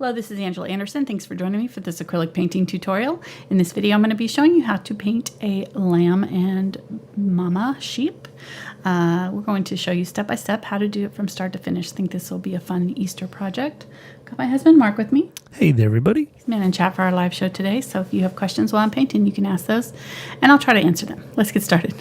Hello, this is Angela Anderson. Thanks for joining me for this acrylic painting tutorial. In this video, I'm going to be showing you how to paint a lamb and mama sheep. We're going to show you step by step how to do it from start to finish. I think this will be a fun Easter project. Got my husband Mark with me. Hey there, everybody. He's man in chat for our live show today, so if you have questions while I'm painting, you can ask those, and I'll try to answer them. Let's get started.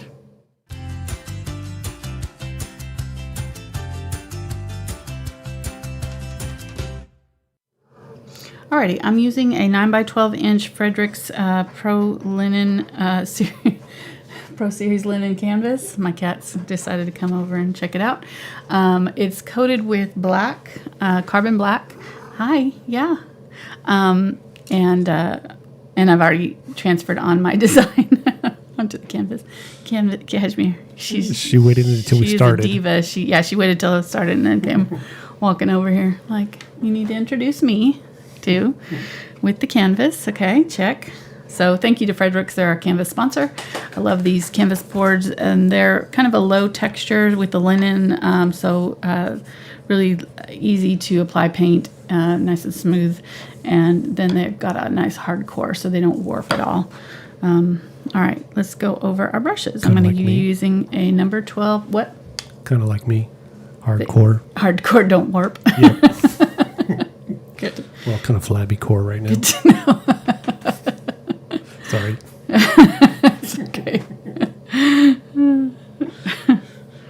Alrighty, I'm using a 9 by 12 inch Fredrix Pro Linen Pro Series linen canvas. My cats decided to come over and check it out. It's coated with black, carbon black. Hi, yeah. And I've already transferred on my design onto the canvas. Cashmere. She waited until we started. She's a diva. She waited till it started and then came walking over here like, you need to introduce me too with the canvas. Okay, check. So thank you to Fredrix. They're our canvas sponsor. I love these canvas boards, and they're kind of a low texture with the linen, so really easy to apply paint, nice and smooth. And then they've got a nice hard core, so they don't warp at all. All right, let's go over our brushes. I'm going to be using a number 12. What? Kind of like me. Hardcore. Hardcore don't warp. Yeah. Good. Well, kind of flabby core right now. Good to know. Sorry. It's okay.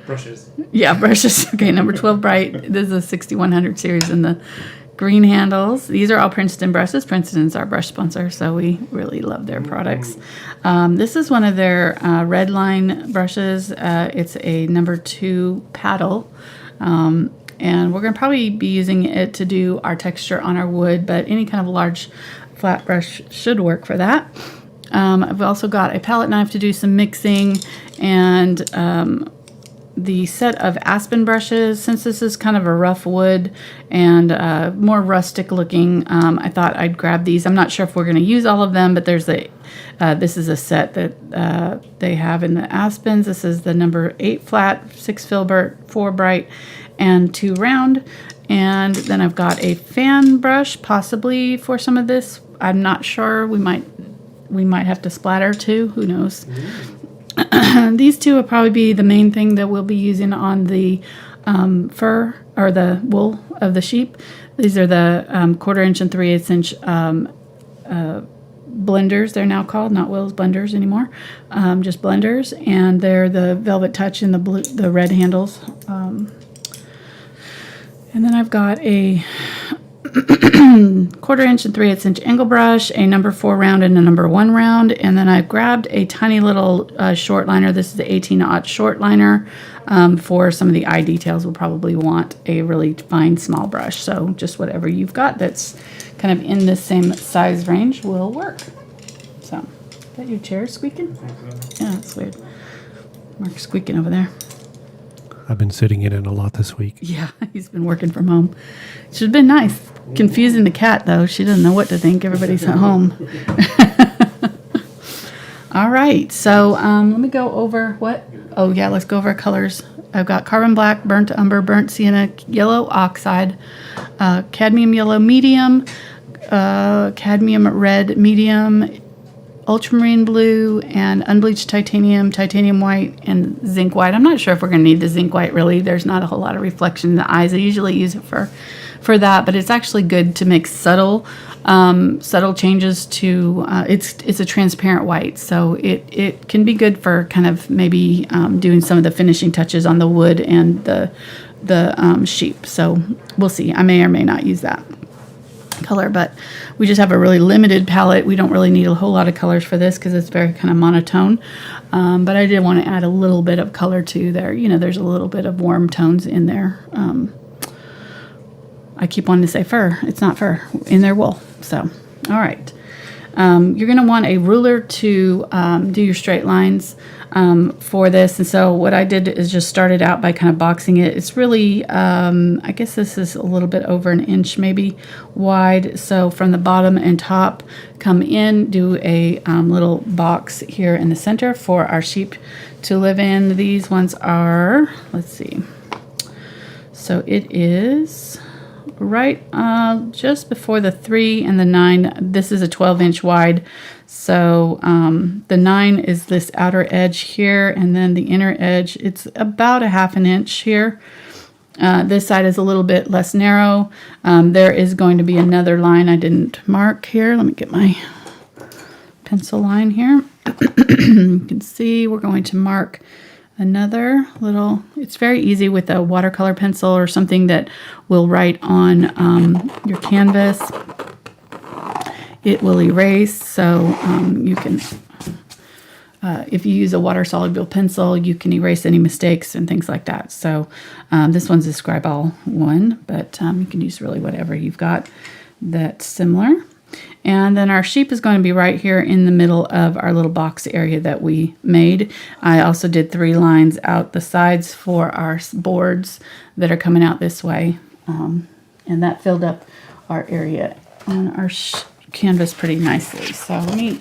Brushes. Yeah, brushes. Okay, number 12 bright. This is a 6100 series in the green handles. These are all Princeton brushes. Princeton's our brush sponsor, so we really love their products. This is one of their red line brushes. It's a number 2 paddle. And we're going to probably be using it to do our texture on our wood, but any kind of large flat brush should work for that. I've also got a palette knife to do some mixing, and the set of aspen brushes. Since this is kind of a rough wood and more rustic looking, I thought I'd grab these. I'm not sure if we're going to use all of them, but there's this is a set that they have in the aspens. This is the number 8 flat, 6 filbert, 4 bright, and 2 round. And then I've got a fan brush possibly for some of this. I'm not sure. We might have to splatter too. Who knows? These two will probably be the main thing that we'll be using on the fur or the wool of the sheep. These are the 1/4 inch and 3/8 inch blenders. They're now called, not Will's blenders anymore, just blenders. And they're the VelvetTouch in the blue, the red handles. And then I've got a 1/4 inch and 3/8 inch angle brush, a number 4 round and a number 1 round. And then I've grabbed a tiny little short liner. This is the 18-aught short liner. For some of the eye details, we'll probably want a really fine small brush. So just whatever you've got that's kind of in the same size range will work. So, is that your chair squeaking? Yeah, that's weird. Mark's squeaking over there. I've been sitting in it a lot this week. Yeah, he's been working from home. Should have been nice. Confusing the cat, though. She doesn't know what to think. Everybody's at home. All right. So let me go over what? Oh, yeah, let's go over our colors. I've got carbon black, burnt umber, burnt sienna, yellow oxide, cadmium yellow medium, cadmium red medium, ultramarine blue, and unbleached titanium, titanium white, and zinc white. I'm not sure if we're going to need the zinc white, really. There's not a whole lot of reflection in the eyes. I usually use it for that, but it's actually good to make subtle changes to, it's a transparent white, so it can be good for kind of maybe doing some of the finishing touches on the wood and the sheep. So we'll see. I may or may not use that color, but we just have a really limited palette. We don't really need a whole lot of colors for this because it's very kind of monotone, but I did want to add a little bit of color to there. You know, there's a little bit of warm tones in there. I keep wanting to say fur. It's not fur. In their wool. So, all right. You're going to want a ruler to do your straight lines for this. And so what I did is just started out by kind of boxing it. It's really, I guess this is a little bit over an inch maybe wide. So from the bottom and top, come in, do a little box here in the center for our sheep to live in. These ones are, let's see. So it is right just before the 3 and the 9. This is a 12-inch wide. So the 9 is this outer edge here, and then the inner edge, it's about a 1/2 inch here. This side is a little bit less narrow. There is going to be another line I didn't mark here. Let me get my pencil line here. You can see we're going to mark another little, it's very easy with a watercolor pencil or something that will write on your canvas. It will erase, so you can, if you use a water-soluble pencil, you can erase any mistakes and things like that. So this one's a Scribe All one, but you can use really whatever you've got that's similar. And then our sheep is going to be right here in the middle of our little box area that we made. I also did 3 lines out the sides for our boards that are coming out this way. And that filled up our area on our canvas pretty nicely. So let me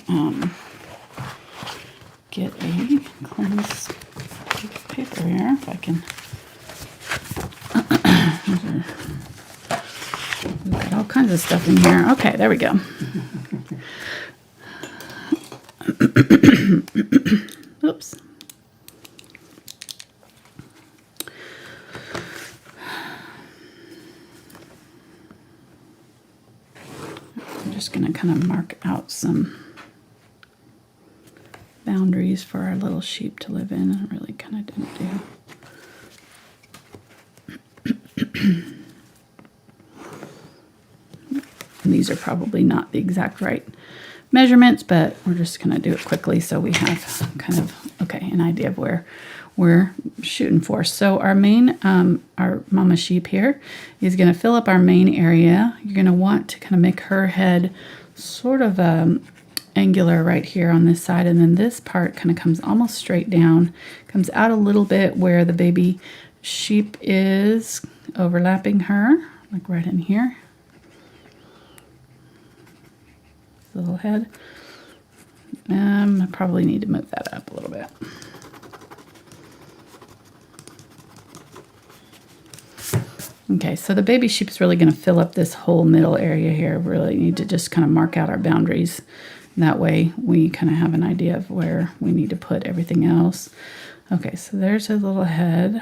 get a clean piece of paper here if I can. We've got all kinds of stuff in here. Okay, there we go. Oops. I'm just going to kind of mark out some boundaries for our little sheep to live in. I really kind of didn't do. These are probably not the exact right measurements, but we're just going to do it quickly so we have kind of, okay, an idea of where we're shooting for. So our main, our mama sheep here is going to fill up our main area. You're going to want to kind of make her head sort of angular right here on this side, and then this part kind of comes almost straight down, comes out a little bit where the baby sheep is overlapping her, like right in here. Little head. I probably need to move that up a little bit. Okay, so the baby sheep is really going to fill up this whole middle area here. Really need to just kind of mark out our boundaries. That way we kind of have an idea of where we need to put everything else. Okay, so there's his little head.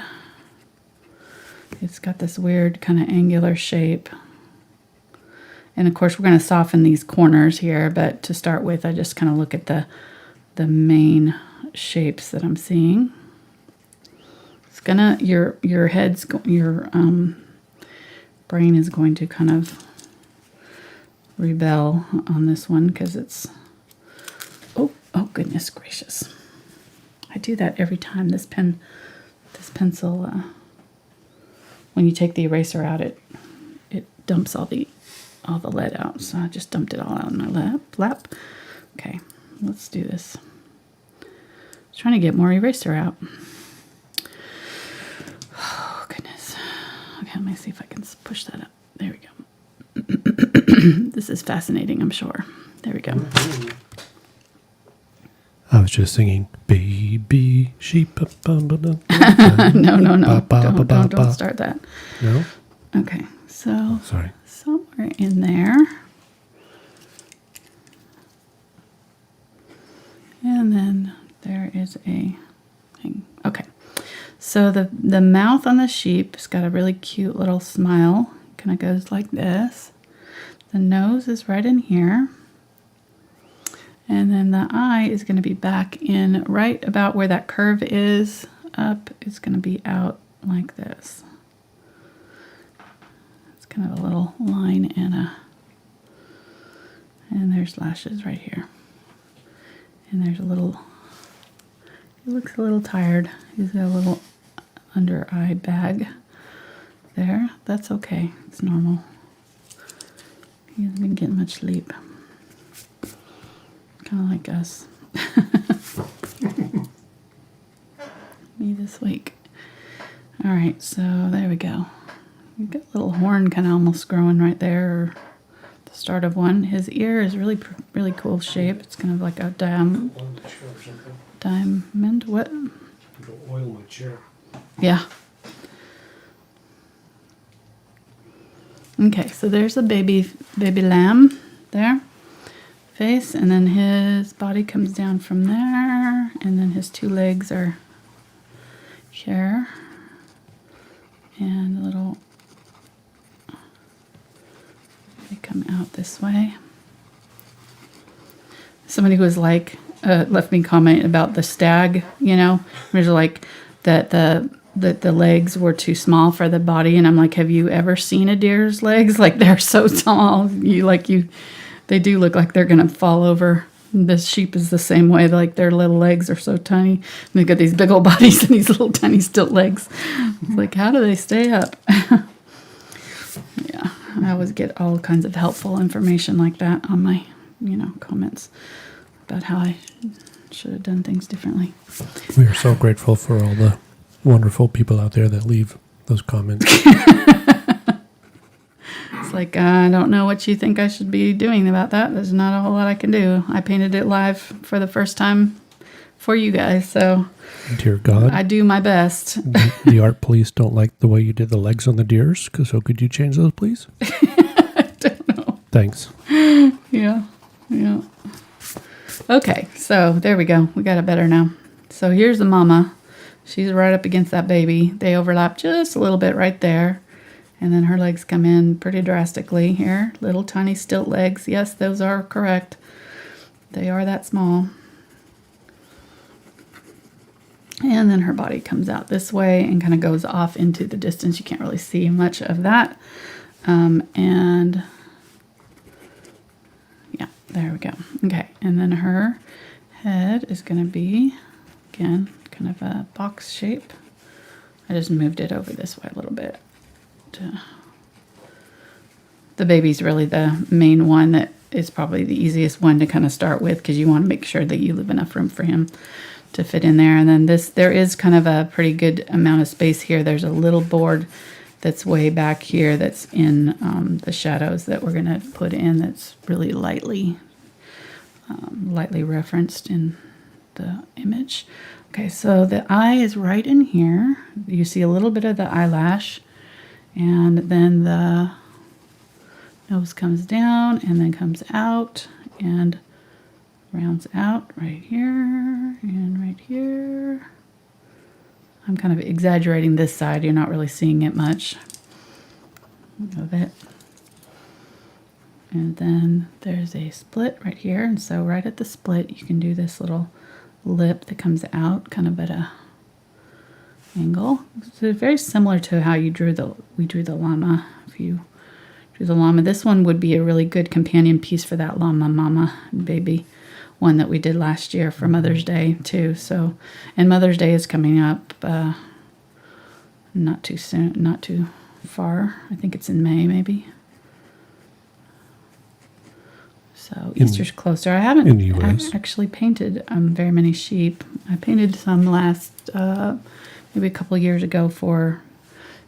It's got this weird kind of angular shape. And of course, we're going to soften these corners here, but to start with, I just kind of look at the main shapes that I'm seeing. It's gonna, your head's, your brain is going to kind of rebel on this one because it's, oh goodness gracious. I do that every time this pencil, when you take the eraser out, it dumps all the lead out, so I just dumped it all out in my lap. Okay, let's do this. I was trying to get more eraser out. Oh, goodness. Okay, let me see if I can push that up. There we go. This is fascinating, I'm sure. There we go. I was just singing, baby sheep. No. Don't start that. No? Okay, so Sorry. somewhere in there. And then there is a thing. Okay, so the mouth on the sheep has got a really cute little smile. Kind of goes like this. The nose is right in here. And then the eye is going to be back in right about where that curve is. Up is going to be out like this. It's kind of a little line and there's lashes right here. And there's a little, he looks a little tired. He's got a little under eye bag there. That's okay. It's normal. He hasn't been getting much sleep. Kind of like us. Me this week. All right, so there we go. We've got a little horn kind of almost growing right there, or the start of one. His ear is really cool shape. It's kind of like a diamond. What? Go oil my chair. Yeah. Okay, so there's a baby lamb there, face, and then his body comes down from there, and then his 2 legs are here, and they come out this way. Somebody was like, left me a comment about the stag, you know, there's like that the legs were too small for the body, and I'm like, have you ever seen a deer's legs? Like, they're so small, they do look like they're gonna fall over. The sheep is the same way, like their little legs are so tiny. And they got these big old bodies and these little tiny stilt legs. It's like, how do they stay up? Yeah, I always get all kinds of helpful information like that on my, comments about how I should have done things differently. We are so grateful for all the wonderful people out there that leave those comments. It's like, I don't know what you think I should be doing about that. There's not a whole lot I can do. I painted it live for the first time for you guys, so Dear God, I do my best. the art police don't like the way you did the legs on the deers, so could you change those, please? I don't know. Thanks. Yeah. Okay, so there we go. We got it better now. So here's the mama. She's right up against that baby. They overlap just a little bit right there. And then her legs come in pretty drastically here. Little tiny stilt legs. Yes, those are correct. They are that small. And then her body comes out this way and kind of goes off into the distance. You can't really see much of that. And yeah, there we go. Okay, and then her head is going to be, again, kind of a box shape. I just moved it over this way a little bit. The baby's really the main one that is probably the easiest one to kind of start with, because you want to make sure that you leave enough room for him to fit in there. And then there is kind of a pretty good amount of space here. There's a little board that's way back here that's in the shadows that we're going to put in, that's really lightly referenced in the image. Okay, so the eye is right in here. You see a little bit of the eyelash, and then the nose comes down and then comes out and rounds out right here and right here. I'm kind of exaggerating this side. You're not really seeing it much of it. And then there's a split right here. And so right at the split, you can do this little lip that comes out kind of at a angle. So very similar to how we drew the llama. If you drew the llama, this one would be a really good companion piece for that llama mama baby one that we did last year for Mother's Day too. So, and Mother's Day is coming up not too soon, not too far. I think it's in May maybe. So Easter's closer. I haven't in the US. actually painted very many sheep. I painted some last maybe a couple of years ago for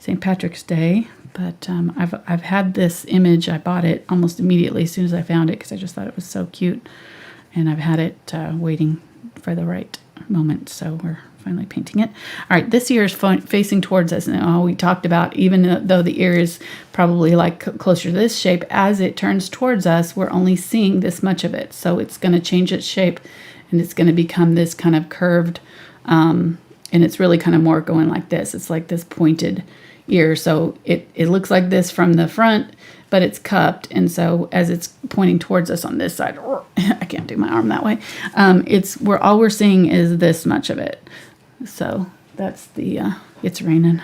St. Patrick's Day, but I've had this image. I bought it almost immediately as soon as I found it because I just thought it was so cute, and I've had it waiting for the right moment. So we're finally painting it. All right, this ear is facing towards us. Now, we talked about, even though the ear is probably like closer to this shape, as it turns towards us, we're only seeing this much of it. So it's going to change its shape, and it's going to become this kind of curved, and it's really kind of more going like this. It's like this pointed ear. So it looks like this from the front, but it's cupped. And so as it's pointing towards us on this side, I can't do my arm that way. All we're seeing is this much of it. So that's it's raining.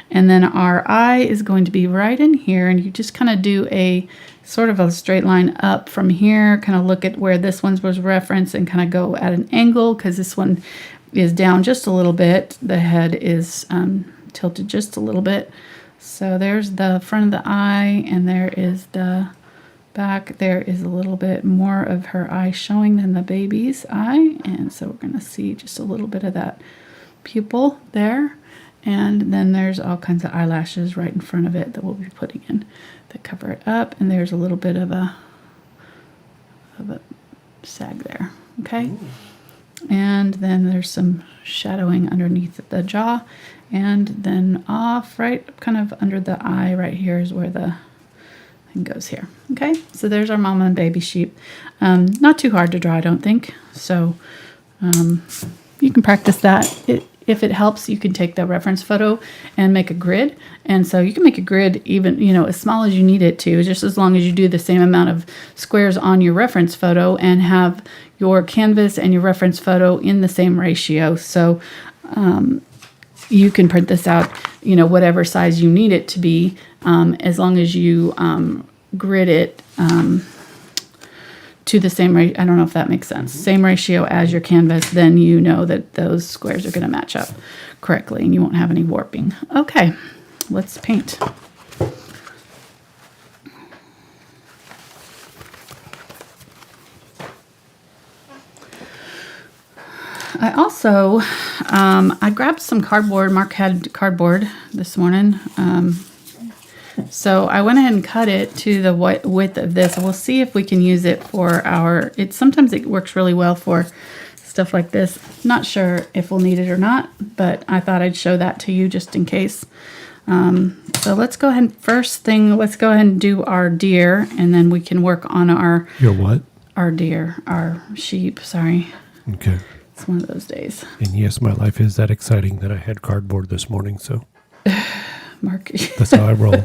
And then our eye is going to be right in here, and you just kind of do a sort of a straight line up from here, kind of look at where this one was referenced and kind of go at an angle, because this one is down just a little bit. The head is tilted just a little bit. So there's the front of the eye, and there is the back. There is a little bit more of her eye showing than the baby's eye, and so we're going to see just a little bit of that pupil there. And then there's all kinds of eyelashes right in front of it that we'll be putting in that cover it up, and there's a little bit of a sag there. Okay. Ooh. And then there's some shadowing underneath the jaw, and then off right kind of under the eye right here is where the and goes here. Okay, so there's our mama and baby sheep. Not too hard to draw, I don't think. So you can practice that. If it helps, you can take the reference photo and make a grid. And so you can make a grid even, as small as you need it to, just as long as you do the same amount of squares on your reference photo and have your canvas and your reference photo in the same ratio. So you can print this out, whatever size you need it to be, as long as you grid it to the same ratio. I don't know if that makes sense. Same ratio as your canvas, then you know that those squares are going to match up correctly and you won't have any warping. Okay, let's paint. I also, I grabbed some cardboard. Mark had cardboard this morning. So I went ahead and cut it to the width of this. We'll see if we can use it for sometimes it works really well for stuff like this. Not sure if we'll need it or not, but I thought I'd show that to you just in case. So let's go ahead. Let's go ahead and do our deer, and then we can work on Your what? Our deer, our sheep, sorry. Okay. It's one of those days. And yes, my life is that exciting that I had cardboard this morning, so Mark. that's how I roll.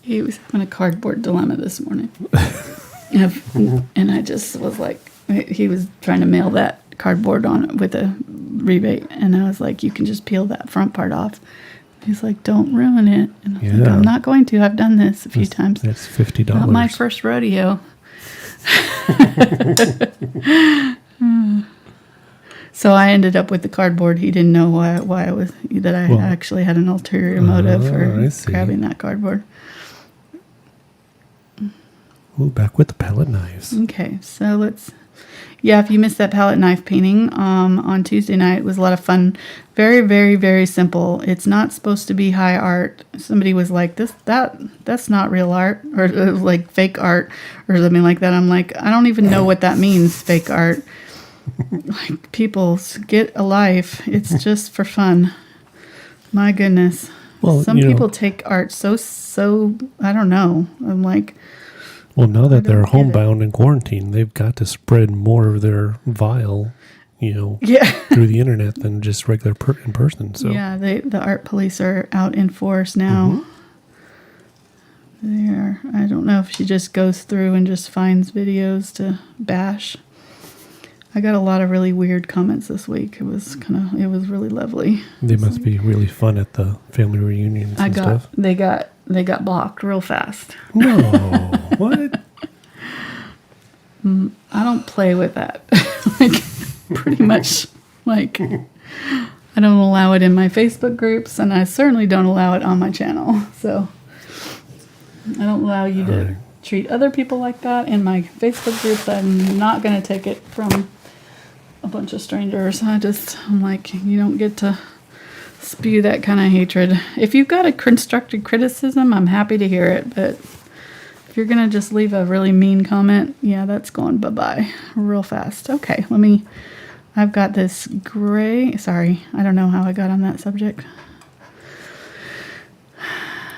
He was having a cardboard dilemma this morning. And I just was like, he was trying to mail that cardboard on with a rebate. And I was like, you can just peel that front part off. He's like, don't ruin it. And I was like, I'm not going to. I've done this a few times. That's $50. Not my first rodeo. So I ended up with the cardboard. He didn't know why I actually had an ulterior motive for grabbing that cardboard. Ooh, back with the palette knives. Okay, so if you missed that palette knife painting on Tuesday night, it was a lot of fun. Very, very, very simple. It's not supposed to be high art. Somebody was like, that's not real art, or like fake art or something like that. I'm like, I don't even know what that means, fake art. Like, people, get a life. It's just for fun. My goodness. Well, some people take art so I don't know. I'm like, well, now that they're homebound and quarantined, they've got to spread more of their vile, through the internet than just regular in person. So yeah, the art police are out in force now. Mm-hmm. I don't know if she just goes through and just finds videos to bash. I got a lot of really weird comments this week. It was really lovely. They must be really fun at the family reunions and stuff. They got blocked real fast. No, what? I don't play with that. Pretty much, I don't allow it in my Facebook groups, and I certainly don't allow it on my channel. So I don't allow you to treat other people like that in my Facebook groups. I'm not going to take it from a bunch of strangers. I'm like, you don't get to spew that kind of hatred. If you've got a constructive criticism, I'm happy to hear it, but if you're going to just leave a really mean comment, yeah, that's going bye-bye real fast. Okay, I've got this gray, sorry, I don't know how I got on that subject.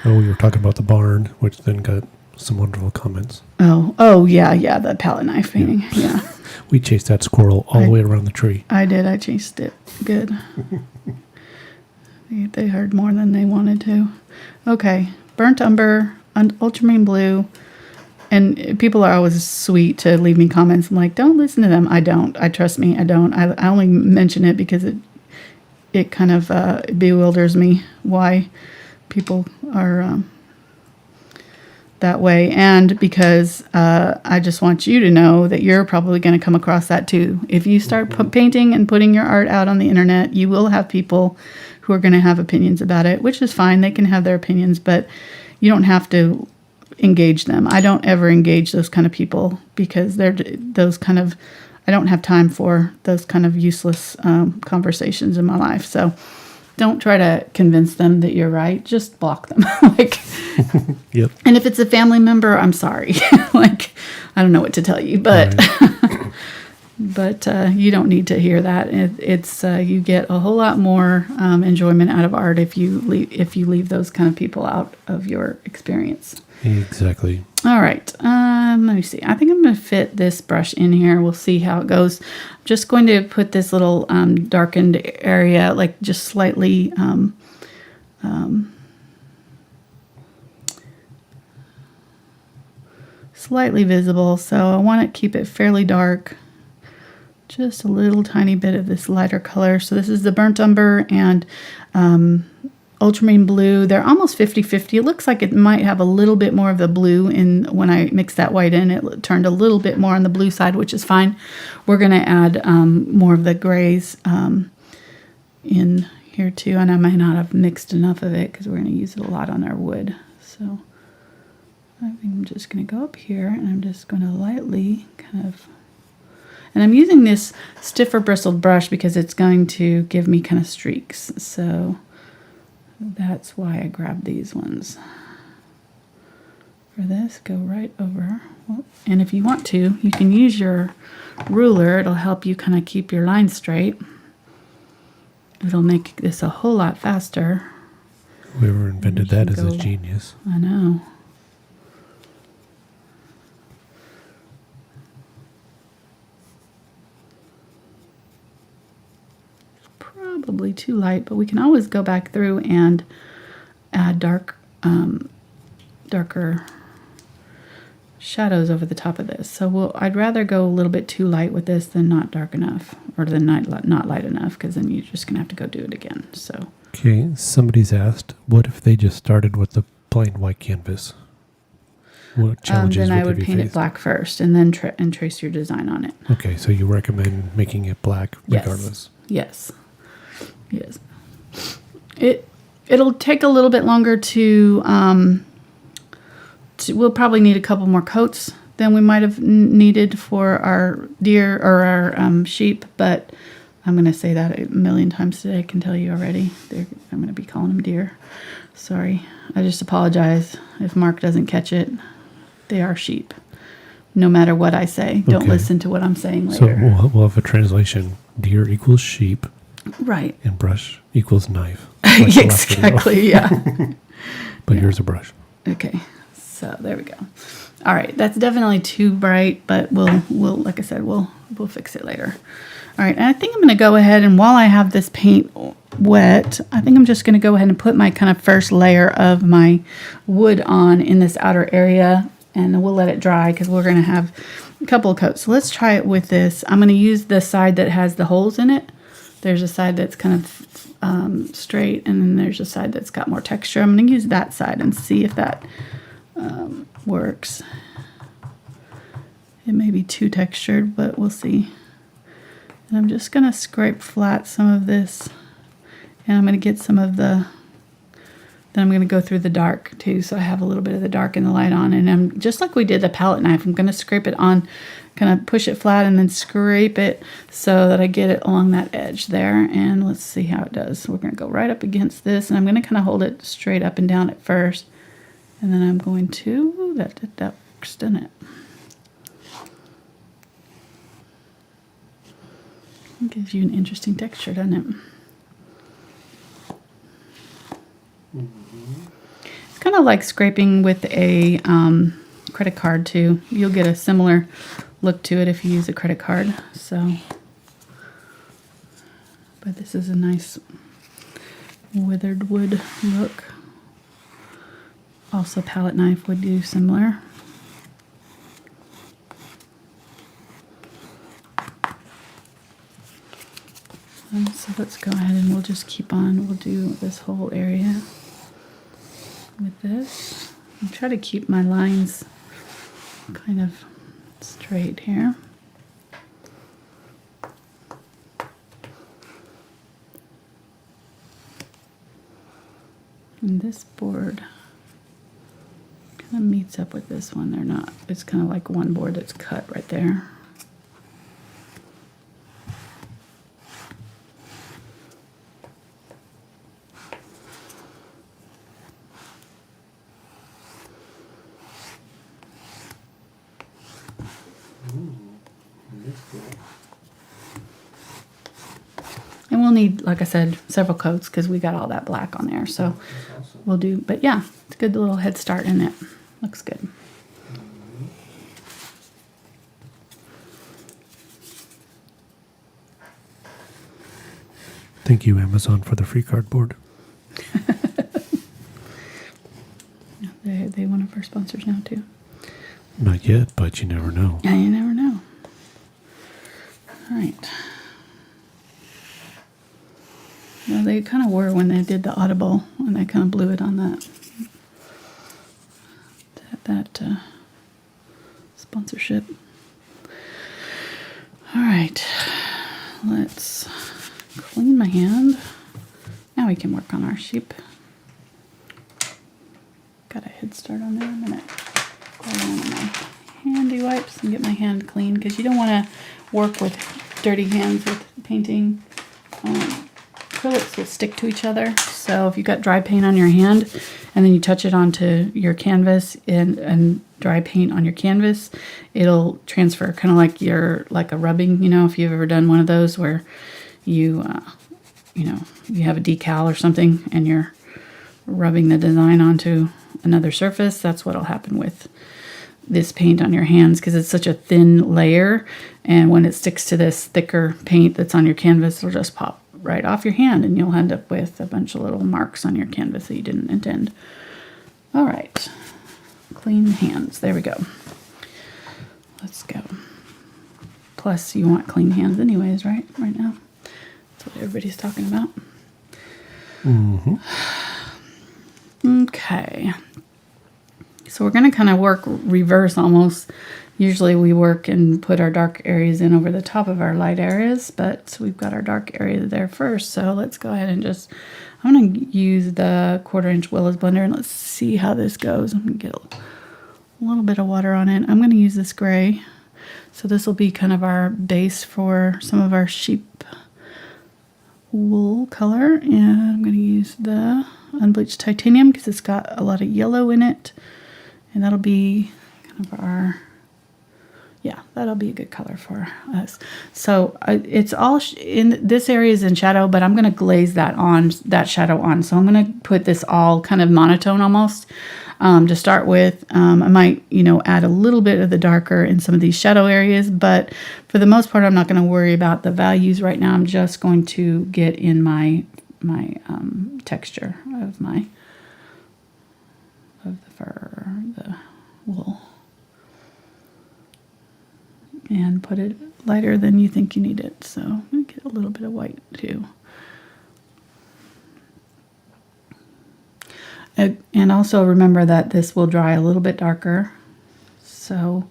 Oh, we were talking about the barn, which then got some wonderful comments. Oh, yeah, the palette knife painting, yeah. We chased that squirrel all the way around the tree. I did, I chased it. Good. They heard more than they wanted to. Okay, burnt umber, ultramarine blue, and people are always sweet to leave me comments. I'm like, don't listen to them. I don't. Trust me, I don't. I only mention it because it kind of bewilders me why people are that way, and because I just want you to know that you're probably going to come across that too. If you start painting and putting your art out on the internet, you will have people who are going to have opinions about it, which is fine. They can have their opinions, but you don't have to engage them. I don't ever engage those kind of people because they're those kind of, I don't have time for those kind of useless conversations in my life. So don't try to convince them that you're right. Just block them. Yep. And if it's a family member, I'm sorry. I don't know what to tell you, but but you don't need to hear that. It's you get a whole lot more enjoyment out of art if you leave those kind of people out of your experience. Exactly. All right. Let me see. I think I'm going to fit this brush in here. We'll see how it goes. I'm just going to put this little darkened area, like just slightly slightly visible. So I want to keep it fairly dark. Just a little tiny bit of this lighter color. So this is the Burnt Umber and Ultramarine Blue. They're almost 50-50. It looks like it might have a little bit more of the blue in when I mixed that white in. It turned a little bit more on the blue side, which is fine. We're going to add more of the grays in here too. And I might not have mixed enough of it because we're going to use it a lot on our wood. So I think I'm just going to go up here and I'm just going to lightly kind of... And I'm using this stiffer bristled brush because it's going to give me kind of streaks. So that's why I grabbed these ones. For this, go right over. Well, and if you want to, you can use your ruler. It'll help you kind of keep your line straight. It'll make this a whole lot faster. Whoever invented that is a genius. I know. Probably too light, but we can always go back through and add darker shadows over the top of this. So I'd rather go a little bit too light with this than not dark enough, or than not light enough, because then you're just gonna have to go do it again. So okay, somebody's asked, what if they just started with the plain white canvas? What challenges then I would you paint face? it black first, and then trace your design on it. Okay, so you recommend making it black regardless? Yes. Yes. It'll take a little bit longer to we'll probably need a couple more coats than we might have needed for our deer or our sheep, but I'm going to say that a million times today. I can tell you already. I'm going to be calling them deer. Sorry. I just apologize if Mark doesn't catch it. They are sheep. No matter what I say. Don't listen to what I'm saying later. So we'll have a translation. Deer equals sheep. Right. And brush equals knife. Like exactly, yeah. But here's a brush. Okay, so there we go. All right, that's definitely too bright, but we'll like I said, we'll fix it later. All right, and I think I'm going to go ahead, and while I have this paint wet, I think I'm just going to go ahead and put my kind of first layer of my wood on in this outer area, and we'll let it dry because we're going to have a couple of coats. So let's try it with this. I'm going to use the side that has the holes in it. There's a side that's kind of straight, and then there's a side that's got more texture. I'm going to use that side and see if that works. It may be too textured, but we'll see. And I'm just going to scrape flat some of this, and I'm going to get some of the... Then I'm going to go through the dark too, so I have a little bit of the dark and the light on. And I'm just like we did the palette knife, I'm going to scrape it on, kind of push it flat and then scrape it so that I get it along that edge there. And let's see how it does. We're going to go right up against this, and I'm going to kind of hold it straight up and down at first. And then I'm going to, that works, doesn't it? It gives you an interesting texture, doesn't it? It's kind of like scraping with a credit card too. You'll get a similar look to it if you use a credit card. So, but this is a nice withered wood look. Also, palette knife would do similar. So let's go ahead and we'll just keep on. We'll do this whole area with this. I'll try to keep my lines kind of straight here. And this board kind of meets up with this one. They're not, it's kind of like one board that's cut right there. Ooh, that's cool. we'll need, like I said, several coats because we got all that black on there. So we'll do, but yeah, it's a good little head start in it. Looks good. Thank you, Amazon, for the free cardboard. They one of our sponsors now too. Not yet, but you never know. Yeah, you never know. All right. Well, they kind of were when they did the Audible, when they kind of blew it on that sponsorship. All right, let's clean my hand. Now we can work on our sheep. Got a head start on there. I'm gonna go around with my handy wipes and get my hand clean because you don't want to work with dirty hands with painting. Acrylics will stick to each other. So if you've got dry paint on your hand and then you touch it onto your canvas and dry paint on your canvas, it'll transfer kind of like a rubbing, if you've ever done one of those where you have a decal or something and you're rubbing the design onto another surface. That's what'll happen with this paint on your hands because it's such a thin layer, and when it sticks to this thicker paint that's on your canvas, it'll just pop right off your hand and you'll end up with a bunch of little marks on your canvas that you didn't intend. All right, clean hands. There we go. Let's go. Plus, you want clean hands anyways, right? Right now. That's what everybody's talking about. Mm-hmm. Okay. So we're going to kind of work reverse almost. Usually we work and put our dark areas in over the top of our light areas, but we've got our dark area there first. So let's go ahead and I'm going to use the 1/4 inch Willow's blender and let's see how this goes. I'm going to get a little bit of water on it. I'm going to use this gray. So this will be kind of our base for some of our sheep wool color. And I'm going to use the Unbleached Titanium because it's got a lot of yellow in it. And that'll be kind of that'll be a good color for us. So it's all in this area is in shadow, but I'm going to glaze that shadow on. So I'm going to put this all kind of monotone almost to start with. I might, add a little bit of the darker in some of these shadow areas, but for the most part, I'm not going to worry about the values right now. I'm just going to get in my texture of the fur, the wool, and put it lighter than you think you need it. So I'm going to get a little bit of white too. And also remember that this will dry a little bit darker. So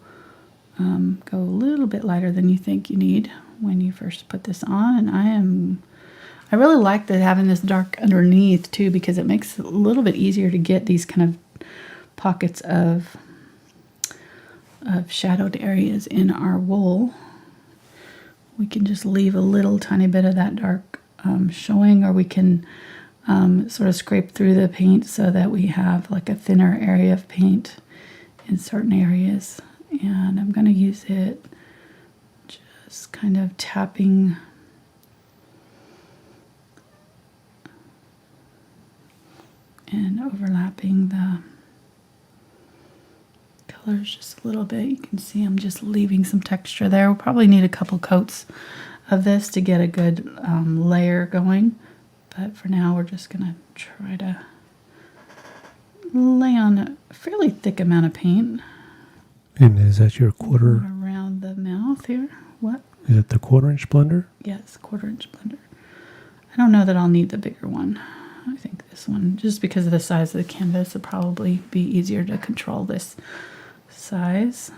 go a little bit lighter than you think you need when you first put this on. And I really like having this dark underneath too, because it makes it a little bit easier to get these kind of pockets of shadowed areas in our wool. We can just leave a little tiny bit of that dark showing, or we can sort of scrape through the paint so that we have like a thinner area of paint in certain areas. And I'm going to use it just kind of tapping and overlapping the colors just a little bit. You can see I'm just leaving some texture there. We'll probably need a couple coats of this to get a good layer going. But for now, we're just going to try to lay on a fairly thick amount of paint. And is that your quarter? Around the mouth here. What? Is it the 1/4 inch blender? Yes, 1/4 inch blender. I don't know that I'll need the bigger one. I think this one, just because of the size of the canvas, it'll probably be easier to control this size.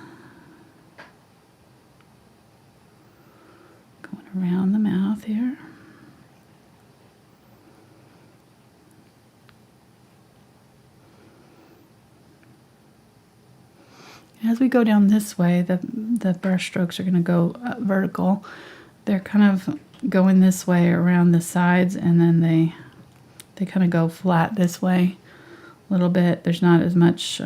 Going around the mouth here. As we go down this way, the brush strokes are going to go vertical. They're kind of going this way around the sides, and then they kind of go flat this way a little bit. There's not as much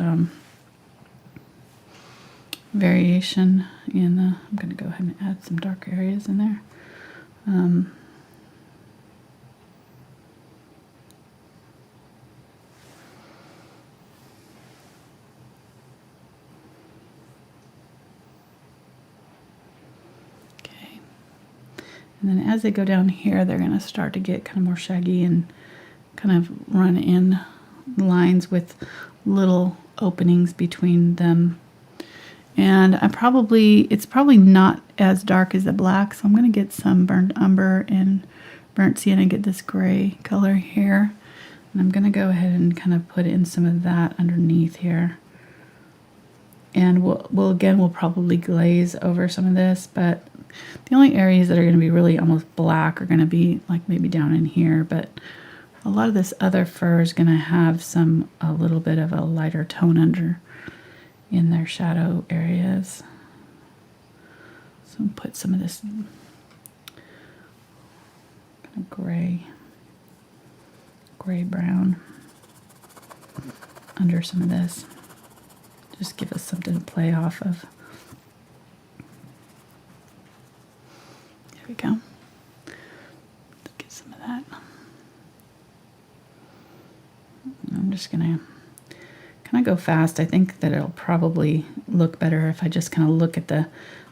variation in the. I'm going to go ahead and add some dark areas in there. And then as they go down here, they're going to start to get kind of more shaggy and kind of run in lines with little openings between them. And it's probably not as dark as the black, so I'm going to get some burnt umber and burnt sienna and get this gray color here. And I'm going to go ahead and kind of put in some of that underneath here. And we'll probably glaze over some of this, but the only areas that are going to be really almost black are going to be like maybe down in here, but a lot of this other fur is going to have a little bit of a lighter tone under in their shadow areas. So I'll put some of this kind of gray brown under some of this. Just give us something to play off of. There we go. Get some of that. I'm just going to kind of go fast. I think that it'll probably look better if I just kind of look at the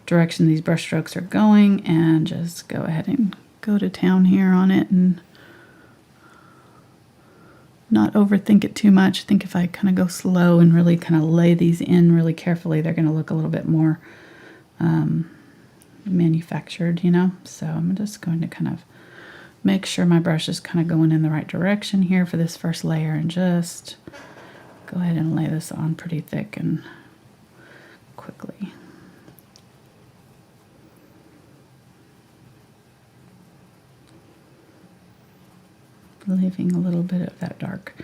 direction these brush strokes are going and just go ahead and go to town here on it and not overthink it too much. I think if I kind of go slow and really kind of lay these in really carefully, they're going to look a little bit more manufactured, you know? So I'm just going to kind of make sure my brush is kind of going in the right direction here for this first layer and just go ahead and lay this on pretty thick and quickly. Leaving a little bit of that dark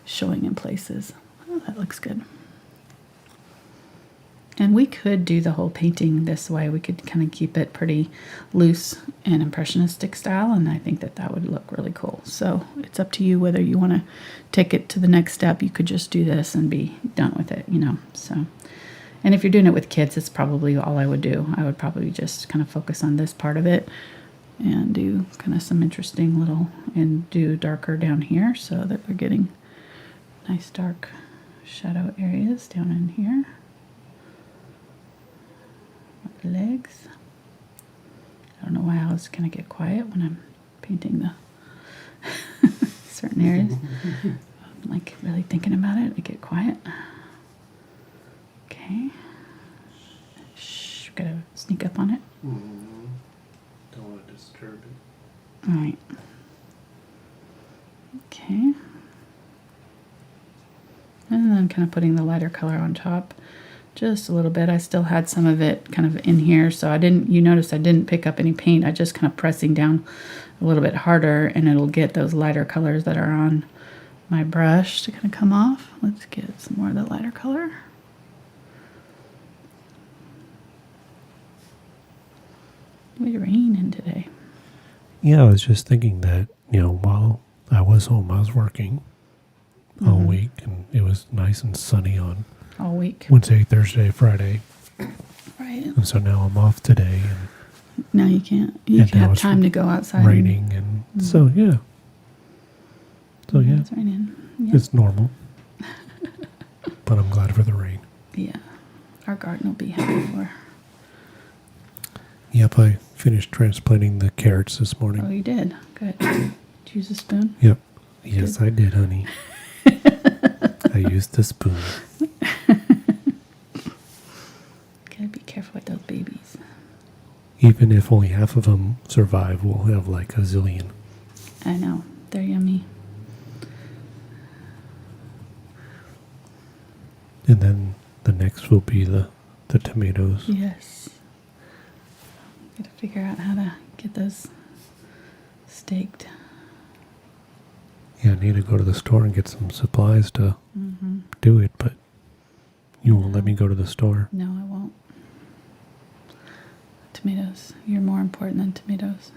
showing in places. Oh, that looks good. And we could do the whole painting this way. We could kind of keep it pretty loose and impressionistic style, and I think that that would look really cool. So it's up to you whether you want to take it to the next step. You could just do this and be done with it, you know. So, and if you're doing it with kids, it's probably all I would do. I would probably just kind of focus on this part of it and do kind of some interesting little, and do darker down here so that we're getting nice dark shadow areas down in here. The legs. I don't know why I always kind of get quiet when I'm painting the certain areas. I'm like really thinking about it, I get quiet. Okay. Shh, gotta sneak up on it. Don't want to disturb it. All right. Okay. And then kind of putting the lighter color on top. Just a little bit. I still had some of it kind of in here, so you notice I didn't pick up any paint. I just kind of pressing down a little bit harder, and it'll get those lighter colors that are on my brush to kind of come off. Let's get some more of the lighter color. It's raining today. Yeah, I was just thinking that, while I was home, I was working all week, and it was nice and sunny on all week. Wednesday, Thursday, Friday. Right. And so now I'm off today. And now you can't. You can have time to go outside. Raining, and so, yeah. So, yeah. It's raining. Yeah. It's normal. But I'm glad for the rain. Yeah. Our garden will be happy for. Yep, I finished transplanting the carrots this morning. Oh, you did? Good. Did you use a spoon? Yep. Yes, good. I did, honey. I used the spoon. Gotta be careful with those babies. Even if only half of them survive, we'll have like a zillion. I know. They're yummy. And then the next will be the tomatoes. Yes. Gotta figure out how to get those staked. Yeah, I need to go to the store and get some supplies to do it, but you won't let me go to the store. No, I won't. Tomatoes. You're more important than tomatoes.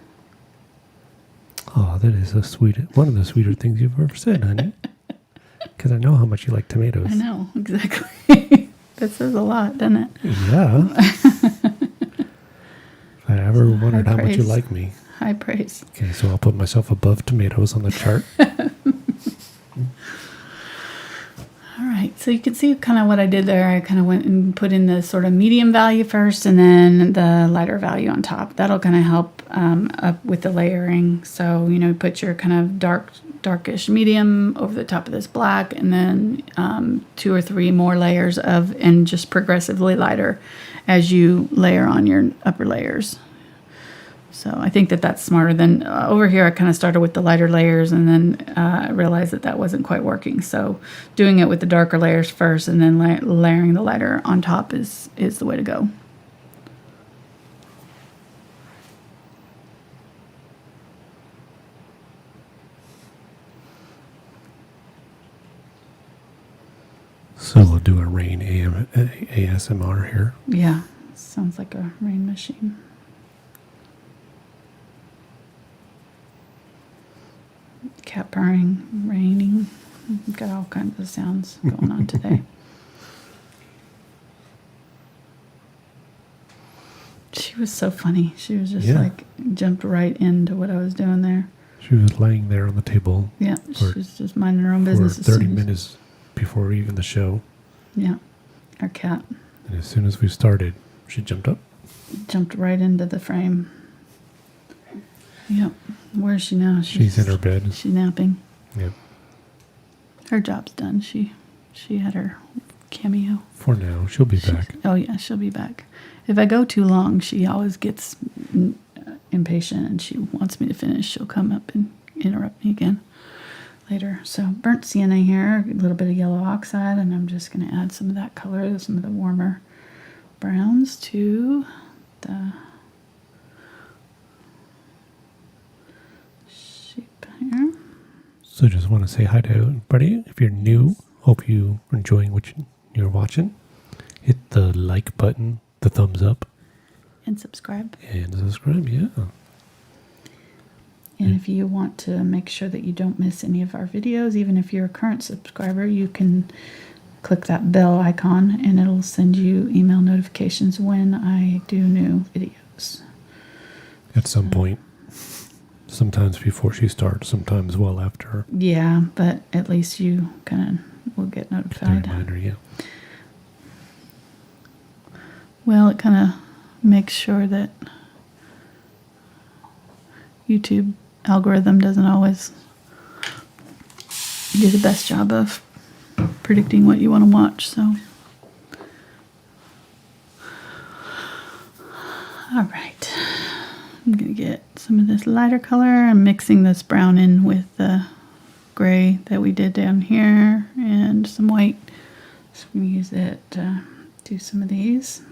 Oh, that is one of the sweeter things you've ever said, honey. Because I know how much you like tomatoes. I know, exactly. That says a lot, doesn't it? Yeah. If I ever wondered how much you like me. High praise. Okay, so I'll put myself above tomatoes on the chart. All right. right, so you can see kind of what I did there. I kind of went and put in the sort of medium value first and then the lighter value on top. That'll kind of help up with the layering. So, you know, put your kind of darkish medium over the top of this black, and then 2 or 3 more layers of, and just progressively lighter as you layer on your upper layers. So I think that that's smarter than over here. I kind of started with the lighter layers and then I realized that that wasn't quite working. So doing it with the darker layers first and then layering the lighter on top is the way to go. So we'll do a rain ASMR here. Yeah, sounds like a rain machine. Cat purring, raining. We've got all kinds of sounds going on today. She was so funny. She was just like jumped right into what I was doing there. She was laying there on the table. Yeah, she was just minding her own business. For 30 minutes before even the show. Yeah, our cat. And as soon as we started, she jumped up. Jumped right into the frame. Yep. Where is she now? She's in her bed. She's napping. Yep. Her job's done. She had her cameo. For now. She'll be back. Oh, yeah, she'll be back. If I go too long, she always gets impatient and she wants me to finish. She'll come up and interrupt me again later. So burnt sienna here, a little bit of yellow oxide, and I'm just going to add some of that color, some of the warmer browns to the shape here. So just want to say hi to everybody. If you're new, hope you're enjoying what you're watching. Hit the like button, the thumbs up. And subscribe. And subscribe, yeah. And if you want to make sure that you don't miss any of our videos, even if you're a current subscriber, you can click that bell icon and it'll send you email notifications when I do new videos. At some point. Sometimes before she starts, sometimes well after. Yeah, but at least you kind of will get notified. The reminder, yeah. Well, it kind of makes sure that YouTube algorithm doesn't always do the best job of predicting what you want to watch, so. All right. I'm going to get some of this lighter color. I'm mixing this brown in with the gray that we did down here and some white. So I'm going to use it to do some of these.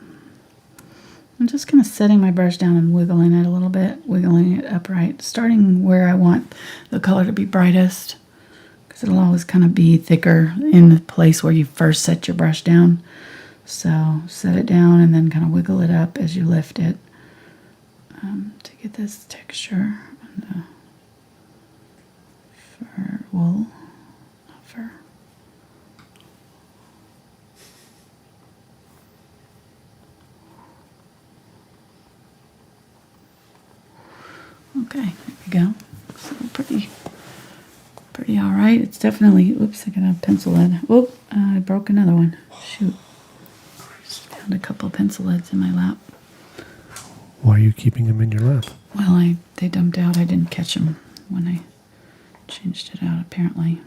I'm just kind of setting my brush down and wiggling it a little bit, wiggling it upright, starting where I want the color to be brightest, because it'll always kind of be thicker in the place where you first set your brush down. So set it down and then kind of wiggle it up as you lift it to get this texture on the fur wool, not fur. Okay, there we go. So pretty all right. It's definitely, oops, I got a pencil lead. Whoop, I broke another one. Shoot. Found a couple of pencil leads in my lap. Why are you keeping them in your lap? Well, they dumped out. I didn't catch them when I changed it out, apparently.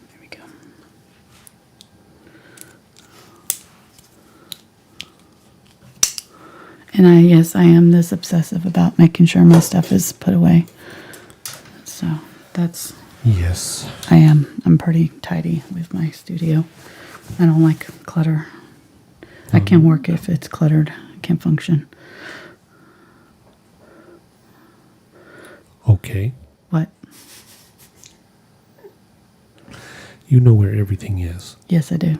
There we go. And yes, I am this obsessive about making sure my stuff is put away. So that's... Yes. I am. I'm pretty tidy with my studio. I don't like clutter. I can't work if it's cluttered. I can't function. Okay. What? You know where everything is. Yes, I do.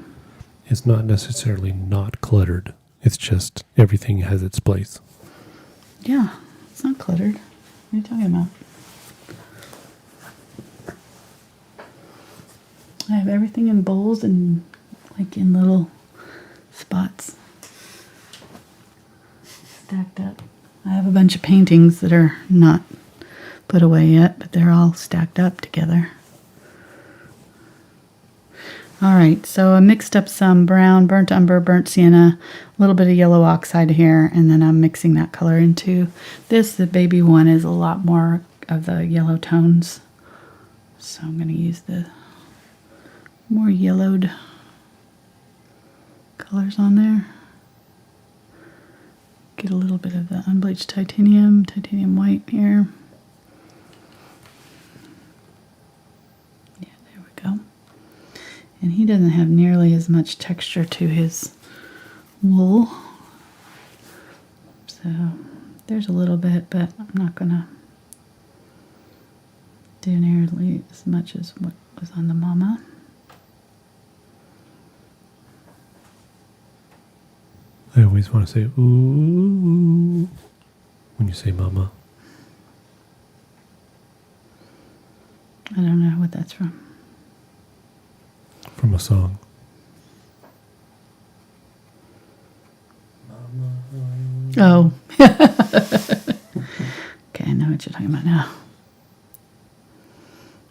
It's not necessarily not cluttered. It's just everything has its place. Yeah, it's not cluttered. What are you talking about? I have everything in bowls and like in little spots stacked up. I have a bunch of paintings that are not put away yet, but they're all stacked up together. All right, so I mixed up some brown, burnt umber, burnt sienna, a little bit of yellow oxide here, and then I'm mixing that color into this. The baby one is a lot more of the yellow tones. So I'm going to use the more yellowed colors on there. Get a little bit of the unbleached titanium, titanium white here. Yeah, there we go. And he doesn't have nearly as much texture to his wool. So there's a little bit, but I'm not going to do nearly as much as what was on the mama. I always want to say ooh when you say mama. I don't know what that's from. From a song. Oh. Okay, I know what you're talking about now.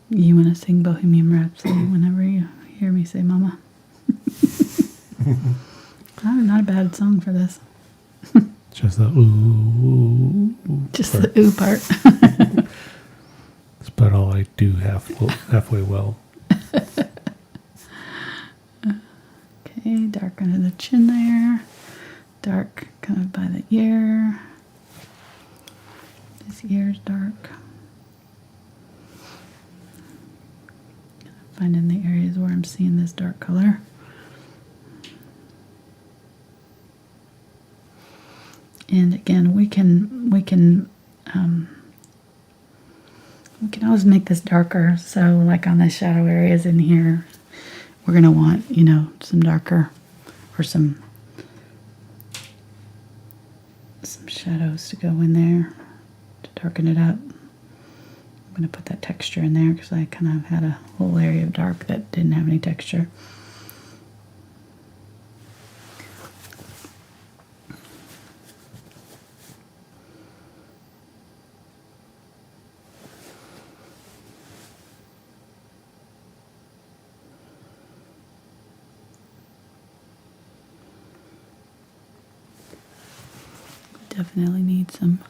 You want to sing Bohemian Rhapsody whenever you hear me say mama? Not a bad song for this. Just the ooh. Just part. the ooh part. That's about all I do halfway well. Okay, dark under the chin there. Dark kind of by the ear. This ear's dark. Finding the areas where I'm seeing this dark color. And again, we can always make this darker. So like on the shadow areas in here, we're going to want, some darker or some shadows to go in there to darken it up. I'm going to put that texture in there because I kind of had a whole area of dark that didn't have any texture. Definitely need some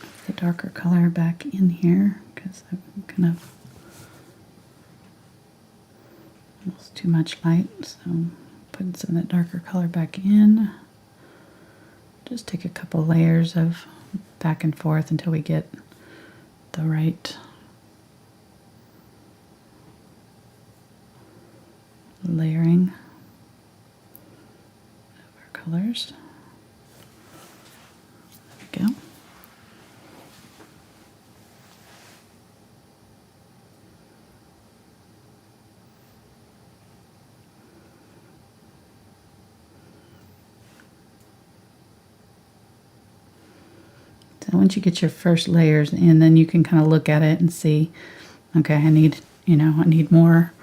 of the darker color back in here because I'm kind of almost too much light, so putting some of that darker color back in. Just take a couple layers of back and forth until we get the right layering of our colors. Go. So once you get your first layers in, then you can kind of look at it and see, okay, I need more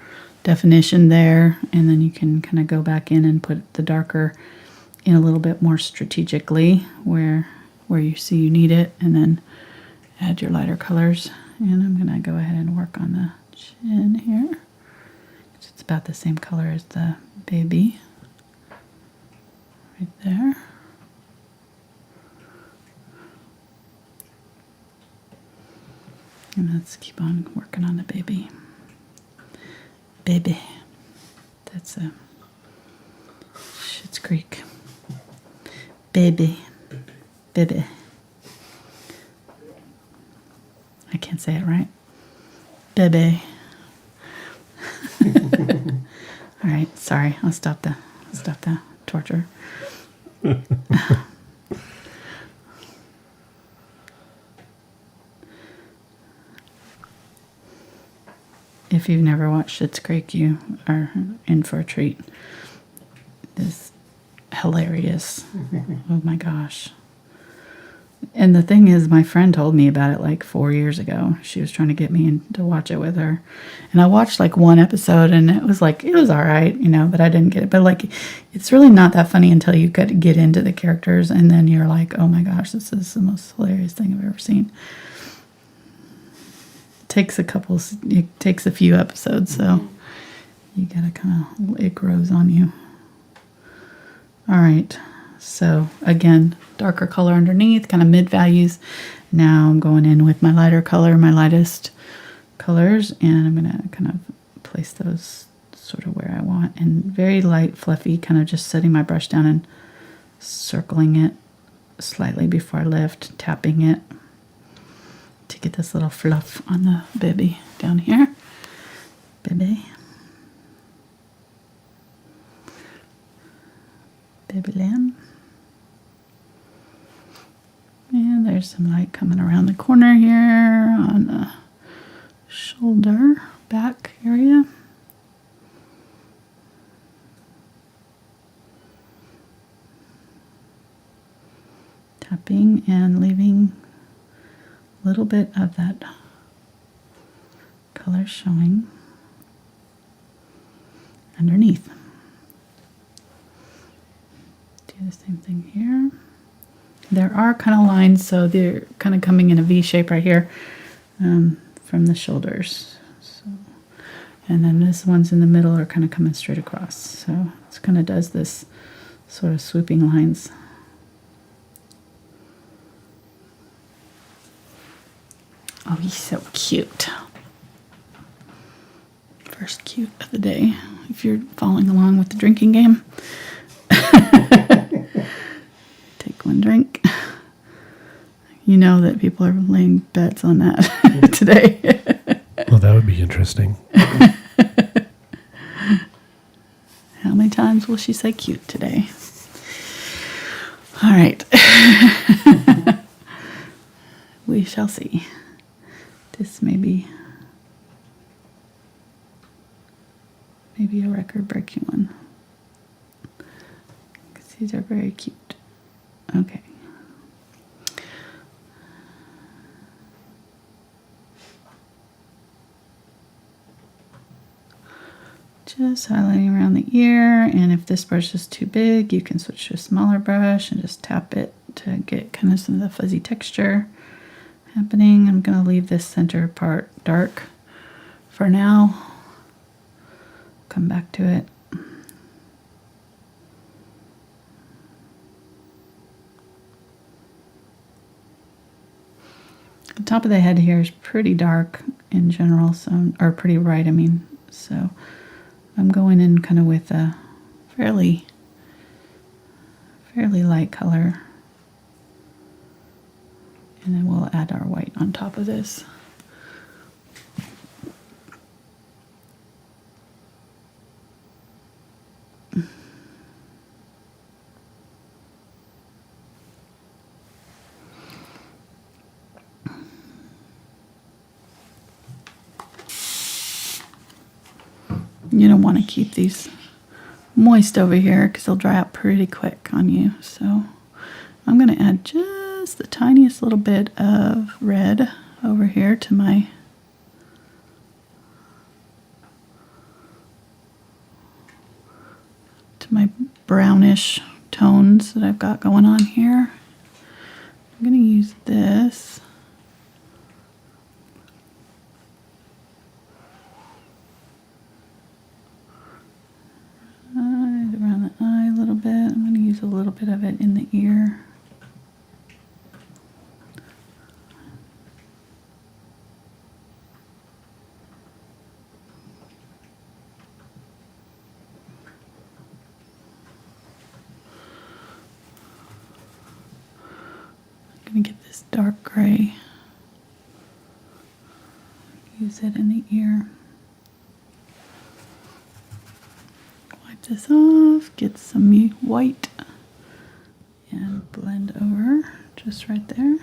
definition there, and then you can kind of go back in and put the darker in a little bit more strategically where you see you need it, and then add your lighter colors. And I'm going to go ahead and work on the chin here. It's about the same color as the baby. Right there. And let's keep on working on the baby. Baby. That's a Schitt's Creek. Baby. Baby. I can't say it right. Baby. All right, sorry. I'll stop the torture. If you've never watched Schitt's Creek, you are in for a treat. It's hilarious. Oh my gosh. And the thing is, my friend told me about it like 4 years ago. She was trying to get me to watch it with her. And I watched like one episode, and it was all right, but I didn't get it. But like, it's really not that funny until you get into the characters, and then you're like, oh my gosh, this is the most hilarious thing I've ever seen. It takes a few episodes, so You gotta kind of, it grows on you. All right, so again, darker color underneath, kind of mid values. Now I'm going in with my lighter color, my lightest colors, and I'm gonna kind of place those sort of where I want, and very light, fluffy, kind of just setting my brush down and circling it slightly before I lift, tapping it to get this little fluff on the baby down here. Baby. Baby lamb. And there's some light coming around the corner here on the shoulder, back area. Tapping and leaving a little bit of that color showing underneath. Do the same thing here. There are kind of lines, so they're kind of coming in a V shape right here from the shoulders. So, and then this one's in the middle are kind of coming straight across. So it kind of does this sort of swooping lines. Oh, he's so cute. First cute of the day, if you're following along with the drinking game. Take one drink. You know that people are laying bets on that today. Well, that would be interesting. How many times will she say cute today? All right. We shall see. This may be maybe a record-breaking one. Because these are very cute. Okay. Just highlighting around the ear, and if this brush is too big, you can switch to a smaller brush and just tap it to get kind of some of the fuzzy texture happening. I'm going to leave this center part dark for now. Come back to it. The top of the head here is pretty dark in general, so, or pretty bright, I mean, so I'm going in kind of with a fairly light color. And then we'll add our white on top of this. You don't want to keep these moist over here because they'll dry out pretty quick on you. So I'm going to add just the tiniest little bit of red over here to my brownish tones that I've got going on here. I'm going to use this. Around the eye a little bit. I'm going to use a little bit of it in the ear. I'm going to get this dark gray. Use it in the ear. Wipe this off, get some white, and blend over just right there.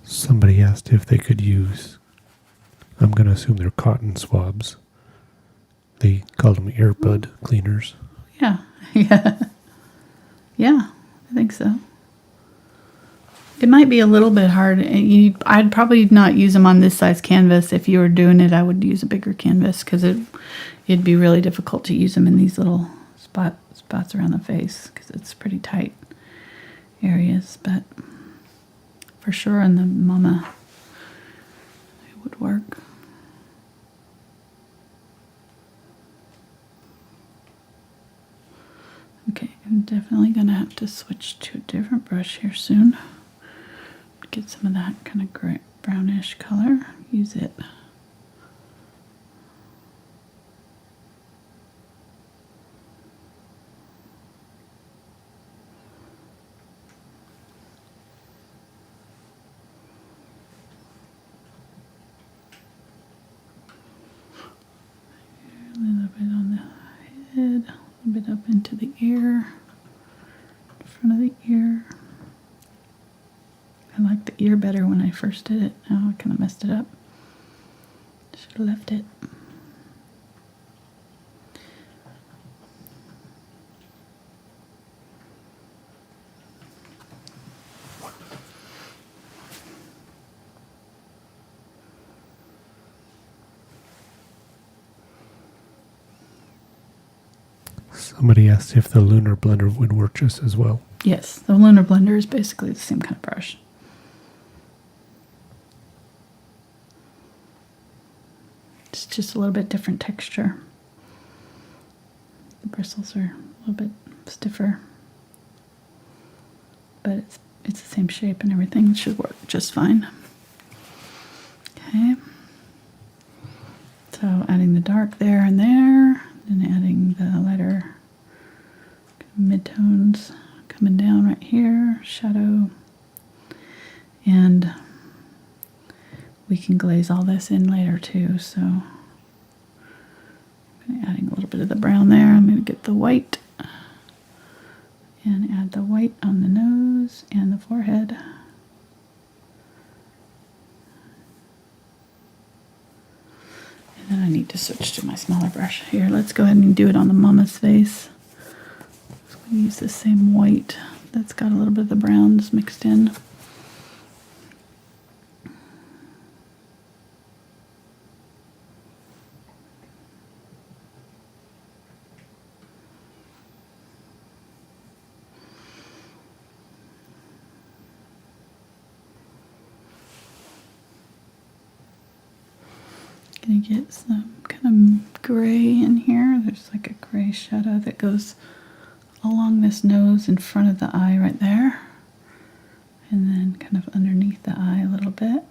Somebody asked if they could use, I'm going to assume they're cotton swabs. They called them earbud cleaners. Yeah, yeah. Yeah, I think so. It might be a little bit hard. I'd probably not use them on this size canvas. If you were doing it, I would use a bigger canvas because it'd be really difficult to use them in these little spots around the face because it's pretty tight areas. But for sure on the mama, it would work. I'm definitely going to have to switch to a different brush here soon. Get some of that kind of gray, brownish color. Use it. A little bit on the head, a little bit up into the ear, front of the ear. I liked the ear better when I first did it. Now I kind of messed it up. Should have left it. Somebody asked if the Lunar Blender would work just as well. Yes, the Lunar Blender is basically the same kind of brush. It's just a little bit different texture. The bristles are a little bit stiffer, but it's the same shape and everything. It should work just fine. Okay. So adding the dark there and there, and adding the lighter midtones coming down right here, shadow, and we can glaze all this in later too. So I'm adding a little bit of the brown there. I'm going to get the white and add the white on the nose and the forehead. And then I need to switch to my smaller brush. Here, let's go ahead and do it on the mama's face. So we use the same white that's got a little bit of the browns mixed in. Gonna get some kind of gray in here. There's like a gray shadow that goes along this nose in front of the eye right there, and then kind of underneath the eye a little bit.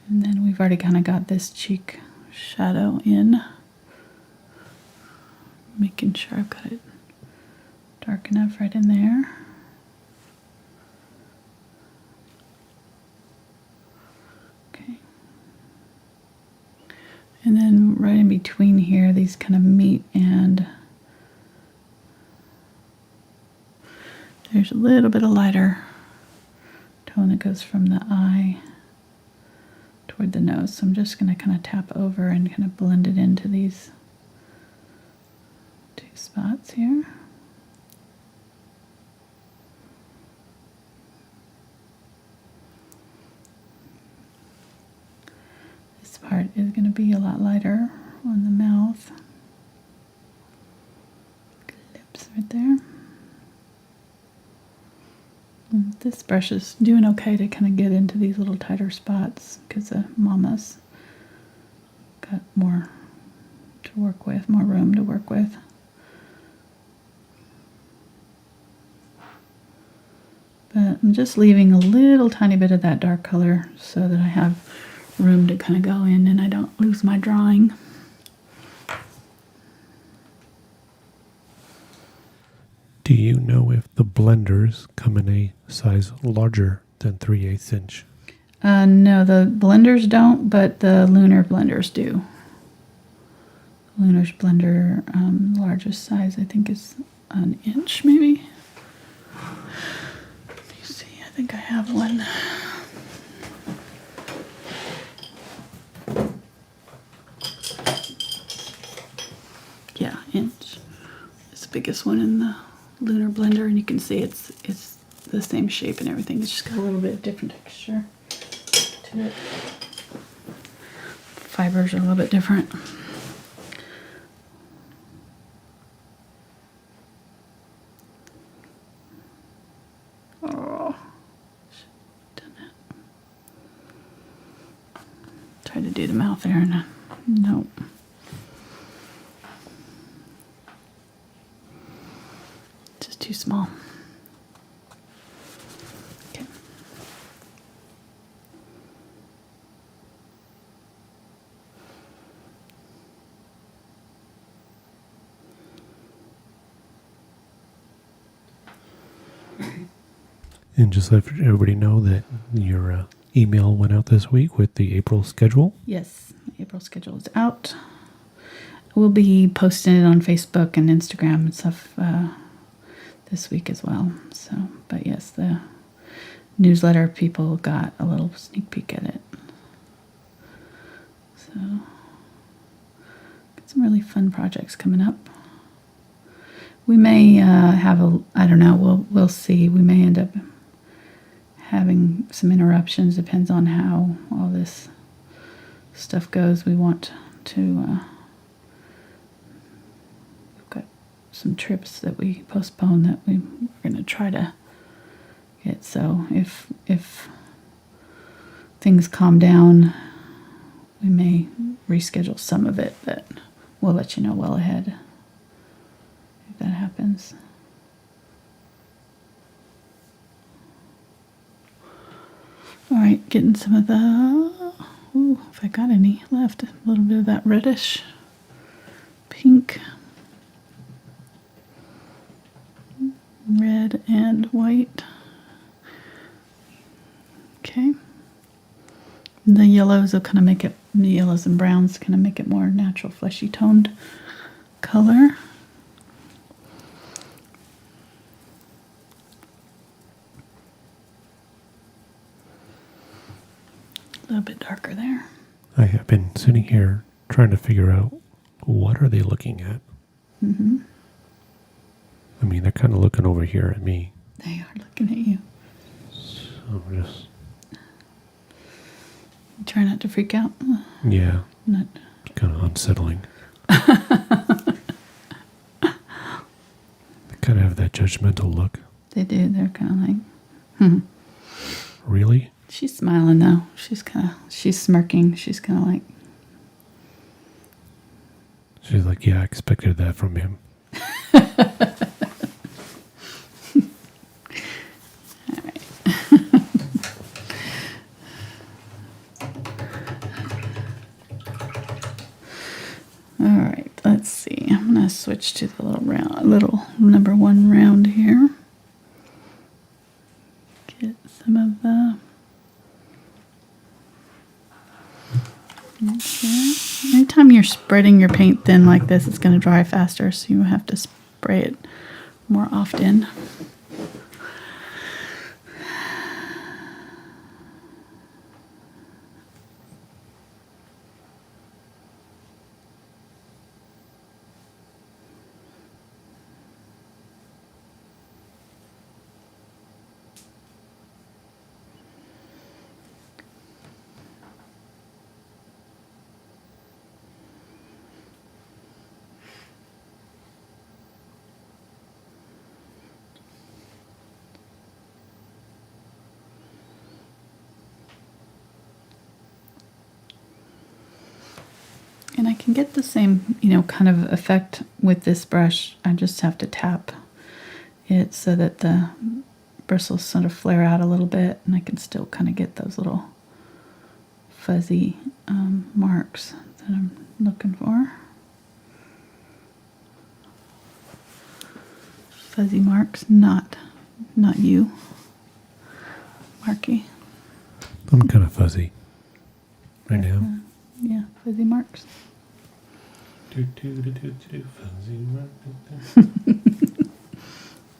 And then we've already kind of got this cheek shadow in, making sure I've got it dark enough right in there. And then right in between here, these kind of meet, and there's a little bit of lighter tone that goes from the eye toward the nose. So I'm just going to kind of tap over and kind of blend it into these two spots here. Part is going to be a lot lighter on the mouth. Lips right there. And this brush is doing okay to kind of get into these little tighter spots because the mama's got more to work with, more room to work with. But I'm just leaving a little tiny bit of that dark color so that I have room to kind of go in and I don't lose my drawing. Do you know if the blenders come in a size larger than 3/8 inch? No, the blenders don't, but the Lunar blenders do. Lunar's blender largest size I think is an inch maybe. Let me see, I think I have one. Yeah, inch. It's the biggest one in the Lunar blender, and you can see it's the same shape and everything. It's just got a little bit different texture to it. Fibers are a little bit different. Oh, done that. Tried to do the mouth there, and nope. too small. Okay. And just let everybody know that your email went out this week with the April schedule. Yes, the April schedule is out. We'll be posting it on Facebook and Instagram and stuff this week as well. So, but yes, the newsletter people got a little sneak peek at it. So, got some really fun projects coming up. We may have I don't know, we'll see. We may end up having some interruptions, depends on how all this stuff goes. We want to we've got some trips that we postponed that we're going to try to get. So if things calm down, we may reschedule some of it, but we'll let you know well ahead if that happens. All right, getting some of the, if I got any left, a little bit of that reddish pink, red and white. Okay. The yellows will kind of make it, the yellows and browns kind of make it more natural, fleshy toned color. A little bit darker there. I have been sitting here trying to figure out what are they looking at. Mm-hmm. I mean, they're kind of looking over here at me. They are looking at you. So just... Try not to freak out. Yeah. Not. It's kind of unsettling. They kind of have that judgmental look. They do. They're kind of like, Really? She's smiling though. She's smirking. She's kind of like. She's like, yeah, I expected that from him. All right, let's see. I'm gonna switch to the little number 1 round here. Get some of the. Okay. Anytime you're spreading your paint thin like this, it's going to dry faster, so you have to spray it more often. And I can get the same, kind of effect with this brush. I just have to tap it so that the bristles sort of flare out a little bit, and I can still kind of get those little fuzzy marks that I'm looking for. Fuzzy marks, not you, Marky. I'm kind of fuzzy right now. Yeah, fuzzy marks. Fuzzy marks.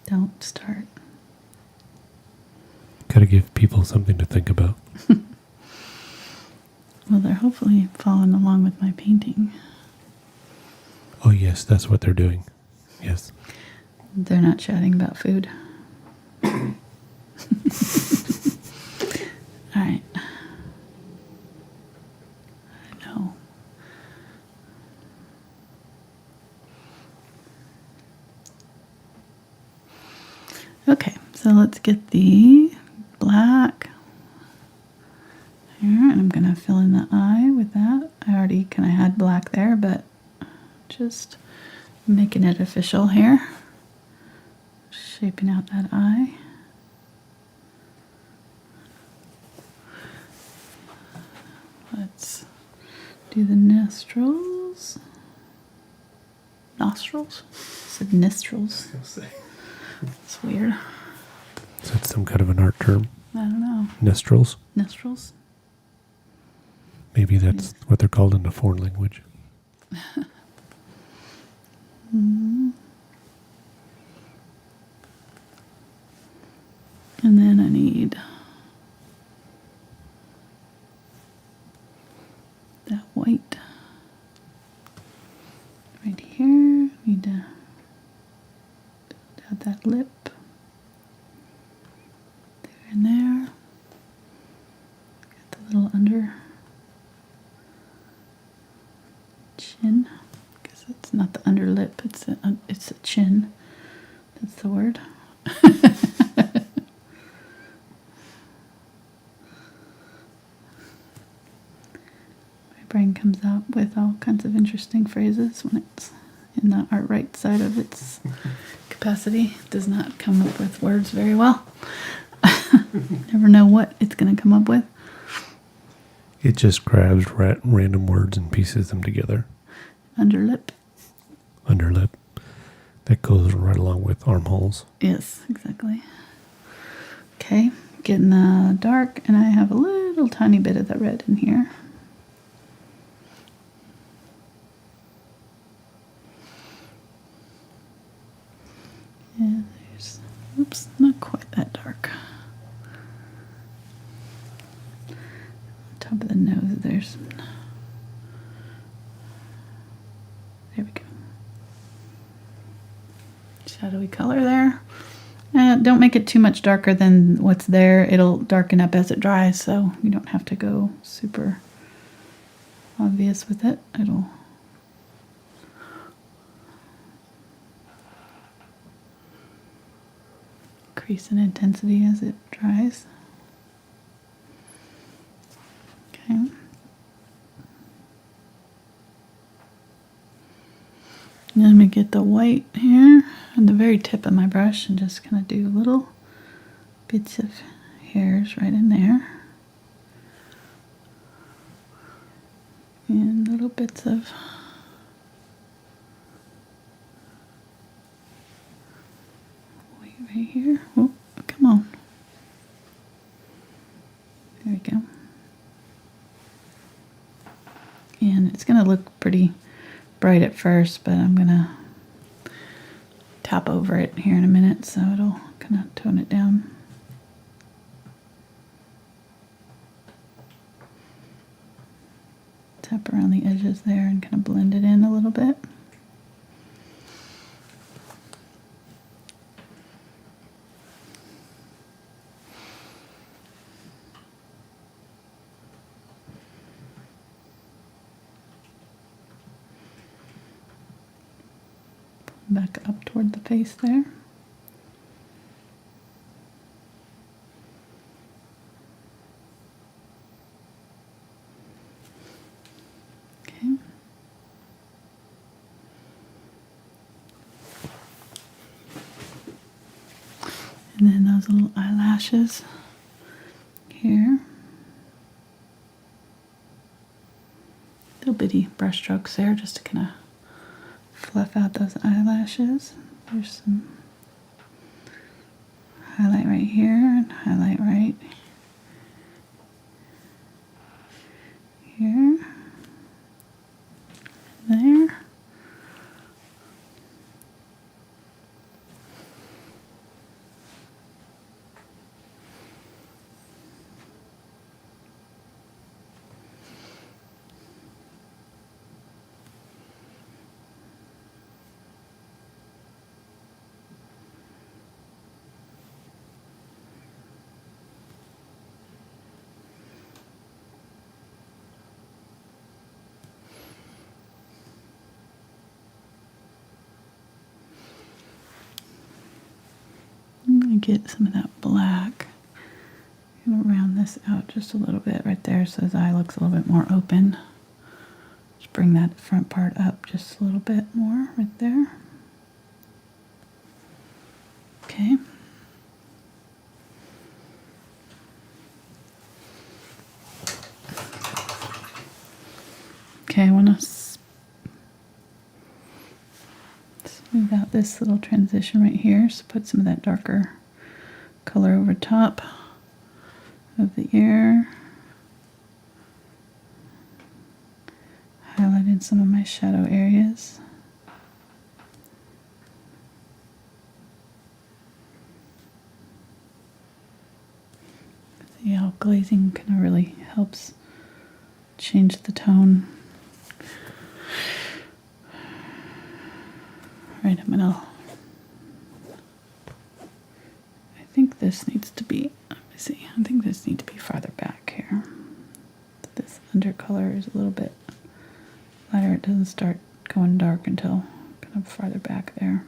Don't start. Gotta give people something to think about. Well, they're hopefully following along with my painting. Oh, yes, that's what they're doing. Yes. They're not chatting about food. All right. I know. Okay, so let's get the black here, and I'm going to fill in the eye with that. I already kind of had black there, but just making it official here. shaping out that eye. Let's do the nostrils. Nostrils? I said nostrils. It's weird. Is that some kind of an art term? I don't know. Nostrils? Nostrils? Maybe that's what they're called in a foreign language. And then I need that white right here. Need to add that lip there and there. Get the little under chin. Because it's not the under lip, it's a chin. That's the word. Brain comes out with all kinds of interesting phrases when it's in the art right side of its capacity. It does not come up with words very well. Never know what it's going to come up with. It just grabs random words and pieces them together. Underlip. Underlip. That goes right along with armholes. Yes, exactly. Okay, getting the dark, and I have a little tiny bit of the red in here. And there's, oops, not quite that dark. On top of the nose, there's, there we go. Shadowy color there. Don't make it too much darker than what's there. It'll darken up as it dries, so you don't have to go super obvious with it. It'll increase in intensity as it dries. Okay. Now let me get the white here on the very tip of my brush and just kind of do little bits of hairs right in there. And little bits of white right here. Oh, come on. There we go. And it's going to look pretty bright at first, but I'm going to tap over it here in a minute so it'll kind of tone it down. Tap around the edges there and kind of blend it in a little bit. Back up toward the face there. Okay. And then those little eyelashes here. Little bitty brush strokes there just to kind of fluff out those eyelashes. There's some highlight right here and highlight right here, there. I'm going to get some of that black. I'm going to round this out just a little bit right there so his eye looks a little bit more open. Just bring that front part up just a little bit more right there. Okay. Okay, I want to smooth out this little transition right here. So put some of that darker color over top of the ear. Highlight in some of my shadow areas. See how glazing kind of really helps change the tone. Right, I think this needs to be, let me see, I think this needs to be farther back here. So this undercolor is a little bit lighter. It doesn't start going dark until kind of farther back there.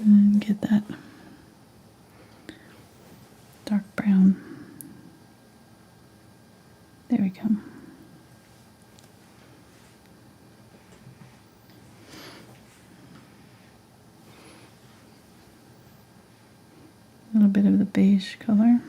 And get that dark brown. There we go. A little bit of the beige color.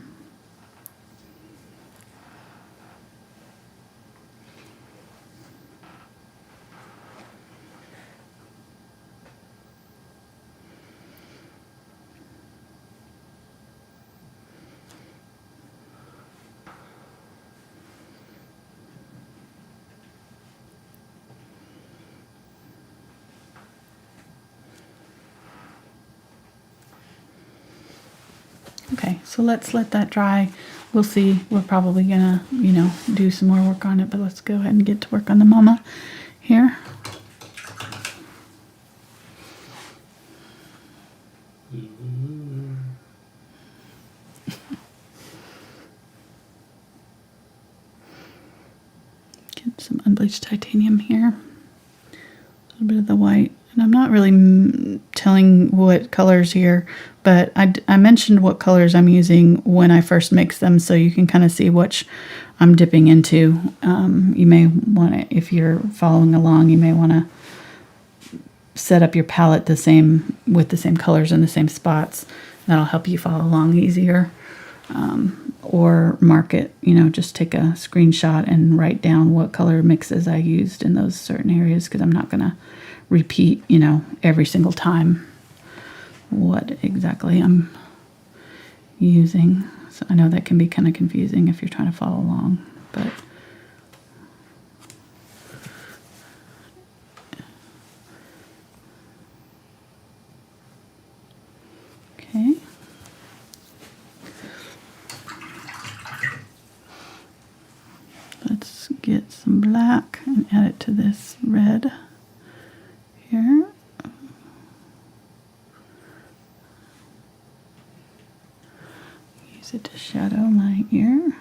Okay, so let's let that dry. We'll see. We're probably gonna, do some more work on it, but let's go ahead and get to work on the mama here. Get some unbleached titanium here. A little bit of the white. And I'm not really telling what colors here, but I mentioned what colors I'm using when I first mix them, so you can kind of see which I'm dipping into. You may want to, if you're following along, you may want to set up your palette with the same colors in the same spots. That'll help you follow along easier. Or mark it, just take a screenshot and write down what color mixes I used in those certain areas, because I'm not going to repeat, every single time what exactly I'm using. So I know that can be kind of confusing if you're trying to follow along, but okay. Let's get some black and add it to this red here. Use it to shadow my ear.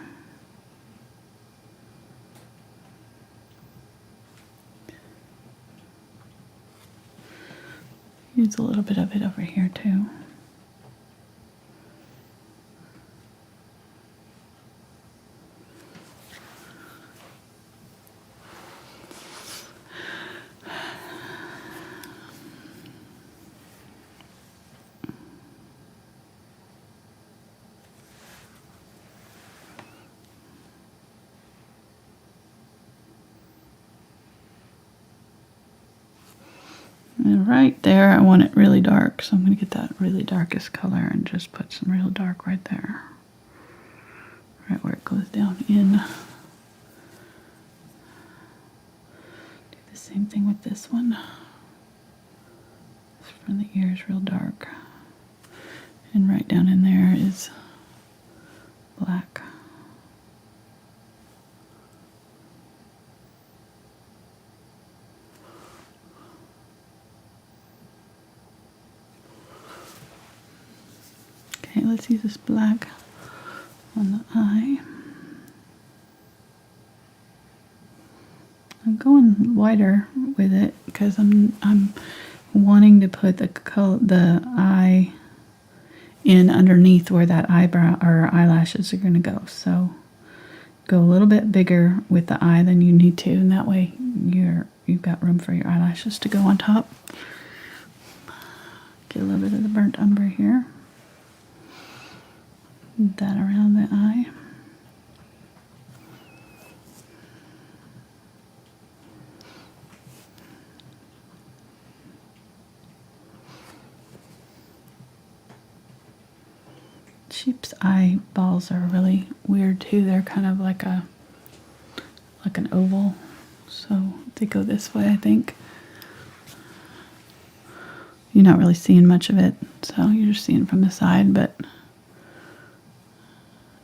Use a little bit of it over here too. And right there, I want it really dark, so I'm going to get that really darkest color and just put some real dark right there. Right where it goes down in. Do the same thing with this one. From the ear is real dark. And right down in there is black. Okay, let's use this black on the eye. I'm going wider with it because I'm wanting to put the eye in underneath where that eyebrow or eyelashes are going to go. So go a little bit bigger with the eye than you need to, and that way you've got room for your eyelashes to go on top. Get a little bit of the burnt umber here. That around the eye. Sheep's eyeballs are really weird too. They're kind of like an oval, so they go this way, I think. You're not really seeing much of it, so you're just seeing from the side, but I'm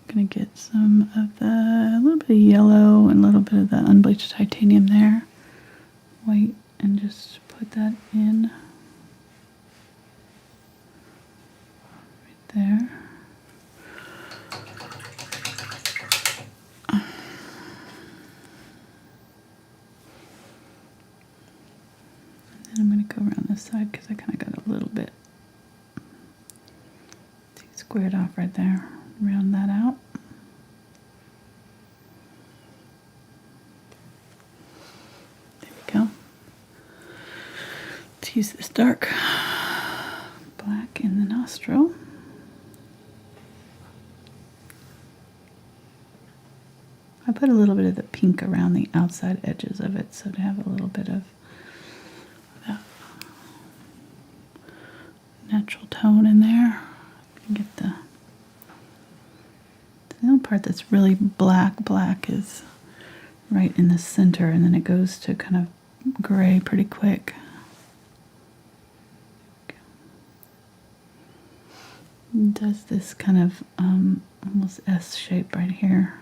gonna get some of a little bit of yellow and a little bit of the unbleached titanium there, white, and just put that in right there. I'm going to go around this side because I kind of got a little bit too squared off right there. Round that out. There we go. Let's use this dark black in the nostril. I put a little bit of the pink around the outside edges of it, so to have a little bit of that natural tone in there. Get the only part that's really black is right in the center, and then it goes to kind of gray pretty quick. It does this kind of almost S shape right here.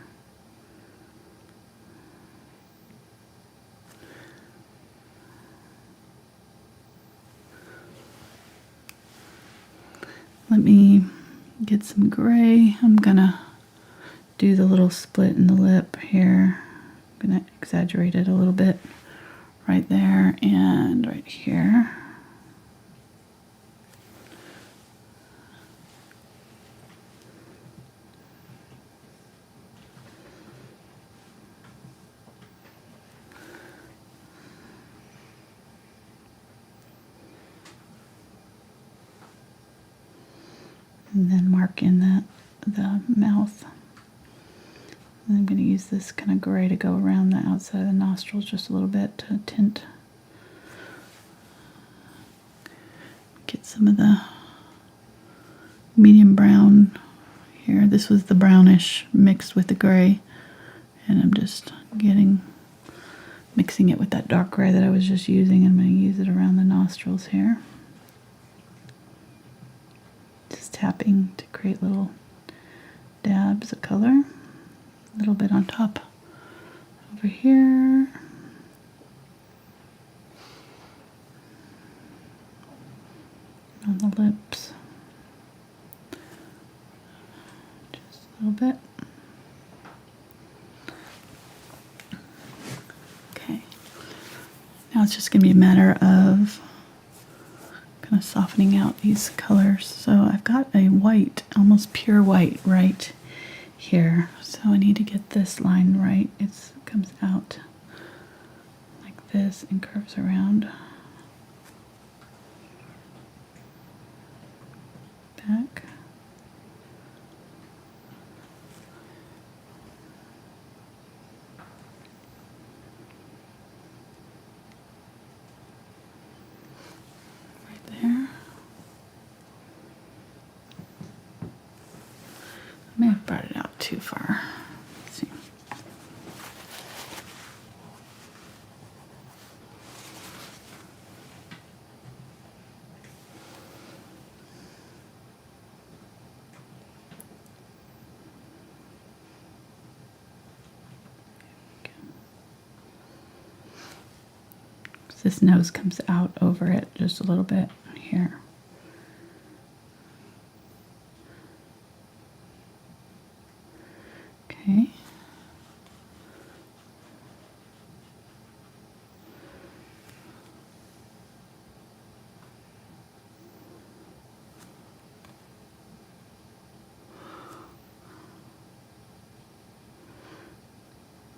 Let me get some gray. I'm gonna do the little split in the lip here. I'm gonna exaggerate it a little bit right there and right here. And then mark in the mouth. And I'm going to use this kind of gray to go around the outside of the nostrils just a little bit to tint. Get some of the medium brown here. This was the brownish mixed with the gray. And I'm just mixing it with that dark gray that I was just using. I'm going to use it around the nostrils here. Just tapping to create little dabs of color. A little bit on top over here. On the lips. Just a little bit. Okay. Now it's just going to be a matter of kind of softening out these colors. So I've got a white, almost pure white right here. So I need to get this line right. It comes out like this and curves around. Back. There. I may have brought it out too far. Let's see. This nose comes out over it just a little bit here. Okay.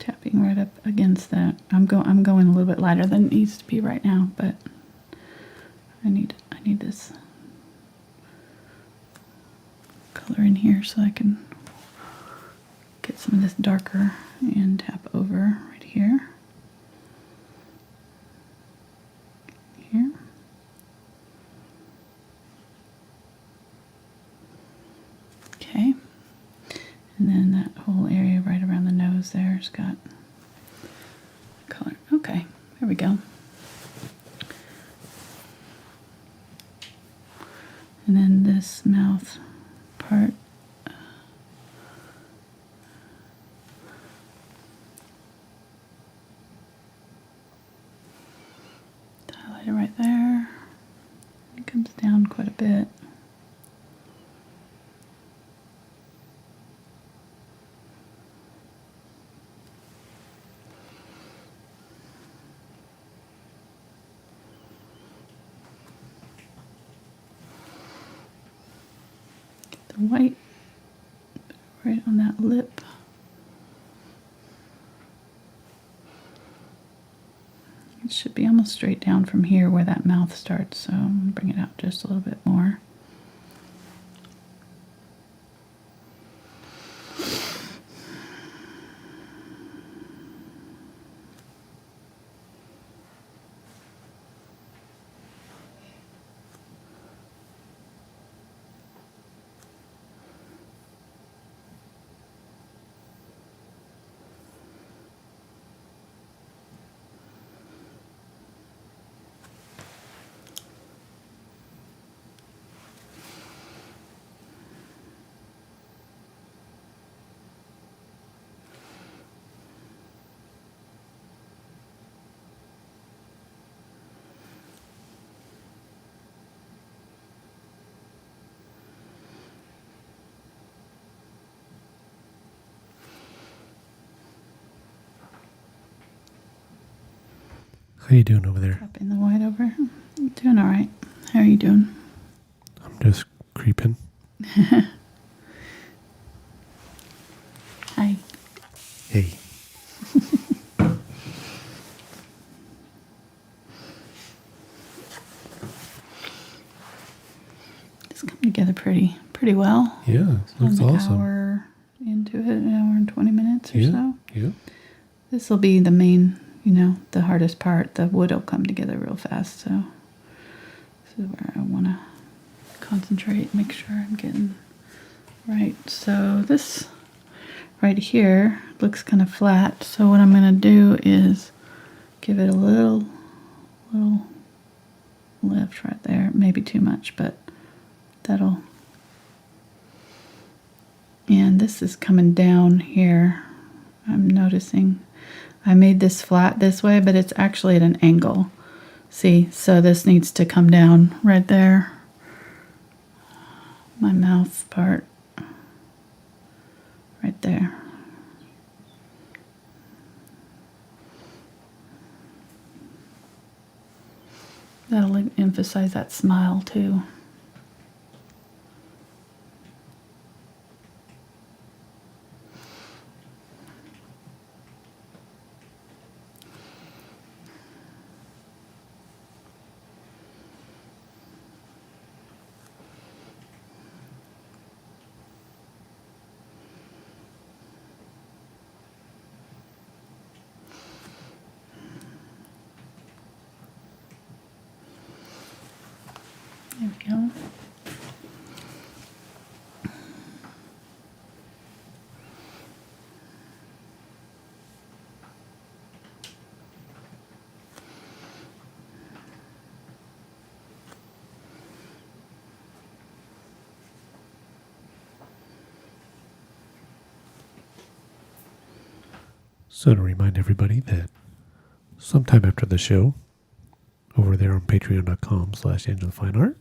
tapping right up against that. I'm going a little bit lighter than it needs to be right now, but I need this color in here so I can get some of this darker and tap over right here. Here. Okay. And then that whole area right around the nose there's got color. Okay, there we go. And then this mouth part. Highlight it right there. It comes down quite a bit. White right on that lip. It should be almost straight down from here where that mouth starts, so I'm going to bring it out just a little bit more. How you doing over there? Tapping the white over. Doing all right. How are you doing? I'm just creeping. Hi. Hey. It's come together pretty well. Yeah, looks awesome. An hour into it, an hour and 20 minutes or so. Yeah. This will be the main, the hardest part. The wood will come together real fast, so this is where I want to concentrate, make sure I'm getting right. So this right here looks kind of flat, so what I'm going to do is give it a little lift right there. Maybe too much, but that'll... And this is coming down here. I'm noticing I made this flat this way, but it's actually at an angle. See, so this needs to come down right there. My mouth part. Right there. That'll emphasize that smile too. There we go. So to remind everybody that sometime after the show, over there on patreon.com/AngelFineArt,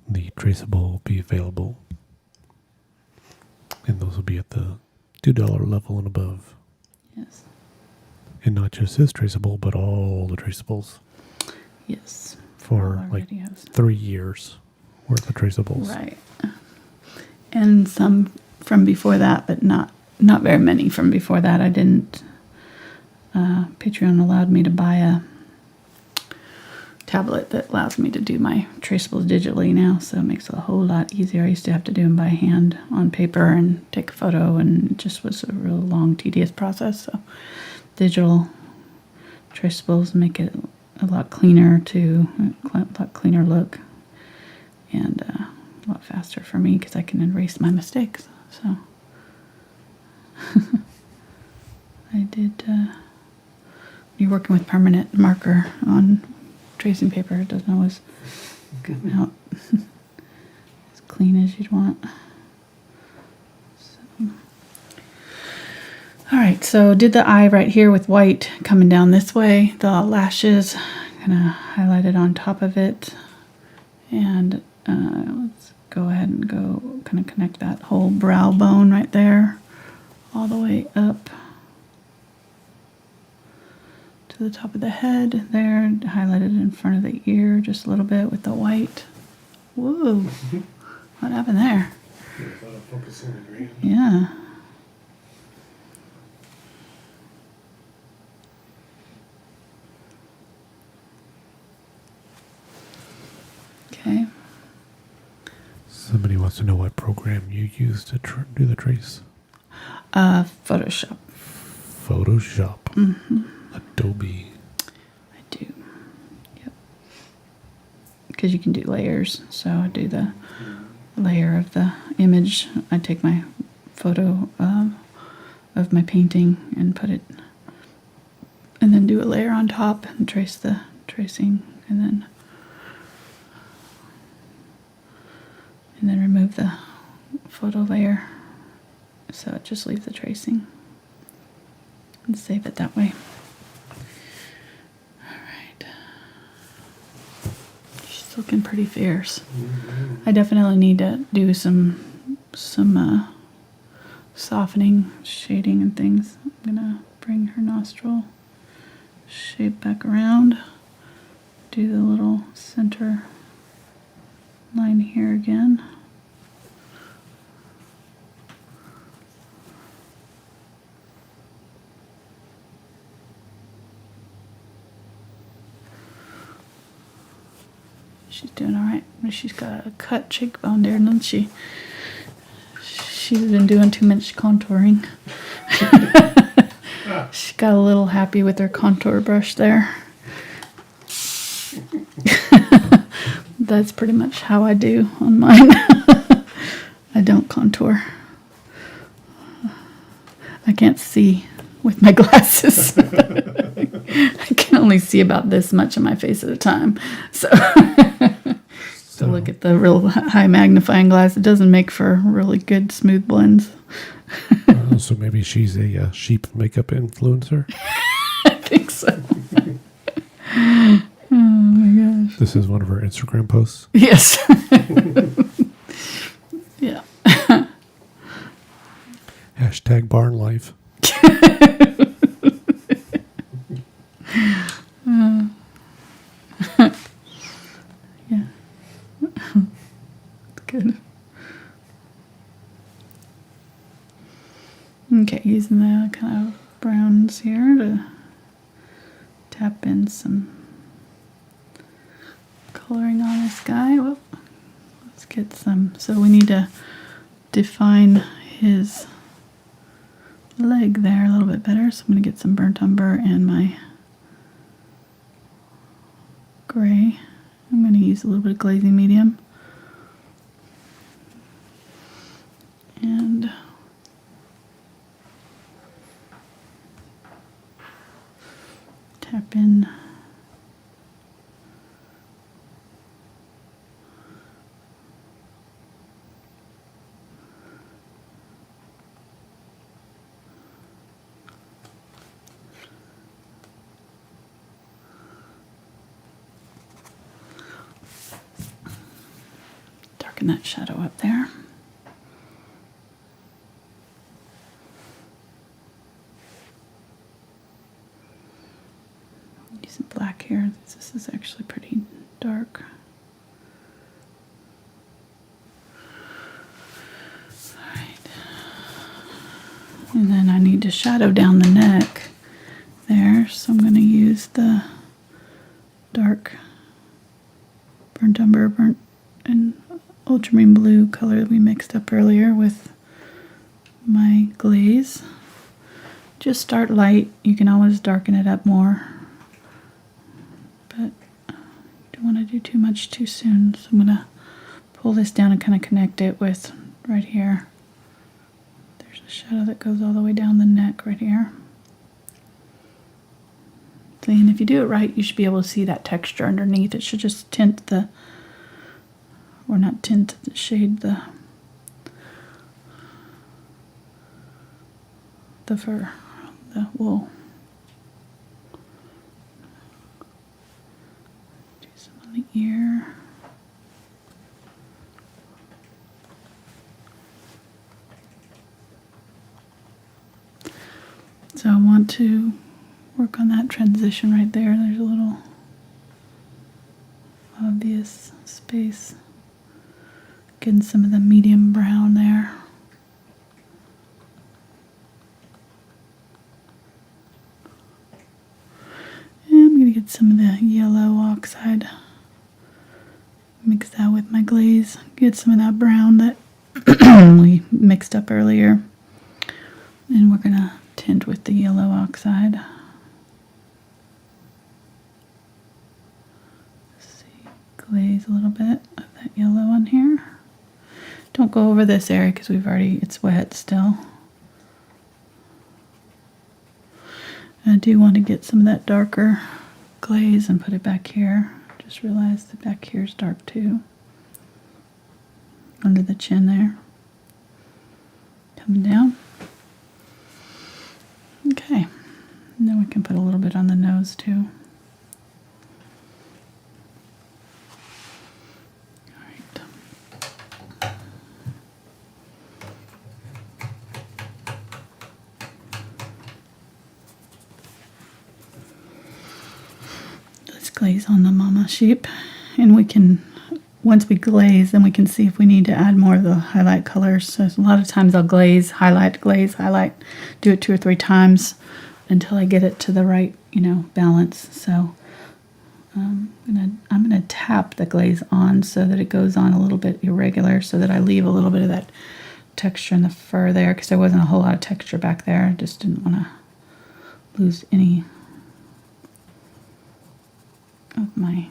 the traceable will be available. And those will be at the $2 level and above. Yes. And not just this traceable, but all the traceables. Yes. For like 3 years worth of traceables. Right. And some from before that, but not very many from before that. I didn't Patreon allowed me to buy a tablet that allows me to do my traceables digitally now, so it makes it a whole lot easier. I used to have to do them by hand on paper and take a photo, and it just was a real long, tedious process. So digital traceables make it a lot cleaner too, a lot cleaner look, and a lot faster for me because I can erase my mistakes. So I did. You're working with permanent marker on tracing paper, it doesn't always come out as clean as you'd want. So. All right, so did the eye right here with white coming down this way. The lashes, gonna highlight it on top of it, and let's go ahead and go kind of connect that whole brow bone right there all the way up to the top of the head there, highlighted in front of the ear just a little bit with the white. Whoa, what happened there? Yeah. Okay. Somebody wants to know what program you use to do the trace. Photoshop. Photoshop. Mm-hmm. Adobe. I do. Yep. Because you can do layers. So I do the layer of the image. I take my photo of my painting and put it, and then do a layer on top and trace the tracing, and then remove the photo layer. So it just leaves the tracing and save it that way. She's looking pretty fierce. I definitely need to do some softening, shading and things. I'm gonna bring her nostril shape back around. Do the little center line here again. She's doing all right. She's got a cut cheekbone there, doesn't she? She's been doing too much contouring. She got a little happy with her contour brush there. That's pretty much how I do on mine. I don't contour. I can't see with my glasses. I can only see about this much of my face at a time. So look at the real high magnifying glass. It doesn't make for really good smooth blends. So maybe she's a sheep makeup influencer. I think so. Oh my gosh. This is one of her Instagram posts. Yes. Yeah. Hashtag barn life. Yeah. Good. Okay, using the kind of browns here to tap in some coloring on this guy. Whoop. Let's get some. So we need to define his leg there a little bit better. So I'm going to get some burnt umber and my gray. I'm going to use a little bit of glazing medium. And tap in darken that shadow up there. Using black here. This is actually pretty dark. Alright. And then I need to shadow down the neck there. ultramarine blue color that we mixed up earlier with my glaze. Just start light. You can always darken it up more, but don't want to do too much too soon. So I'm going to pull this down and kind of connect it with right here. There's a shadow that goes all the way down the neck right here. See, and if you do it right, you should be able to see that texture underneath. It should just tint the, or not tint, shade the fur, the wool. Do some on the ear. So I want to work on that transition right there. There's a little obvious space. Getting some of the medium brown there. And I'm going to get some of the yellow oxide. Mix that with my glaze. Get some of that brown that we mixed up earlier. And we're going to tint with the yellow oxide. Glaze a little bit of that yellow on here. Don't go over this area because it's wet still. I do want to get some of that darker glaze and put it back here. Just realized that back here is dark too. Under the chin there. Coming down. Okay. And then we can put a little bit on the nose too. Glaze on the mama sheep, and we can, once we glaze, then we can see if we need to add more of the highlight colors. So a lot of times I'll glaze, highlight, do it 2 or 3 times until I get it to the right, balance. So I'm gonna tap the glaze on so that it goes on a little bit irregular, so that I leave a little bit of that texture in the fur there, because there wasn't a whole lot of texture back there. I just didn't want to lose any of my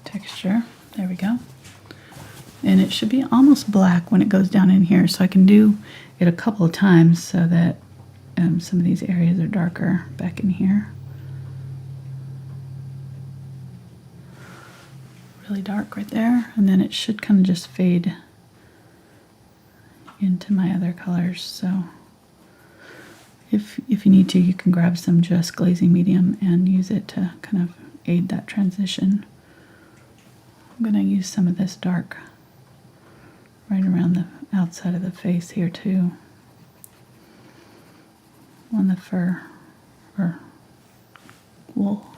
texture. There we go. And it should be almost black when it goes down in here, so I can do it a couple of times so that some of these areas are darker back in here. Really dark right there, and then it should kind of just fade into my other colors. So if you need to, you can grab some just glazing medium and use it to kind of aid that transition. I'm going to use some of this dark right around the outside of the face here too, on the fur or wool.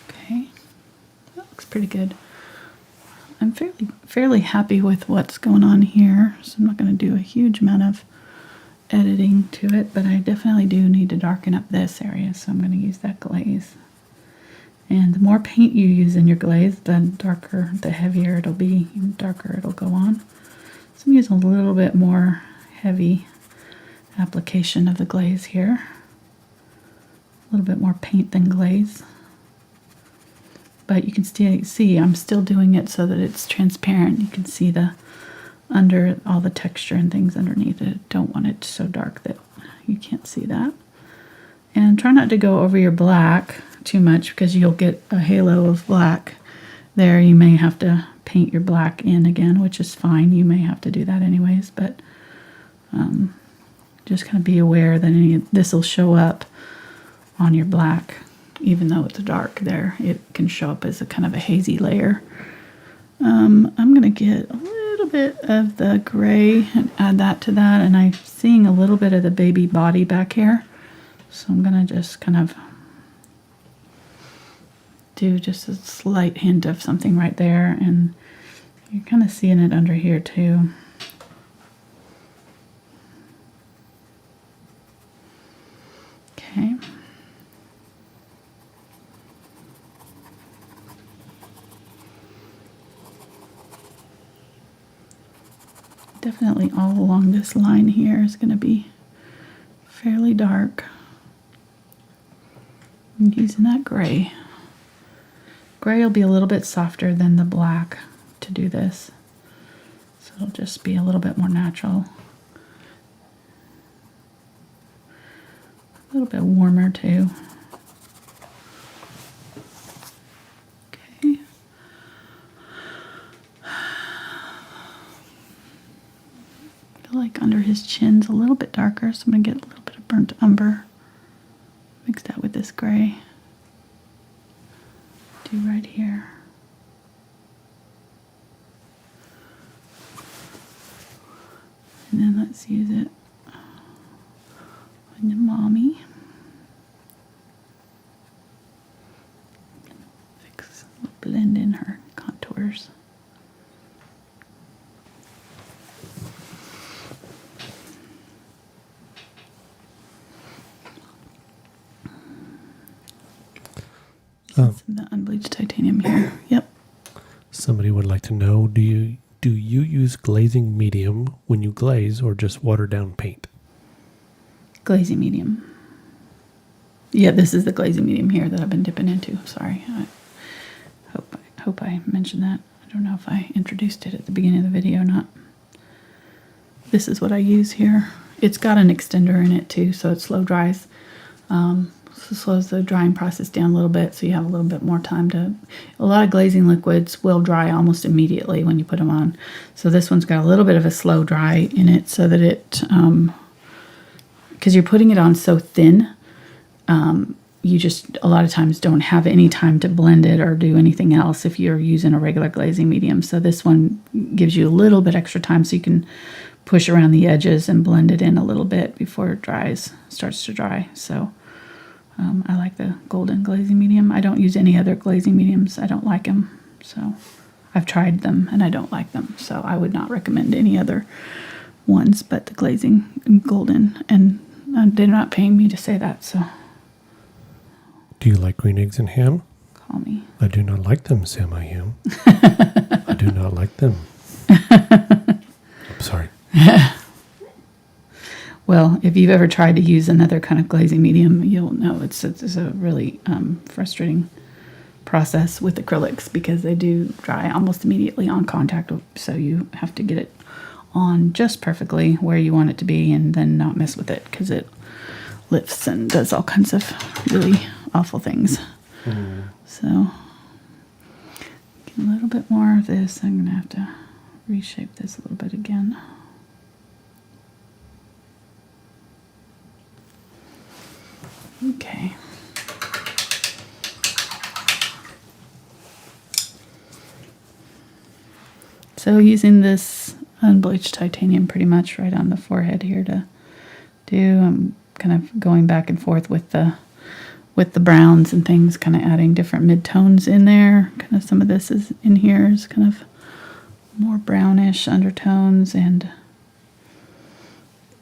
Okay, that looks pretty good. I'm fairly happy with what's going on here, so I'm not going to do a huge amount of editing to it, but I definitely do need to darken up this area, so I'm going to use that glaze. And the more paint you use in your glaze, the darker, the heavier it'll be, even darker it'll go on. So I'm using a little bit more heavy application of the glaze here. A little bit more paint than glaze. But you can still see I'm still doing it so that it's transparent. You can see the under all the texture and things underneath it. Don't want it so dark that you can't see that. And try not to go over your black too much, because you'll get a halo of black there. You may have to paint your black in again, which is fine. You may have to do that anyways, but just kind of be aware that this will show up on your black. Even though it's dark there, it can show up as a kind of a hazy layer. I'm going to get a little bit of the gray and add that to that, and I'm seeing a little bit of the baby body back here. So I'm going to just kind of do just a slight hint of something right there, and you're kind of seeing it under here too. Okay. Definitely all along this line here is going to be fairly dark. I'm using that gray. Gray will be a little bit softer than the black to do this. So it'll just be a little bit more natural. A little bit warmer too. Okay. I feel like under his chin's a little bit darker, so I'm going to get a little bit of burnt umber. Mix that with this gray. Do right here. And then let's use it on the mommy. Fix, blend in her contours. The unbleached titanium here. Yep. Somebody would like to know, do you use glazing medium when you glaze or just watered down paint? Glazing medium. Yeah, this is the glazing medium here that I've been dipping into. Sorry. I hope I mentioned that. I don't know if I introduced it at the beginning of the video or not. This is what I use here. It's got an extender in it too, so it slow dries. So slows the drying process down a little bit, so you have a little bit more time to... A lot of glazing liquids will dry almost immediately when you put them on. So this one's got a little bit of a slow dry in it so that it... because you're putting it on so thin, you just a lot of times don't have any time to blend it or do anything else if you're using a regular glazing medium. So this one gives you a little bit extra time so you can push around the edges and blend it in a little bit before it starts to dry. So... I like the golden glazing medium. I don't use any other glazing mediums. I don't like them. So I've tried them and I don't like them. So I would not recommend any other ones but the glazing golden. And they're not paying me to say that. So. Do you like green eggs and ham? Call me. I do not like them, Sam I am. I do not like them. I'm sorry. Well, if you've ever tried to use another kind of glazing medium, you'll know it's a really frustrating process with acrylics because they do dry almost immediately on contact. So you have to get it on just perfectly where you want it to be and then not mess with it because it lifts and does all kinds of really awful things. So get a little bit more of this. I'm going to have to reshape this a little bit again. Okay. So using this unbleached titanium pretty much right on the forehead here to do, I'm kind of going back and forth with the browns and things, kind of adding different mid-tones in there. Kind of some of this is in here is kind of more brownish undertones, and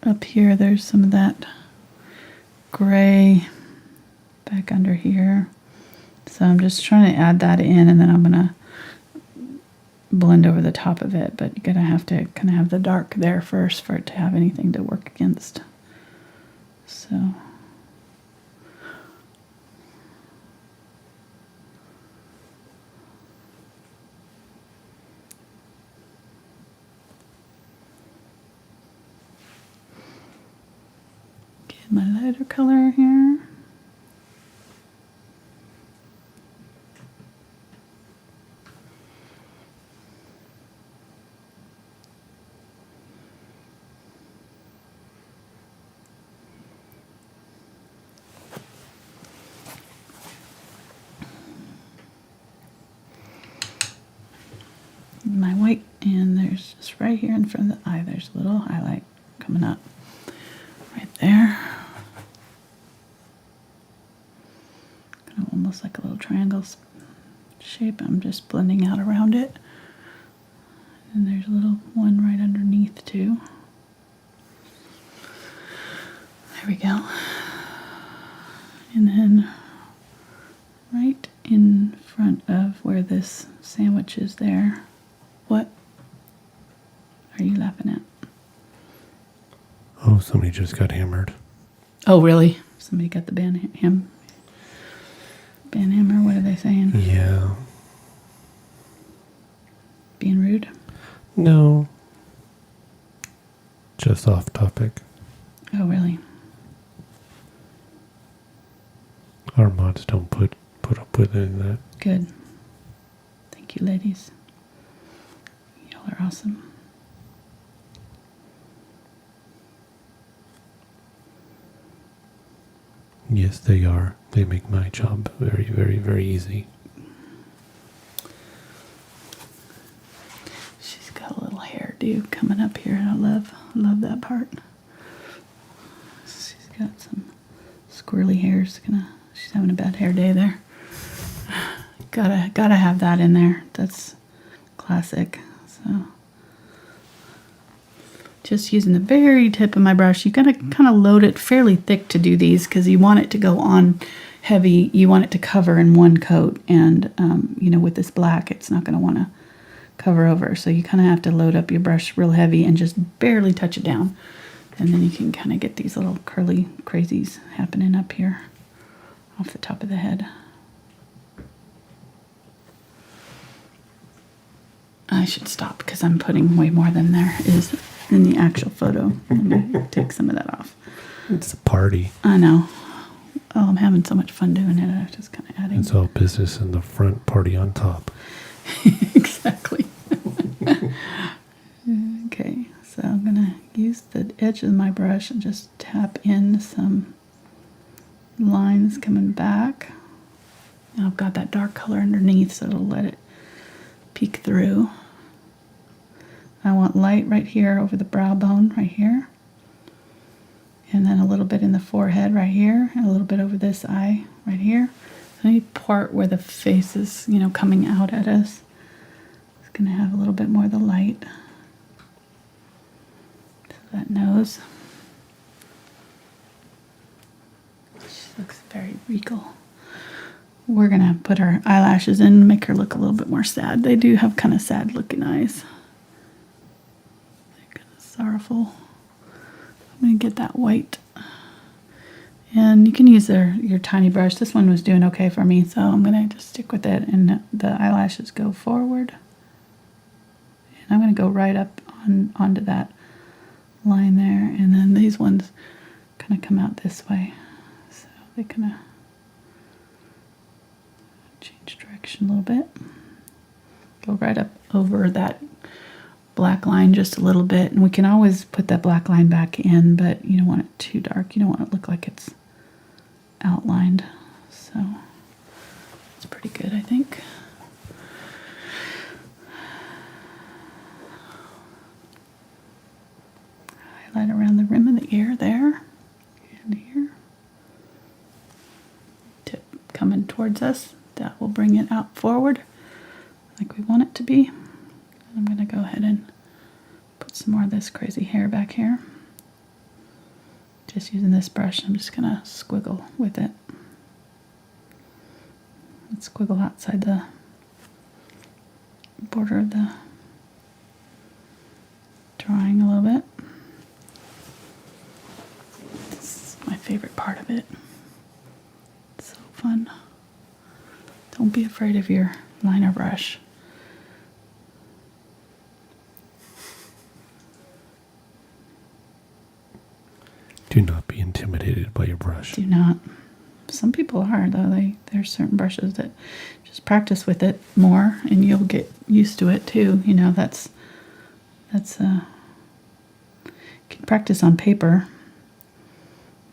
up here there's some of that gray back under here. So I'm just trying to add that in, and then I'm gonna blend over the top of it, but you're gonna have to kind of have the dark there first for it to have anything to work against. So get my lighter color here. My white, and there's just right here in front of the eye, there's a little highlight coming up right there. Kind of almost like a little triangle shape. I'm just blending out around it. And there's a little one right underneath too. There we go. And then right in front of where this sandwich is there. What are you laughing at? Oh, somebody just got hammered. Oh, really? Somebody got the band hammer. What are they saying? Yeah. Being rude? No. Just off topic. Oh, really? Our mods don't put up with any of that. Good. Thank you, ladies. Y'all are awesome. Yes, they are. They make my job very, very, very easy. She's got a little hairdo coming up here. I love that part. She's got some squirrely hairs. She's having a bad hair day there. Gotta have that in there. That's classic. So just using the very tip of my brush. You gotta kind of load it fairly thick to do these because you want it to go on heavy. You want it to cover in one coat, and with this black, it's not gonna want to cover over. So you kind of have to load up your brush real heavy and just barely touch it down, and then you can kind of get these little curly crazies happening up here off the top of the head. I should stop because I'm putting way more than there is in the actual photo. Let me take some of that off. It's a party. I know. Oh, I'm having so much fun doing it. I was just kind of adding. It's all business in the front, party on top. Exactly. Okay, so I'm going to use the edge of my brush and just tap in some lines coming back. Now I've got that dark color underneath, so it'll let it peek through. I want light right here over the brow bone right here, and then a little bit in the forehead right here, and a little bit over this eye right here. Any part where the face is, coming out at us, it's going to have a little bit more of the light. So that nose. She looks very regal. We're going to put our eyelashes in and make her look a little bit more sad. They do have kind of sad looking eyes. They're kind of sorrowful. I'm going to get that white. And you can use your tiny brush. This one was doing okay for me, so I'm going to just stick with it. And the eyelashes go forward. And I'm going to go right up onto that line there. And then these ones kind of come out this way. So they kind of change direction a little bit. Go right up over that black line just a little bit, and we can always put that black line back in, but you don't want it too dark. You don't want it to look like it's outlined. So it's pretty good, I think. Highlight around the rim of the ear there and here. Tip coming towards us. That will bring it out forward like we want it to be. I'm going to go ahead and put some more of this crazy hair back here. Just using this brush, I'm just going to squiggle with it. And squiggle outside the border of the drawing a little bit. This is my favorite part of it. It's so fun. Don't be afraid of your liner brush. Do not be intimidated by your brush. Do not. Some people are, though. There's certain brushes that just practice with it more, and you'll get used to it too. That's you can practice on paper.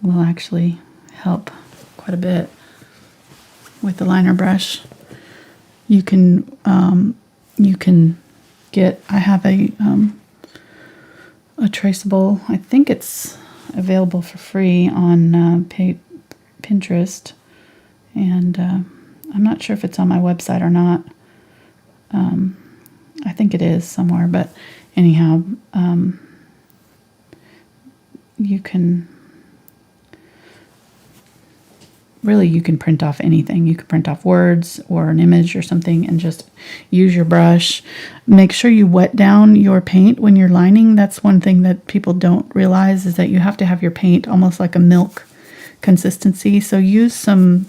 Will actually help quite a bit. With the liner brush, you can get. I have a traceable. I think it's available for free on Pinterest, and I'm not sure if it's on my website or not. I think it is somewhere, but anyhow, really you can print off anything. You can print off words or an image or something and just use your brush. Make sure you wet down your paint when you're lining. That's one thing that people don't realize, is that you have to have your paint almost like a milk consistency. So use some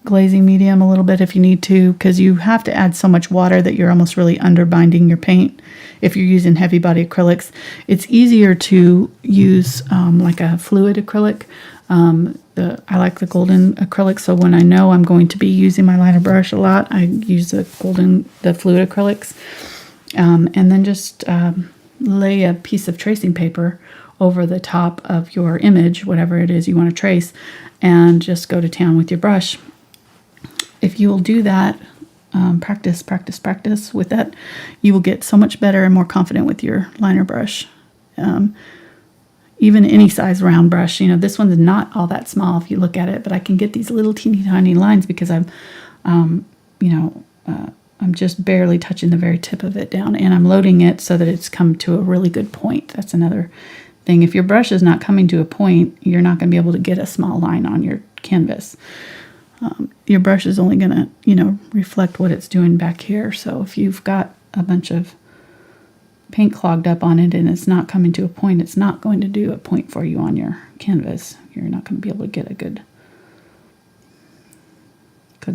glazing medium a little bit if you need to, because you have to add so much water that you're almost really underbinding your paint. If you're using heavy body acrylics, it's easier to use like a fluid acrylic. I like the golden acrylic, so when I know I'm going to be using my liner brush a lot, I use the fluid acrylics, and then just lay a piece of tracing paper over the top of your image, whatever it is you want to trace, and just go to town with your brush. If you will do that, practice with that, you will get so much better and more confident with your liner brush. Even any size round brush, this one's not all that small if you look at it, but I can get these little teeny tiny lines because I'm just barely touching the very tip of it down, and I'm loading it so that it's come to a really good point. That's another thing. If your brush is not coming to a point, you're not going to be able to get a small line on your canvas. Your brush is only going to, reflect what it's doing back here. So if you've got a bunch of paint clogged up on it and it's not coming to a point, it's not going to do a point for you on your canvas. You're not going to be able to get a good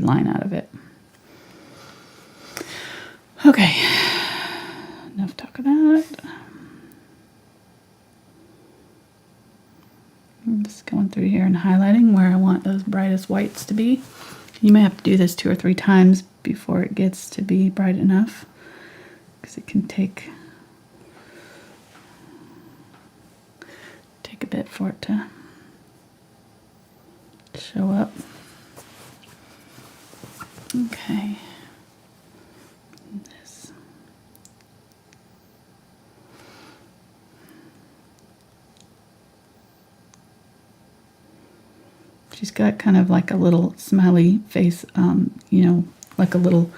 line out of it. Okay, enough talk of that. I'm just going through here and highlighting where I want those brightest whites to be. You may have to do this 2 or 3 times before it gets to be bright enough, because it can take a bit for it to show up. Okay. This. She's got kind of like a little smiley face, like a little,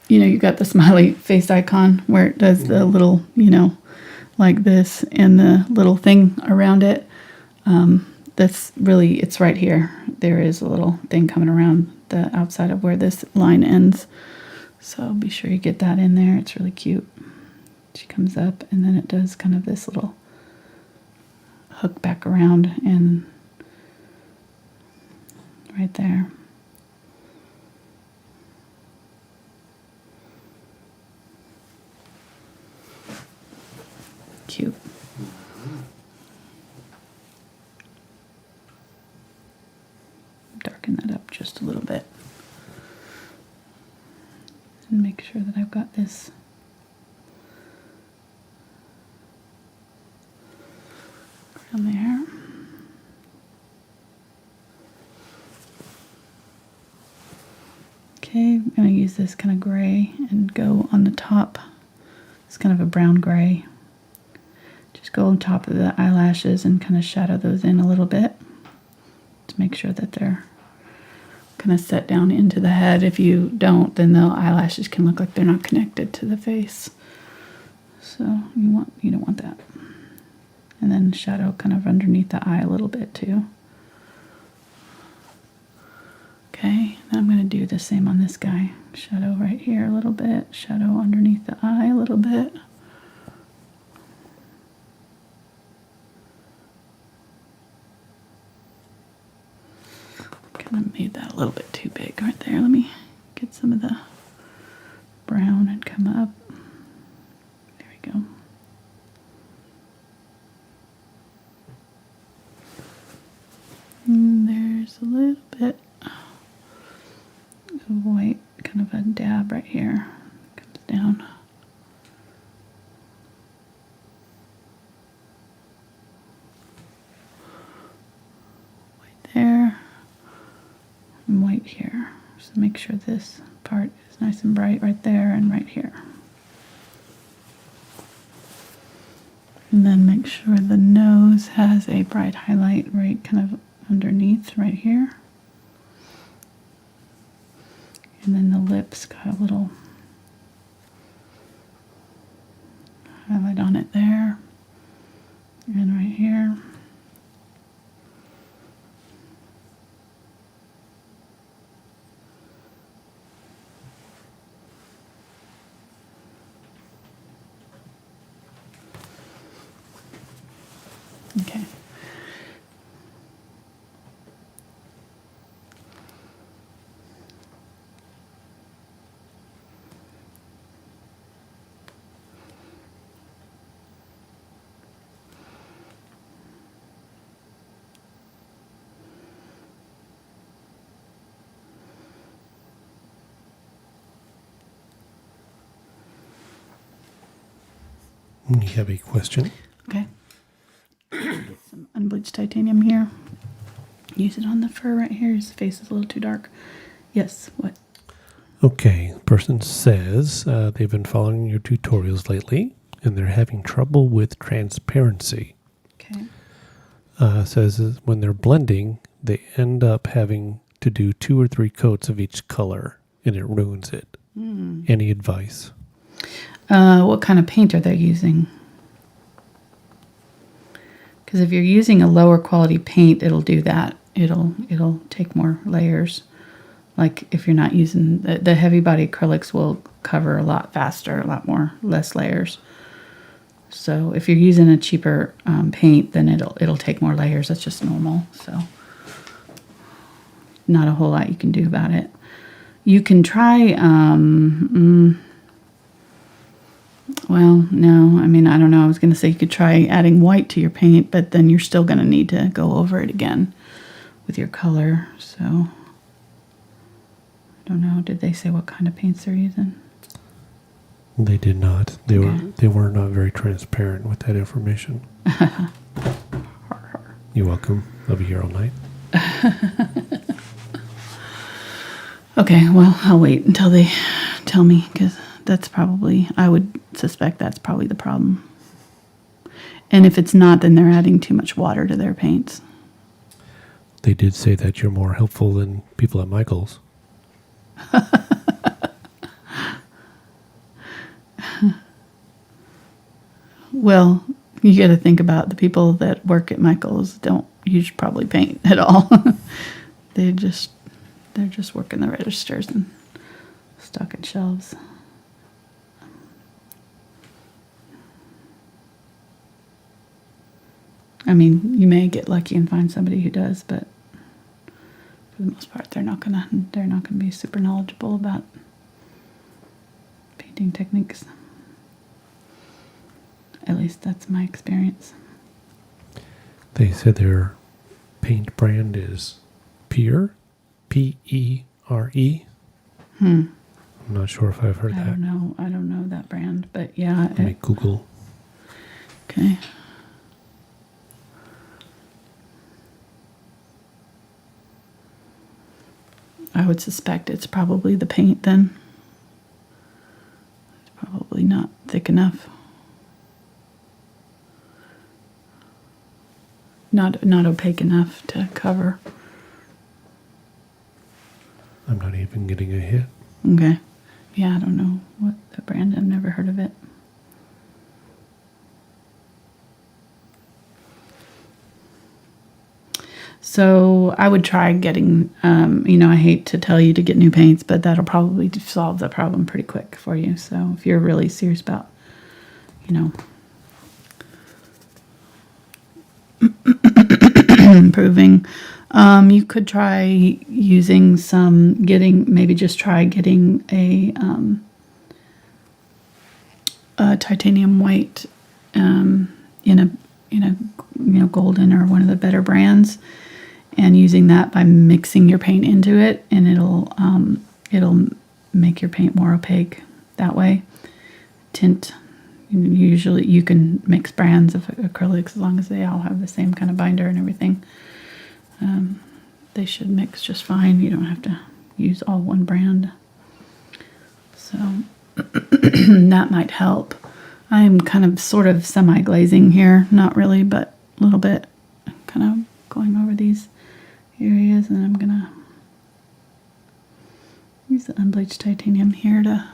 you got the smiley face icon where it does the little, like this, and the little thing around it. That's really, it's right here. There is a little thing coming around the outside of where this line ends. So be sure you get that in there. It's really cute. She comes up and then it does kind of this little hook back around and right there. Cute. Darken that up just a little bit. And make sure that I've got this around there. Okay, I'm going to use this kind of gray and go on the top. It's kind of a brown gray. Just go on top of the eyelashes and kind of shadow those in a little bit to make sure that they're kind of set down into the head. If you don't, then the eyelashes can look like they're not connected to the face. So you don't want that. And then shadow kind of underneath the eye a little bit too. Okay, now I'm going to do the same on this guy. Shadow right here a little bit, shadow underneath the eye a little bit. Kind of made that a little bit too big right there. Let me get some of the brown and come up. There we go. And there's a little bit of white, kind of a dab right here. Comes down. White there. And white here. So make sure this part is nice and bright right there and right here. And then make sure the nose has a bright highlight right kind of underneath right here. And then the lips got a little highlight on it there and right here. You have a question? Okay. Get some unbleached titanium here. Use it on the fur right here. His face is a little too dark. Yes, what? Okay, the person says they've been following your tutorials lately, and they're having trouble with transparency. Okay. Says when they're blending, they end up having to do 2 or 3 coats of each color, and it ruins it. Any advice? What kind of paint are they using? Because if you're using a lower quality paint, it'll do that. It'll take more layers. Like if you're not using the heavy body acrylics will cover a lot faster, a lot more, less layers. So if you're using a cheaper paint, then it'll take more layers. That's just normal. So not a whole lot you can do about it. You can try. Well, no. I mean, I don't know. I was going to say you could try adding white to your paint, but then you're still going to need to go over it again with your color. So I don't know. Did they say what kind of paints they're using? They did not. They were not very transparent with that information. You're welcome. I'll be here all night. Okay, well, I'll wait until they tell me, because that's probably, I would suspect that's probably the problem. And if it's not, then they're adding too much water to their paints. They did say that you're more helpful than people at Michael's. Well, you got to think about the people that work at Michael's don't usually probably paint at all. They're just working the registers and stocking shelves. I mean, you may get lucky and find somebody who does, but for the most part, they're not gonna be super knowledgeable about painting techniques. At least that's my experience. They said their paint brand is Pure, P-E-R-E. I'm not sure if I've heard that. I don't know that brand, but yeah. Let me Google. Okay. I would suspect it's probably the paint then. It's probably not thick enough. Not opaque enough to cover. I'm not even getting a hit. Okay. Yeah, I don't know what the brand. I've never heard of it. So I would try getting, I hate to tell you to get new paints, but that'll probably solve the problem pretty quick for you. So if you're really serious about, improving, you could try using getting a titanium white in a golden or one of the better brands, and using that by mixing your paint into it, and it'll make your paint more opaque that way. Tint. Usually you can mix brands of acrylics as long as they all have the same kind of binder and everything. They should mix just fine. You don't have to use all one brand. So that might help. I'm kind of sort of semi-glazing here. Not really, but a little bit. Kind of going over these areas, and I'm going to use the unbleached titanium here to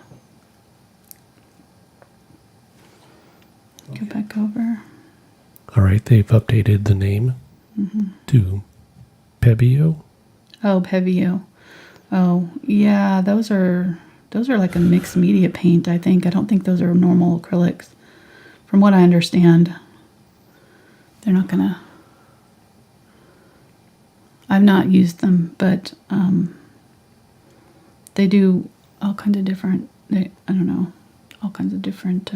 go back over. All right, they've updated the name to Pebeo. Oh, Pebeo. Oh, yeah, those are like a mixed media paint, I think. I don't think those are normal acrylics. From what I understand, they're not going to... I've not used them, but they do all kinds of different... all kinds of different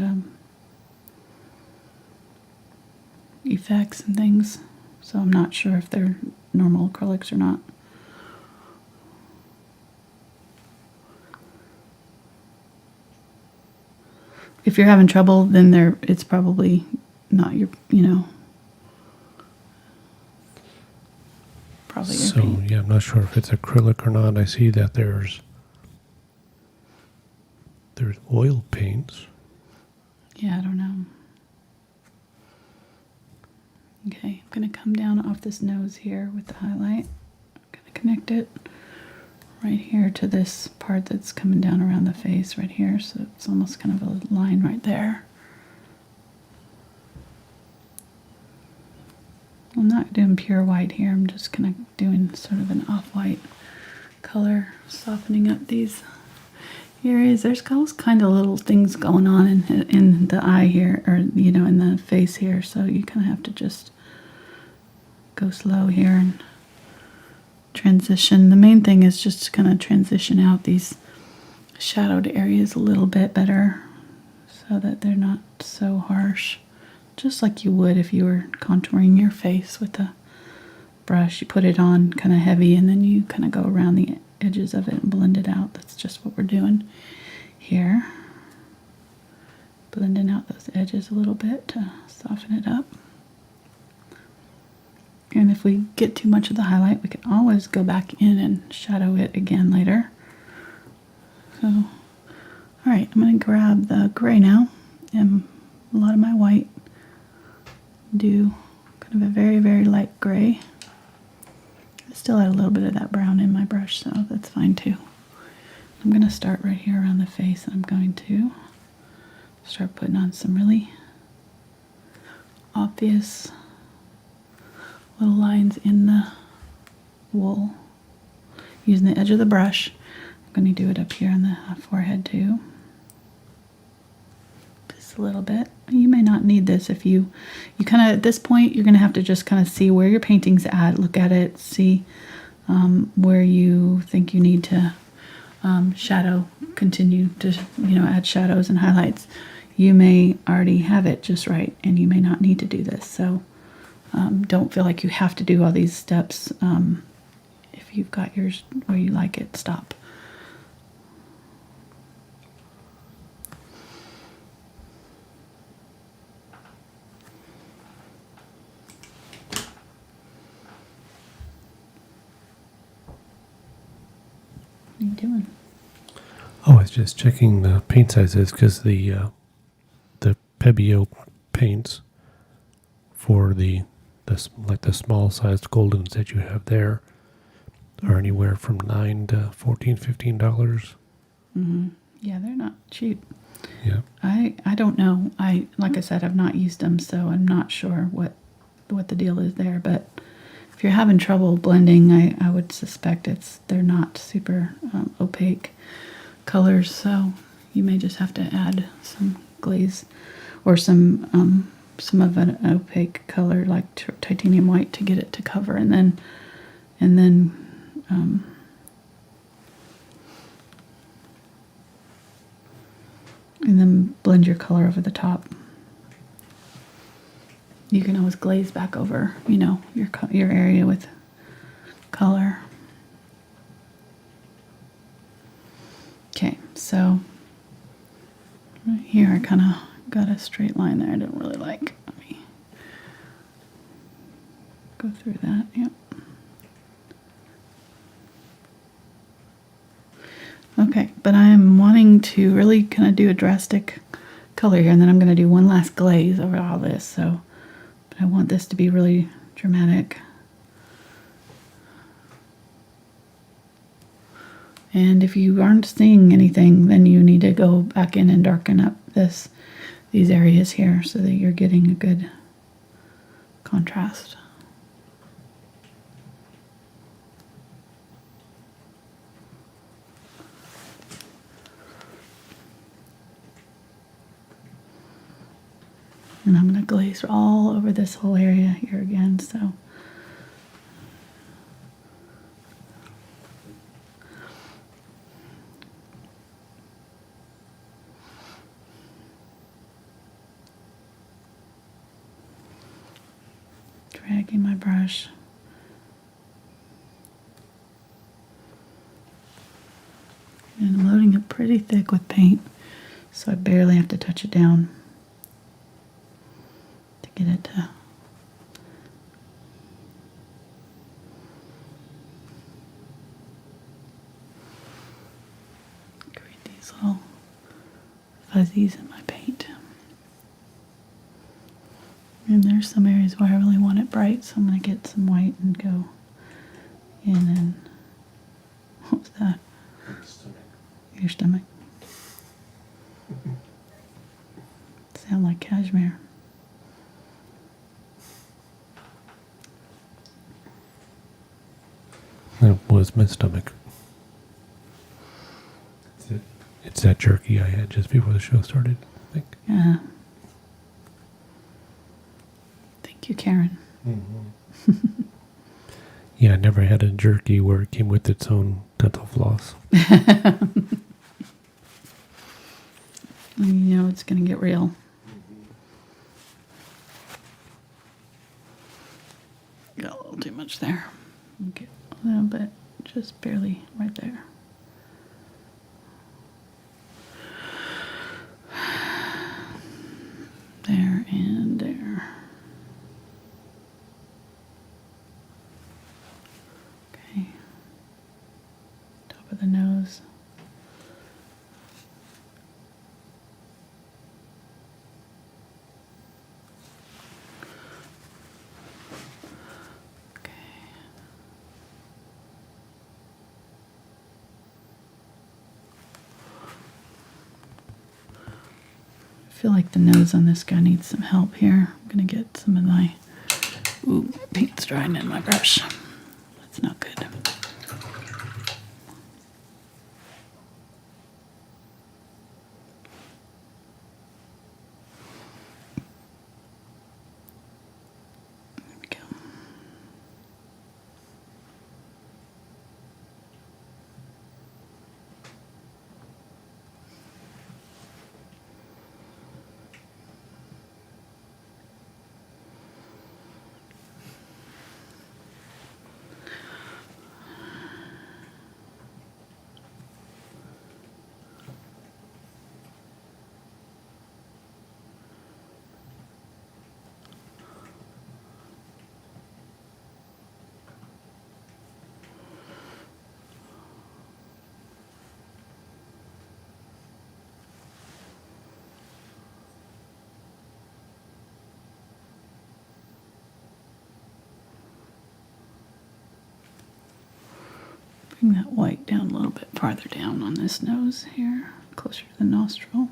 effects and things. So I'm not sure if they're normal acrylics or not. if you're having trouble, then it's probably not your, probably your So, paint. yeah, I'm not sure if it's acrylic or not. I see that there's oil paints. Yeah, I don't know. Okay, I'm going to come down off this nose here with the highlight. I'm going to connect it right here to this part that's coming down around the face right here. So it's almost kind of a line right there. I'm not doing pure white here. I'm just kind of doing sort of an off-white color, softening up these areas. There's those kind of little things going on in the eye here, or in the face here. So you kind of have to just go slow here and transition. The main thing is just to kind of transition out these shadowed areas a little bit better, so that they're not so harsh. Just like you would if you were contouring your face with a brush. You put it on kind of heavy and then you kind of go around the edges of it and blend it out. That's just what we're doing here. Blending out those edges a little bit to soften it up. And if we get too much of the highlight, we can always go back in and shadow it again later. So, alright, I'm going to grab the gray now and a lot of my white. Do kind of a very, very light gray. I still had a little bit of that brown in my brush, so that's fine too. I'm going to start right here around the face. I'm going to start putting on some really obvious little lines in the wool. Using the edge of the brush. I'm going to do it up here on the forehead too. Just a little bit. You may not need this if you kind of, at this point, you're going to have to just kind of see where your painting's at, look at it, see where you think you need to shadow, continue to, add shadows and highlights. You may already have it just right, and you may not need to do this. So don't feel like you have to do all these steps. If you've got yours where you like it, stop. What are you doing? Oh, I was just checking the paint sizes because the Pebeo paints for the small sized goldens that you have there are anywhere from $9 to $14, $15. Mm-hmm. Yeah, they're not cheap. Yeah. I don't know. Like I said, I've not used them, so I'm not sure what the deal is there. But if you're having trouble blending, I would suspect they're not super opaque colors, so you may just have to add some glaze or some of an opaque color like titanium white to get it to cover, and then blend your color over the top. You can always glaze back over, your area with color. Okay, so right here I kind of got a straight line there I didn't really like. Let me go through that. Yep. Okay, but I am wanting to really kind of do a drastic color here, and then I'm going to do one last glaze over all this. So, but I want this to be really dramatic. And if you aren't seeing anything, then you need to go back in and darken up these areas here so that you're getting a good contrast. And I'm going to glaze all over this whole area here again, so. Dragging my brush. And I'm loading it pretty thick with paint So I barely have to touch it down to get it to create these little fuzzies in my paint. And there's some areas where I really want it bright, so I'm going to get some white and go in and... What was that? Your stomach. Sound like cashmere. That was my stomach. It's that jerky I had just before the show started, I think. Yeah. Thank you, Karen. Mm-hmm. Yeah, I never had a jerky where it came with its own dental floss. You know it's going to get real. Got a little too much there. Okay, a little bit, just barely right there. There and there. Okay. Top of the nose. I feel like the nose on this guy needs some help here. I'm going to get some of my... Ooh, my paint's drying in my brush. That's not good. There we go. Bring that white down a little bit farther down on this nose here, closer to the nostril.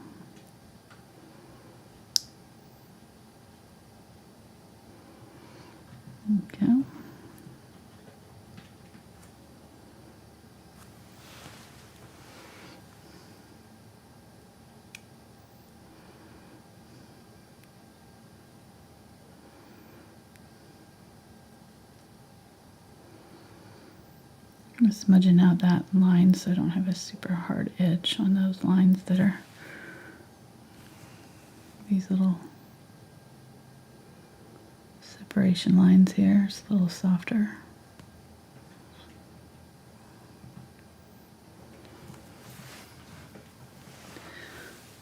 Okay. I'm smudging out that line so I don't have a super hard edge on those lines that are these little separation lines here. It's a little softer.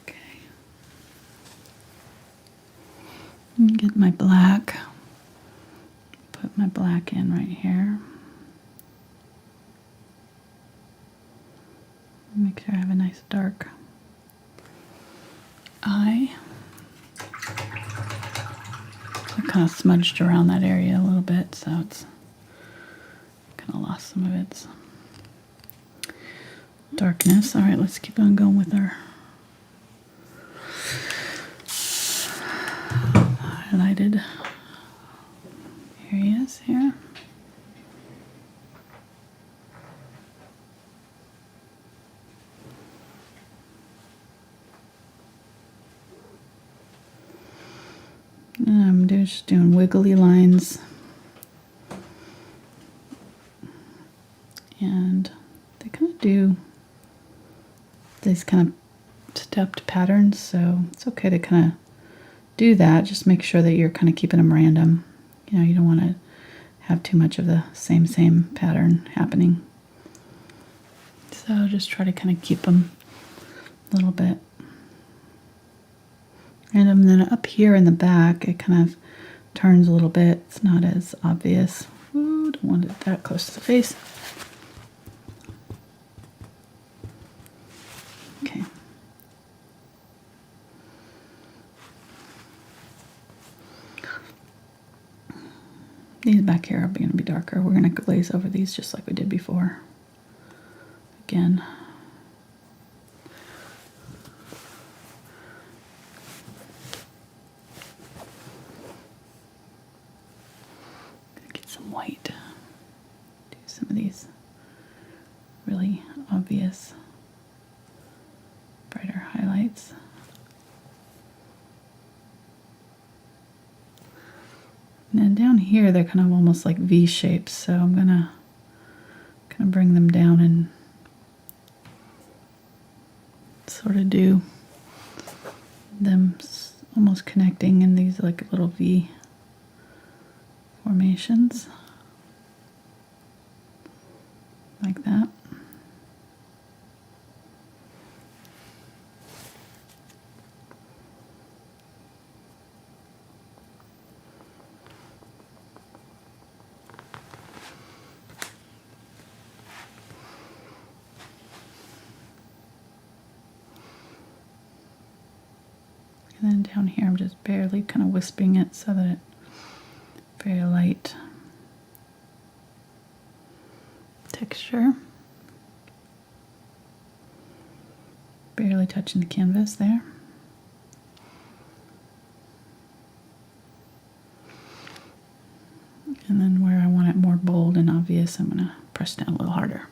Okay. Get my black. Put my black in right here. Make sure I have a nice dark eye. I kind of smudged around that area a little bit, so it's kind of lost some of its darkness. All right, let's keep on going with our highlighted areas here. And I'm just doing wiggly lines. And they kind of do these kind of stepped patterns, so it's okay to kind of do that. Just make sure that you're kind of keeping them random. You know, you don't want to have too much of the same pattern happening. So just try to kind of keep them a little bit And then up here in the back, it kind of turns a little bit. It's not as obvious. Ooh, don't want it that close to the face. Okay. These back here are going to be darker. We're going to glaze over these just like we did before. Again. Get some white. Do some of these really obvious, brighter highlights. And then down here, they're kind of almost like V shapes, so I'm gonna kind of bring them down and sort of do them almost connecting in these like little V formations, like that. And then down here, I'm just barely kind of wisping it so that it's very light texture. Barely touching the canvas there. And then where I want it more bold and obvious, I'm going to press down a little harder.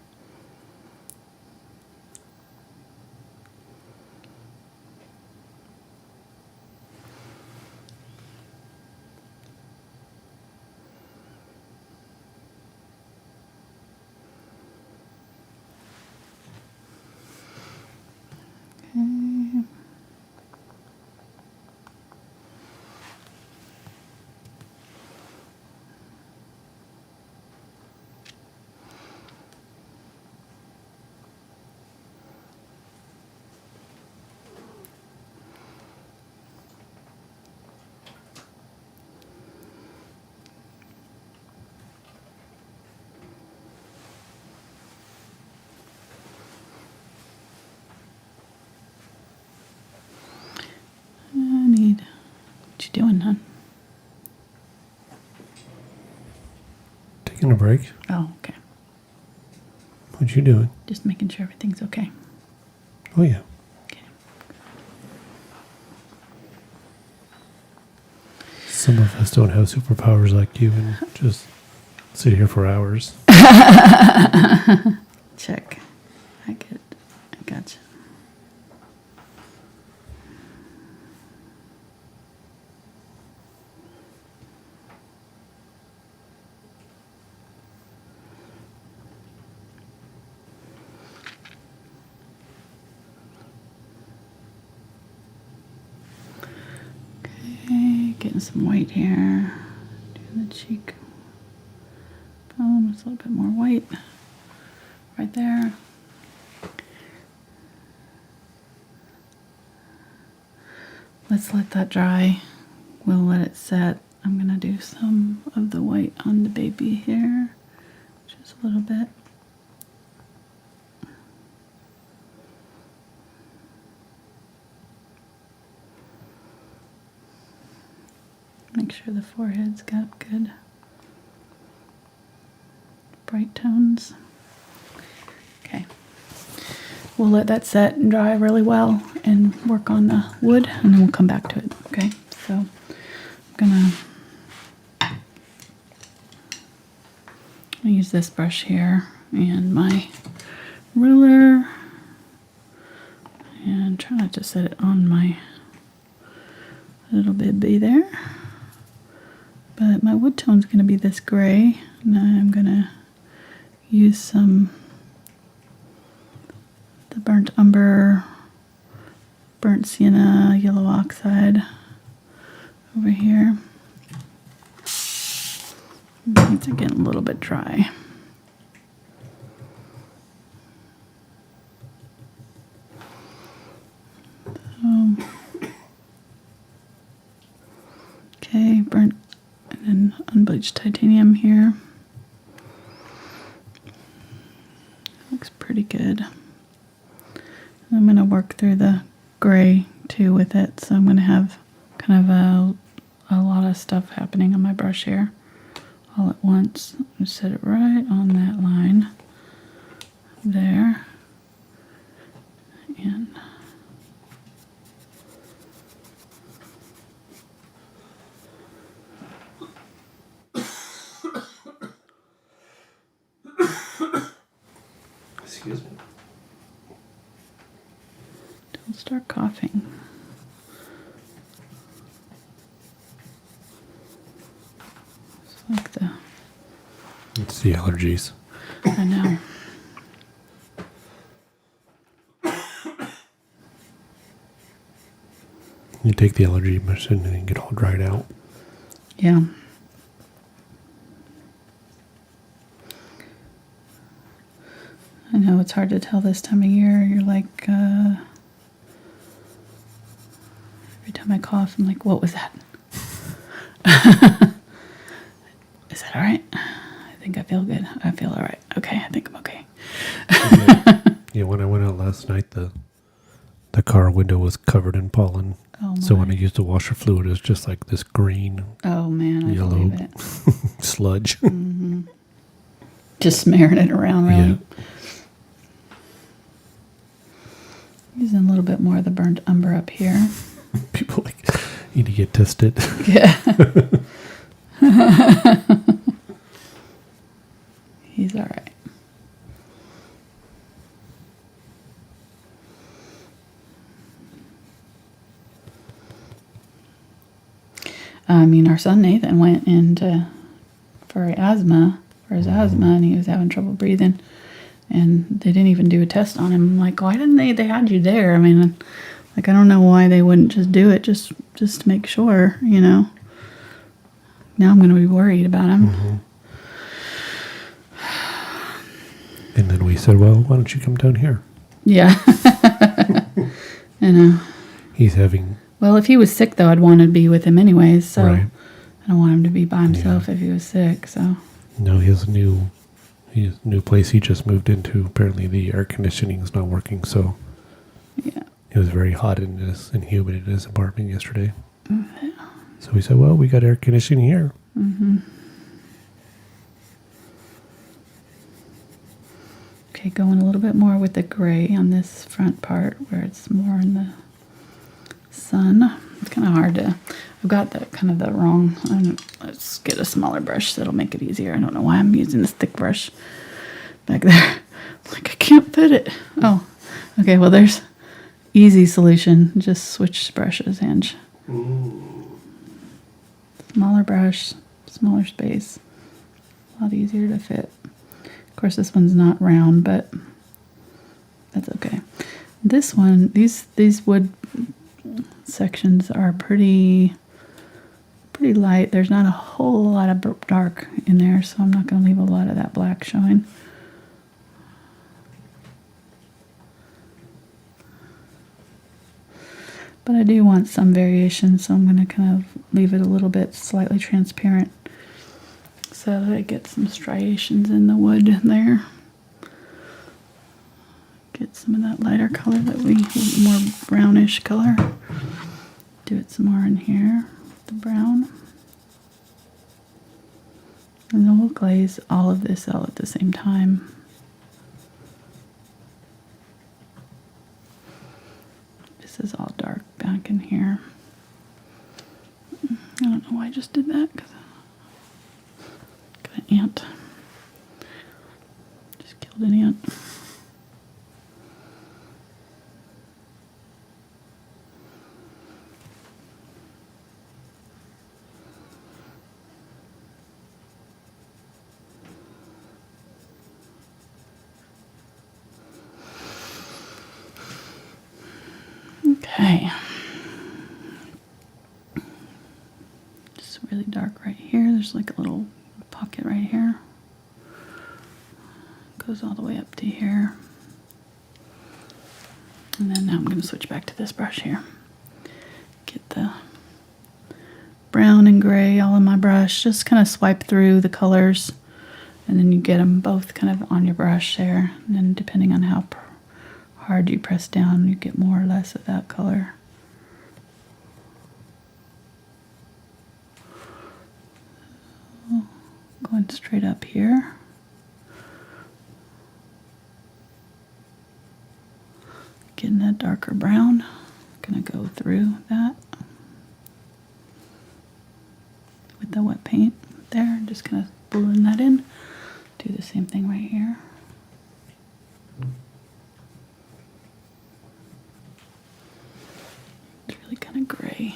What you doing, hon? Taking a break. Oh, okay. What you doing? Just making sure everything's okay. Oh, yeah. Okay. Some of us don't have superpowers like you and just sit here for hours. Check. I gotcha. Getting some white here. Doing the cheek bone with a little bit more white right there. Let's let that dry. We'll let it set. I'm gonna do some of the white on the baby here, just a little bit. Make sure the forehead's got good bright tones. Okay. We'll let that set and dry really well and work on the wood, and then we'll come back to it. Okay, so I'm gonna use this brush here and my ruler, and try not to set it on my little baby there. But my wood tone's going to be this gray, and I'm going to use some the burnt umber, burnt sienna, yellow oxide over here. These are getting a little bit dry. So burnt and then unbleached titanium here. Looks pretty good. I'm going to work through the gray too with it, so I'm going to have kind of a lot of stuff happening on my brush here all at once. I'm going to set it right on that line there. And excuse me. don't start coughing. It's like It's the allergies. I know. You take the allergy medicine and you get all dried out. Yeah. I know it's hard to tell this time of year. You're like, every time I cough, I'm like, what was that? Is that all right? I think I feel good. I feel all right. Okay, I think I'm okay. Yeah, when I went out last night, the car window was covered in pollen. Oh, So when I my. used the washer fluid, it was just like this green Oh, man, I yellow believe it. sludge. Just smearing it around, really. Yeah. Using a little bit more of the burnt umber up here. People like need to get tested. Yeah. He's all right. I mean, our son Nathan went in for his asthma, and he was having trouble breathing, and they didn't even do a test on him. I'm like, why didn't they? They had you there. I mean, like, I don't know why they wouldn't just do it, just to make sure, you know. Now I'm going to be worried about him. Mm-hmm. And then we said, well, why don't you come down here? Yeah. I know. He's having... Well, if he was sick, though, I'd want to be with him anyways, so Right. I don't want him to be by himself if he was sick, so. No, his new place he just moved into, apparently the air conditioning is not working, so Yeah. it was very hot and humid in his apartment yesterday. Mm-hmm. So we said, well, we got air conditioning here. Mm-hmm. Okay, going a little bit more with the gray on this front part where it's more in the sun. It's kind of hard to... I've got the kind of the wrong... let's get a smaller brush that'll make it easier. I don't know why I'm using this thick brush back there. Like, I can't fit it. Oh, okay, well, there's easy solution. Just switch brushes, Ange. Smaller brush, smaller space. A lot easier to fit. Of course, this one's not round, but that's okay. This one, these wood sections are pretty light. There's not a whole lot of dark in there, so I'm not going to leave a lot of that black showing. But I do want some variation, so I'm going to kind of leave it a little bit slightly transparent so that I get some striations in the wood there. Get some of that lighter color that more brownish color. Do it some more in here with the brown. And then we'll glaze all of this out at the same time. This is all dark back in here. I don't know why I just did that, because I got an ant. Just killed an ant. Okay. Just really dark right here. There's like a little pocket right here. Goes all the way up to here. And then now I'm going to switch back to this brush here. Get the brown and gray all in my brush. Just kind of swipe through the colors, and then you get them both kind of on your brush there. And then depending on how hard you press down, you get more or less of that color. Going straight up here. Getting that darker brown. Gonna go through that with the wet paint there. Just kind of blend that in. Do the same thing right here. It's really kind of gray.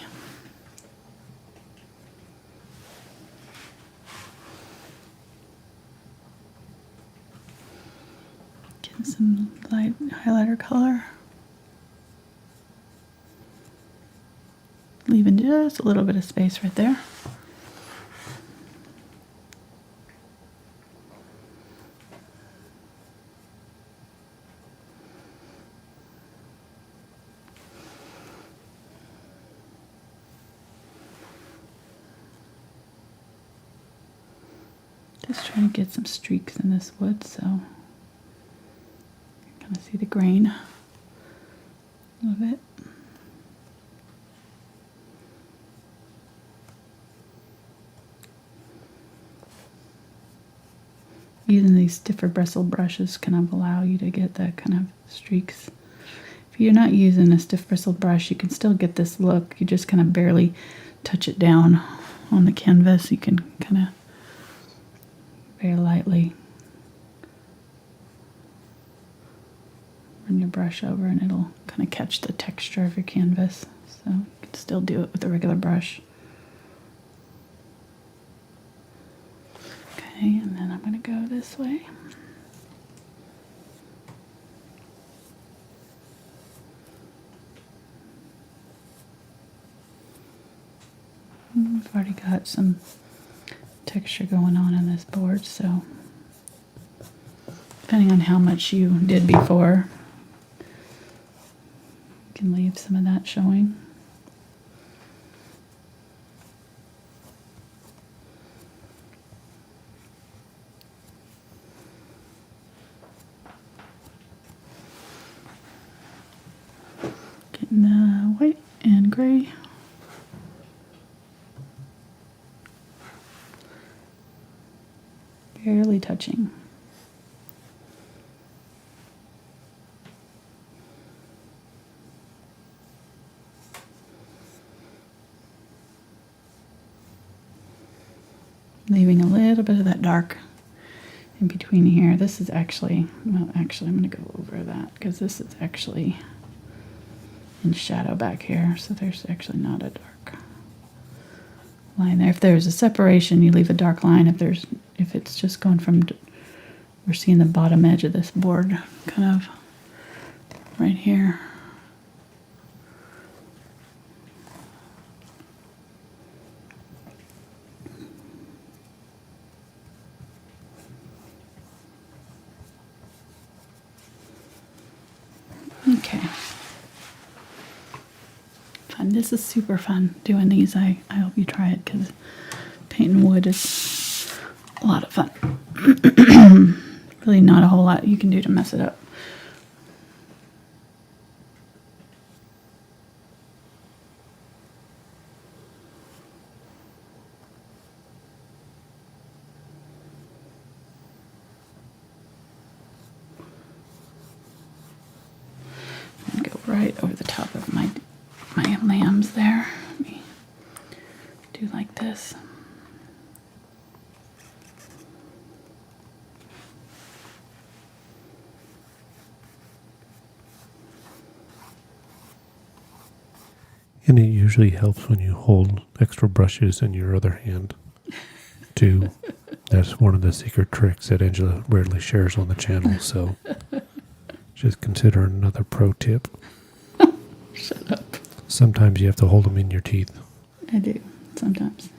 Getting some light highlighter color. Leaving just a little bit of space right there. Just trying to get some streaks in this wood, so you kind of see the grain a little bit. Using these stiffer bristle brushes kind of allow you to get that kind of streaks. If you're not using a stiff bristle brush, you can still get this look. You just kind of barely touch it down on the canvas. You can kind of very lightly run your brush over and it'll kind of catch the texture of your canvas. So you can still do it with a regular brush. Okay, and then I'm going to go this way. I've already got some texture going on this board, so depending on how much you did before, you can leave some of that showing. Getting the white and gray. Barely touching. Leaving a little bit of that dark in between here. This is actually, well, actually I'm going to go over that because this is actually in shadow back here, so there's actually not a dark line there. If there's a separation, you leave a dark line. If it's just going from, we're seeing the bottom edge of this board kind of right here. Okay. Fun. This is super fun doing these. I hope you try it because painting wood is a lot of fun. Really not a whole lot you can do to mess it up. Right over the top of my lambs there. Let me do like this. And it usually helps when you hold extra brushes in your other hand, too. That's one of the secret tricks that Angela rarely shares on the channel, so just consider another pro tip. Shut up. Sometimes you have to hold them in your teeth. I do, sometimes.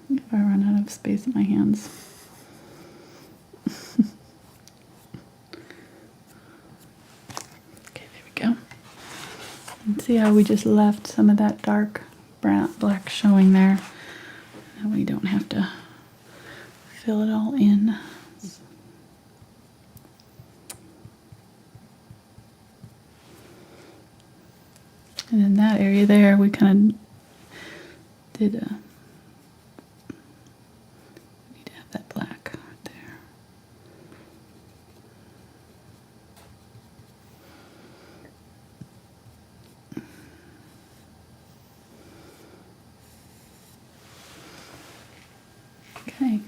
If I run out of space in my hands. Okay, there we go. And see how we just left some of that dark brown, black showing there. And we don't have to fill it all in. And in that area there, we kind of did a, need to have that black right there. Okay.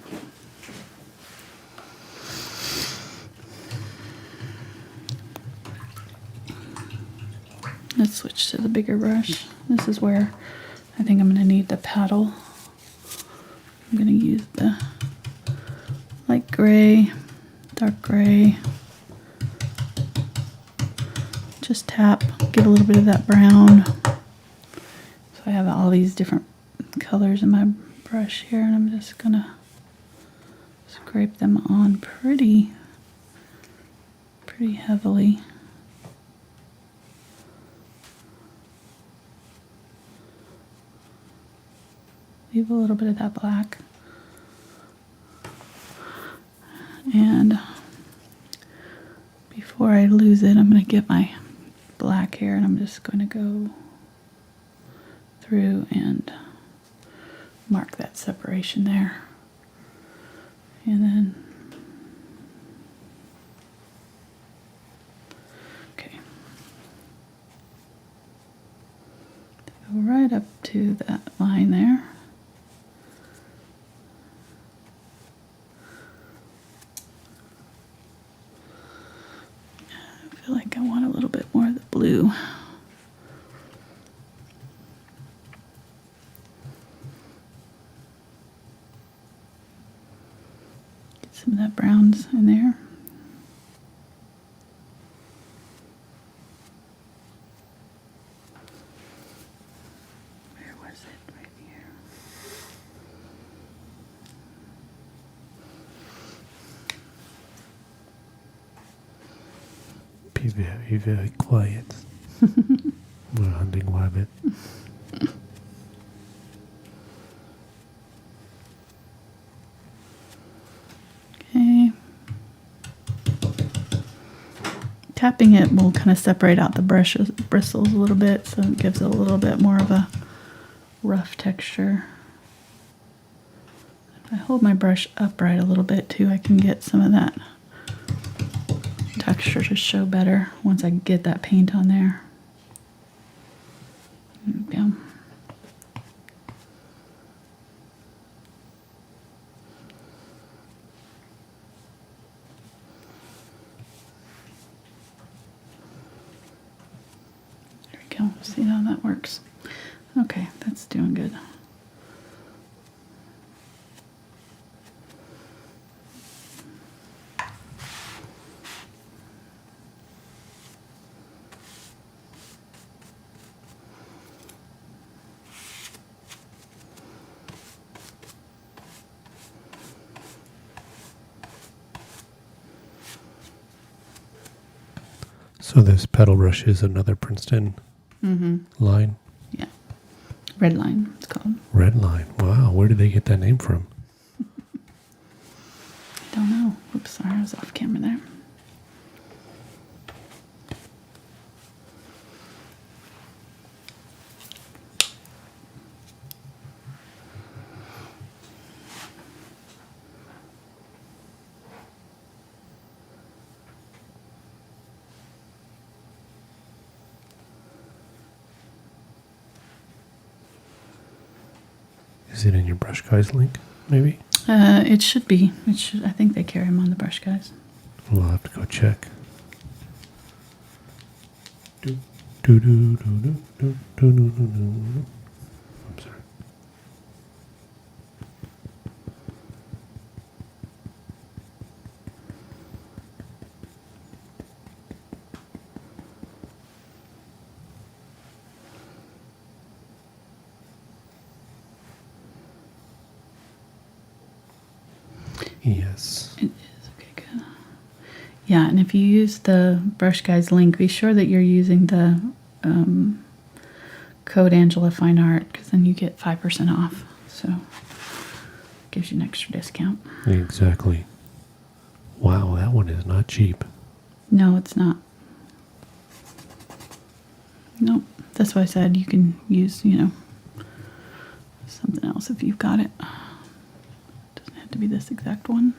Let's switch to the bigger brush. This is where I think I'm going to need the paddle. I'm going to use the light gray, dark gray. Just tap, get a little bit of that brown. So I have all these different colors in my brush here, and I'm just going to scrape them on pretty heavily. Leave a little bit of that black. And before I lose it, I'm going to get my black here, and I'm just going to go through and mark that separation there. And then, okay. Go right up to that line there. I feel like I want a little bit more of the blue. Get some of that browns in there. Where was it? Right here. Be very, very quiet. We're hunting rabbit. Okay. Tapping it will kind of separate out the bristles a little bit, so it gives it a little bit more of a rough texture. If I hold my brush upright a little bit too, I can get some of that texture to show better once I get that paint on there. There we go. There we go. See how that works. Okay, that's doing good. So this paddle brush is another Princeton line? Yeah. Red line, it's called. Red line. Wow, where did they get that name from? I don't know. Oops, sorry, I was off camera there. Is it in your brush guys link, maybe? It should be. It should. I think they carry them on the brush guys. We'll have to go check. Do, do, do, do, do, do, do, do, do, do. I'm sorry. Yes. It is. Okay, good. Yeah, and if you use the brush guys link, be sure that you're using the code Angela Fine Art because then you get 5% off. So gives you an extra discount. Exactly. Wow, that one is not cheap. No, it's not. Nope. That's why I said you can use, something else if you've got it. Doesn't have to be this exact one.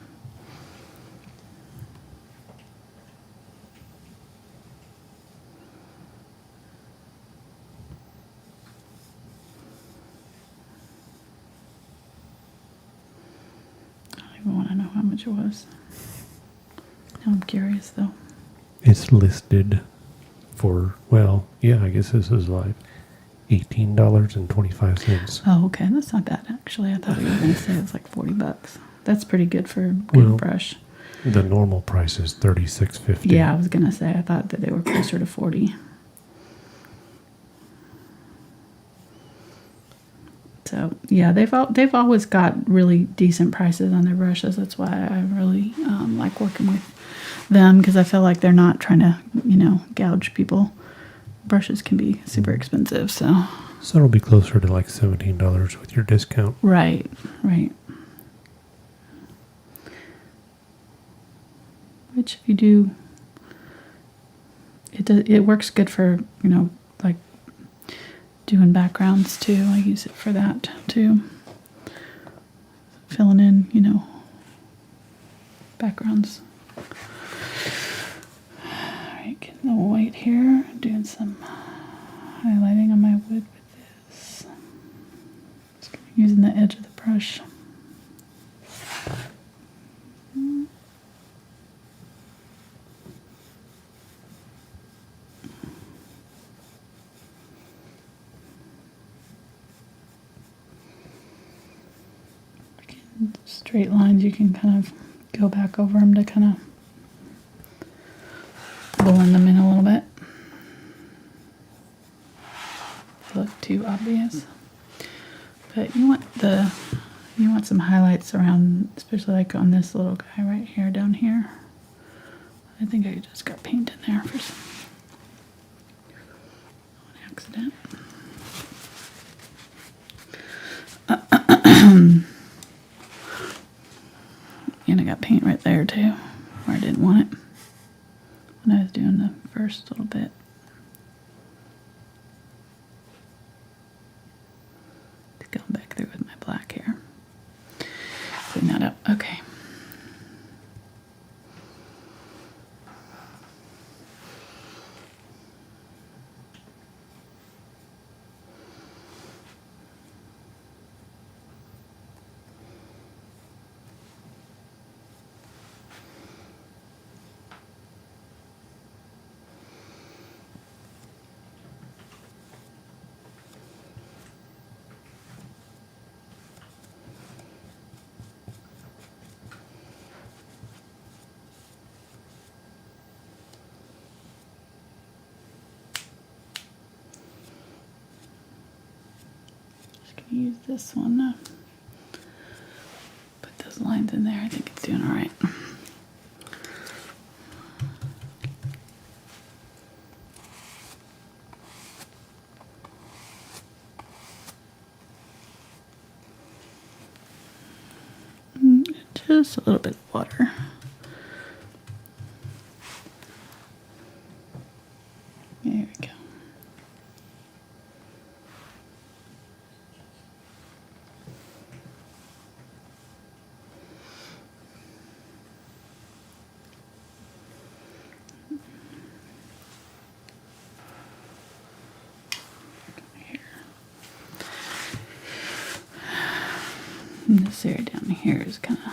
I don't even want to know how much it was. Now I'm curious though. It's listed for, well, yeah, I guess this is like $18.25. Oh, okay. That's not bad, actually. I thought you were going to say it was like $40. That's pretty good for a good brush. The normal price is $36.50. Yeah, I was going to say, I thought that they were closer to 40. So, yeah, they've always got really decent prices on their brushes. That's why I really like working with them, because I feel like they're not trying to, gouge people. Brushes can be super expensive, so it'll be closer to like $17 with your discount. right. Which if you do, it works good for like doing backgrounds too. I use it for that too, filling in backgrounds. Alright, getting the white here, doing some highlighting on my wood with this. Just using the edge of the brush. Straight lines, you can kind of go back over them to kind of blend them in a little bit. They look too obvious, but you want some highlights around, especially like on this little guy right here, down here. I think I just got paint in there for some accident. And I got paint right there too, where I didn't want it when I was doing the first little bit. Just going back through with my black here. Clean that up. Okay. Use this one to put those lines in there. I think it's doing all right. Just a little bit of water. There we go. And this area down here is kind of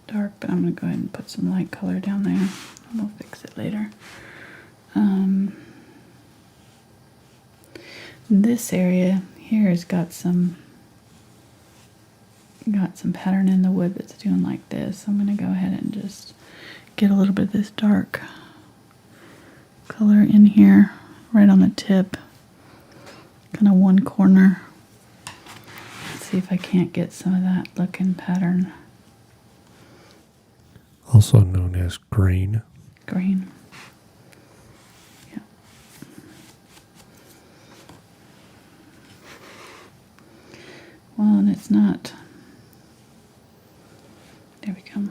dark, but I'm going to go ahead and put some light color down there, and we'll fix it later. This area here has got some pattern in the wood that's doing like this. I'm going to go ahead and just get a little bit of this dark color in here, right on the tip, kind of one corner. Let's see if I can't get some of that looking pattern. Also known as grain. Green. Yeah. Well, and it's not. There we go.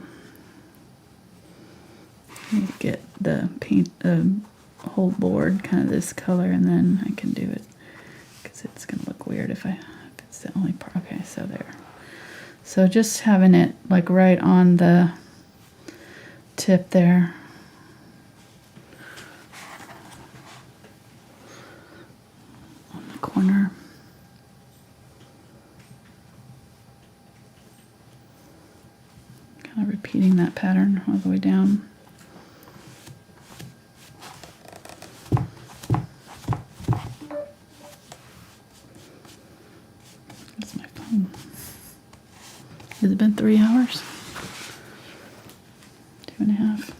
I need to get the paint, whole board kind of this color, and then I can do it, because it's going to look weird if it's the only part. Okay, so there. So just having it like right on the tip there. On the corner. Kind of repeating that pattern all the way down. That's my phone. Has it been 3 hours? 2.5.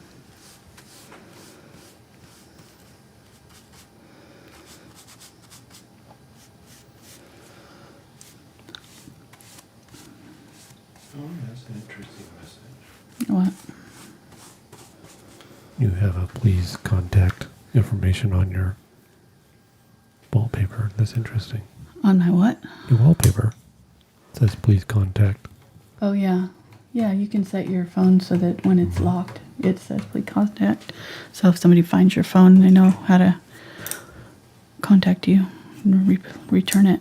Oh, that's an interesting message. What? You have a please contact information on your wallpaper. That's interesting. On my what? Your wallpaper says please contact. Oh, yeah. Yeah, you can set your phone so that when it's locked, it says please contact. So if somebody finds your phone, they know how to contact you and return it.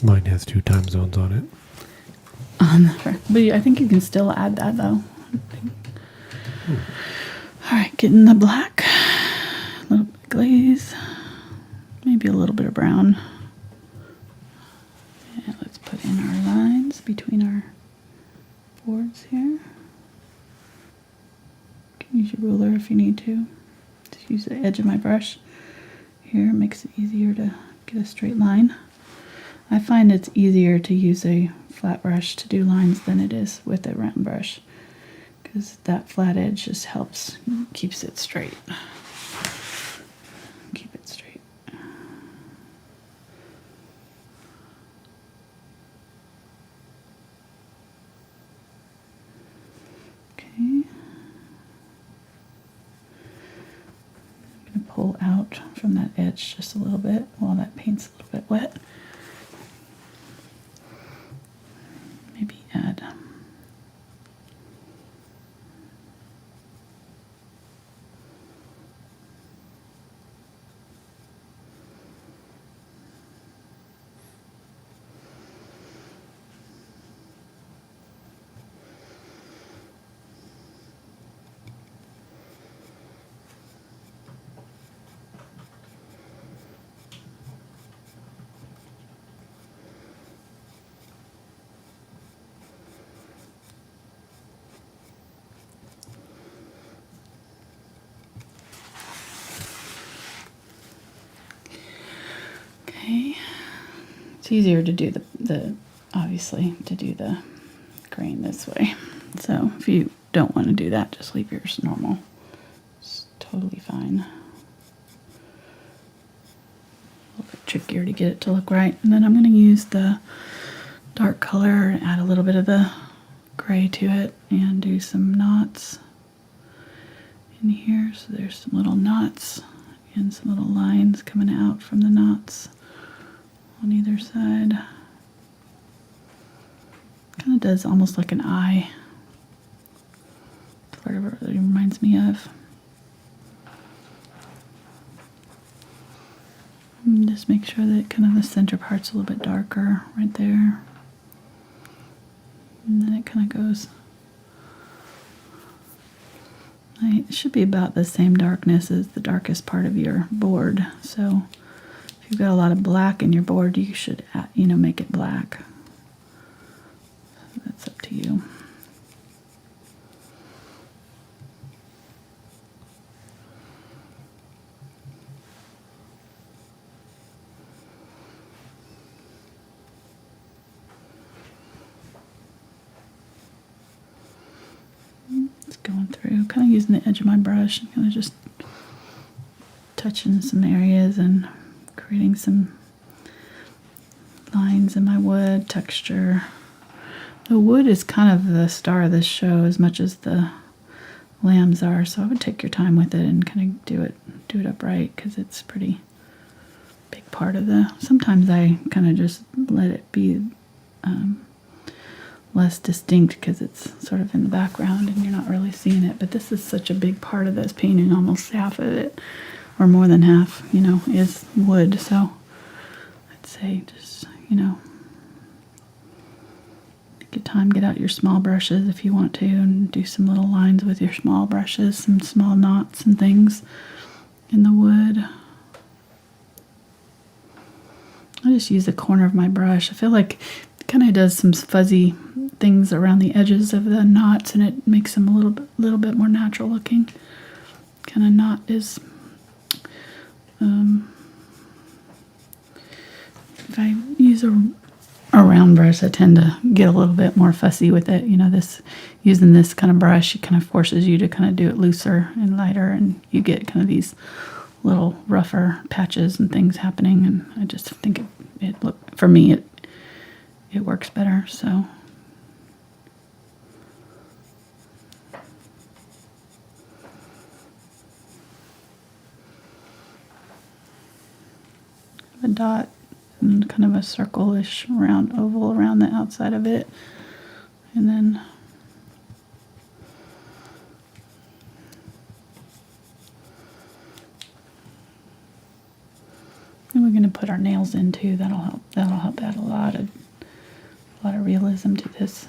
Mine has 2 time zones on it. But I think you can still add that, though. All right, getting the black. A little bit of glaze. Maybe a little bit of brown. And let's put in our lines between our boards here. You can use your ruler if you need to. Just use the edge of my brush here. It makes it easier to get a straight line. I find it's easier to use a flat brush to do lines than it is with a round brush, because that flat edge just helps, keeps it straight. Keep it straight. Okay. I'm going to pull out from that edge just a little bit while that paint's a little bit wet. Maybe add it's easier to do the obviously to do the grain this way. So if you don't want to do that, just leave yours normal. It's totally fine. A little bit trickier to get it to look right. And then I'm going to use the dark color and add a little bit of the gray to it and do some knots in here. So there's some little knots and some little lines coming out from the knots on either side. Kind of does almost like an eye. Part of it really reminds me of. And just make sure that kind of the center part's a little bit darker right there. And then it kind of goes. It should be about the same darkness as the darkest part of your board. So if you've got a lot of black in your board, you should, make it black. So that's up to you. Just going through, kind of using the edge of my brush, and kind of just touching some areas and creating some lines in my wood, texture. The wood is kind of the star of this show as much as the lambs are, so I would take your time with it and kind of do it upright, because it's pretty big part of the. Sometimes I kind of just let it be less distinct because it's sort of in the background and you're not really seeing it. But this is such a big part of this painting, almost half of it, or more than half, you know, is wood. So I'd say just, you know, take your time, get out your small brushes if you want to, and do some little lines with your small brushes, some small knots and things in the wood. I just use the corner of my brush. I feel like it kind of does some fuzzy things around the edges of the knots, and it makes them a little bit more natural looking. Kind of knot is, if I use a round brush, I tend to get a little bit more fussy with it. You know, using this kind of brush, it kind of forces you to kind of do it looser and lighter, and you get kind of these little rougher patches and things happening. And I just think it look, for me, it works better. So a dot and kind of a circle-ish round oval around the outside of it, and then we're going to put our nails in too. That'll help add a lot of realism to this.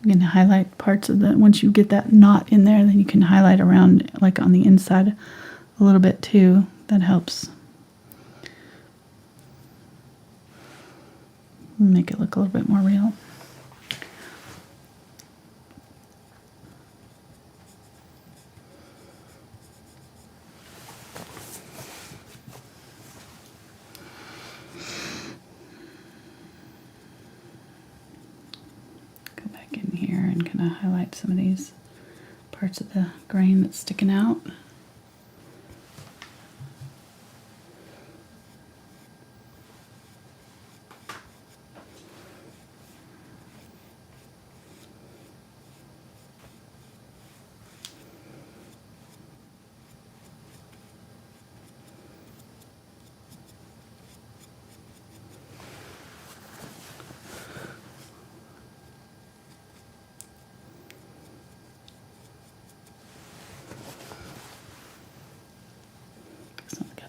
You can highlight parts of the, once you get that knot in there, then you can highlight around, like on the inside a little bit too. That helps make it look a little bit more real. Highlight some of these parts of the grain that's sticking out.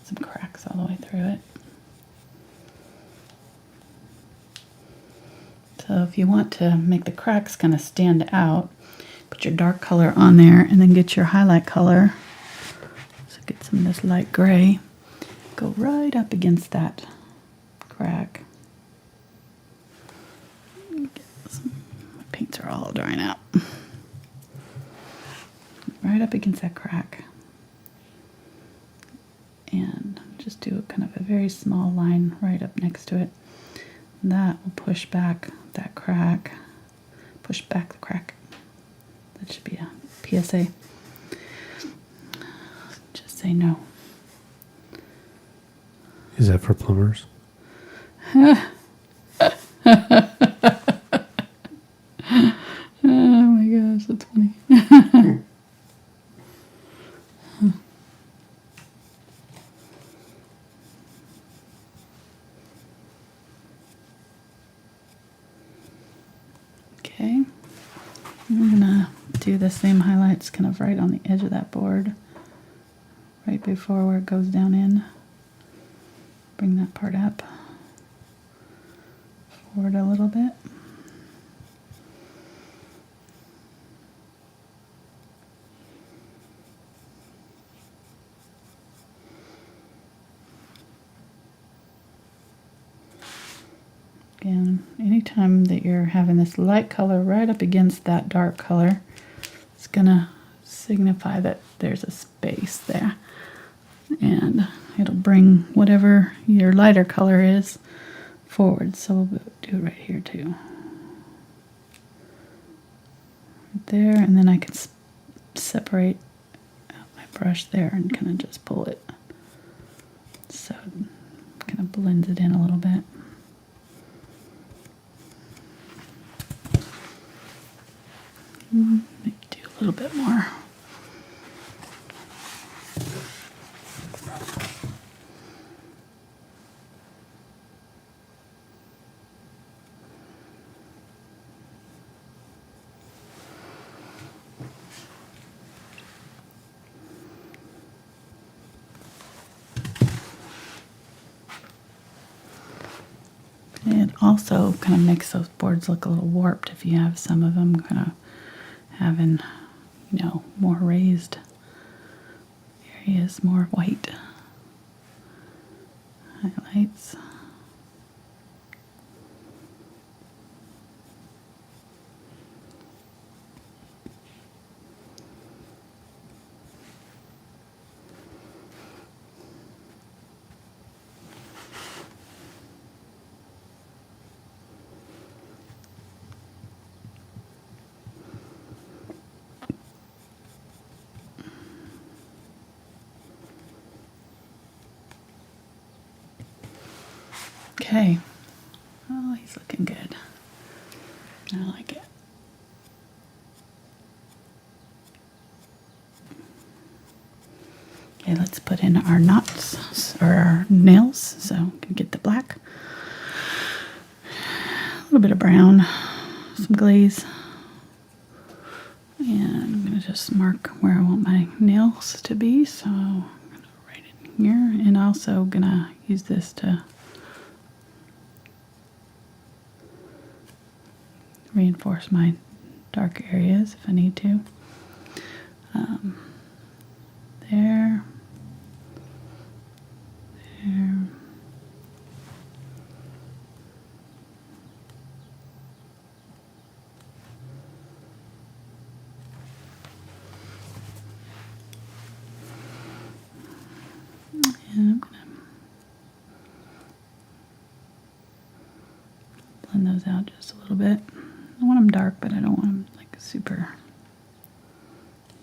Some cracks all the way through it. So if you want to make the cracks kind of stand out, put your dark color on there and then get your highlight color. So get some of this light gray. Go right up against that crack. My paints are all drying out. Right up against that crack. And just do kind of a very small line right up next to it. That will push back that crack. Push back the crack. That should be a PSA. Just say no. Is that for plumbers? Oh my gosh, that's funny. Okay, I'm gonna do the same highlights kind of right on the edge of that board, right before where it goes down in. Bring that part up, forward a little bit. Again, anytime that you're having this light color right up against that dark color, it's gonna signify that there's a space there. And it'll bring whatever your lighter color is forward. So we'll do it right here too. Right there, and then I can separate out my brush there and kind of just pull it. So it kind of blends it in a little bit. Maybe do a little bit more. It also kind of makes those boards look a little warped if you have some of them kind of having, you know, more raised areas, more white highlights. Okay. Oh, he's looking good. I like it. Okay, let's put in our knots, or our nails. So I'm gonna get the black. A little bit of brown, some glaze. And I'm gonna just mark where I want my nails to be. So I'm gonna write it here. And also gonna use this to reinforce my dark areas if I need to. There. There. And I'm gonna blend those out just a little bit. I want them dark, but I don't want them like super.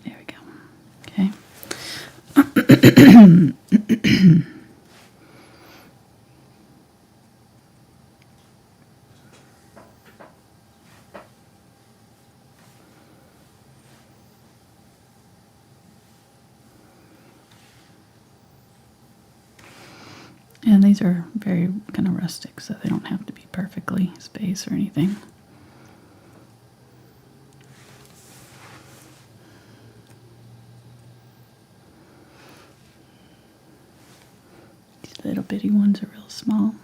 There we go. Okay. And these are very kind of rustic, so they don't have to be perfectly spaced or anything. These little bitty ones are real small.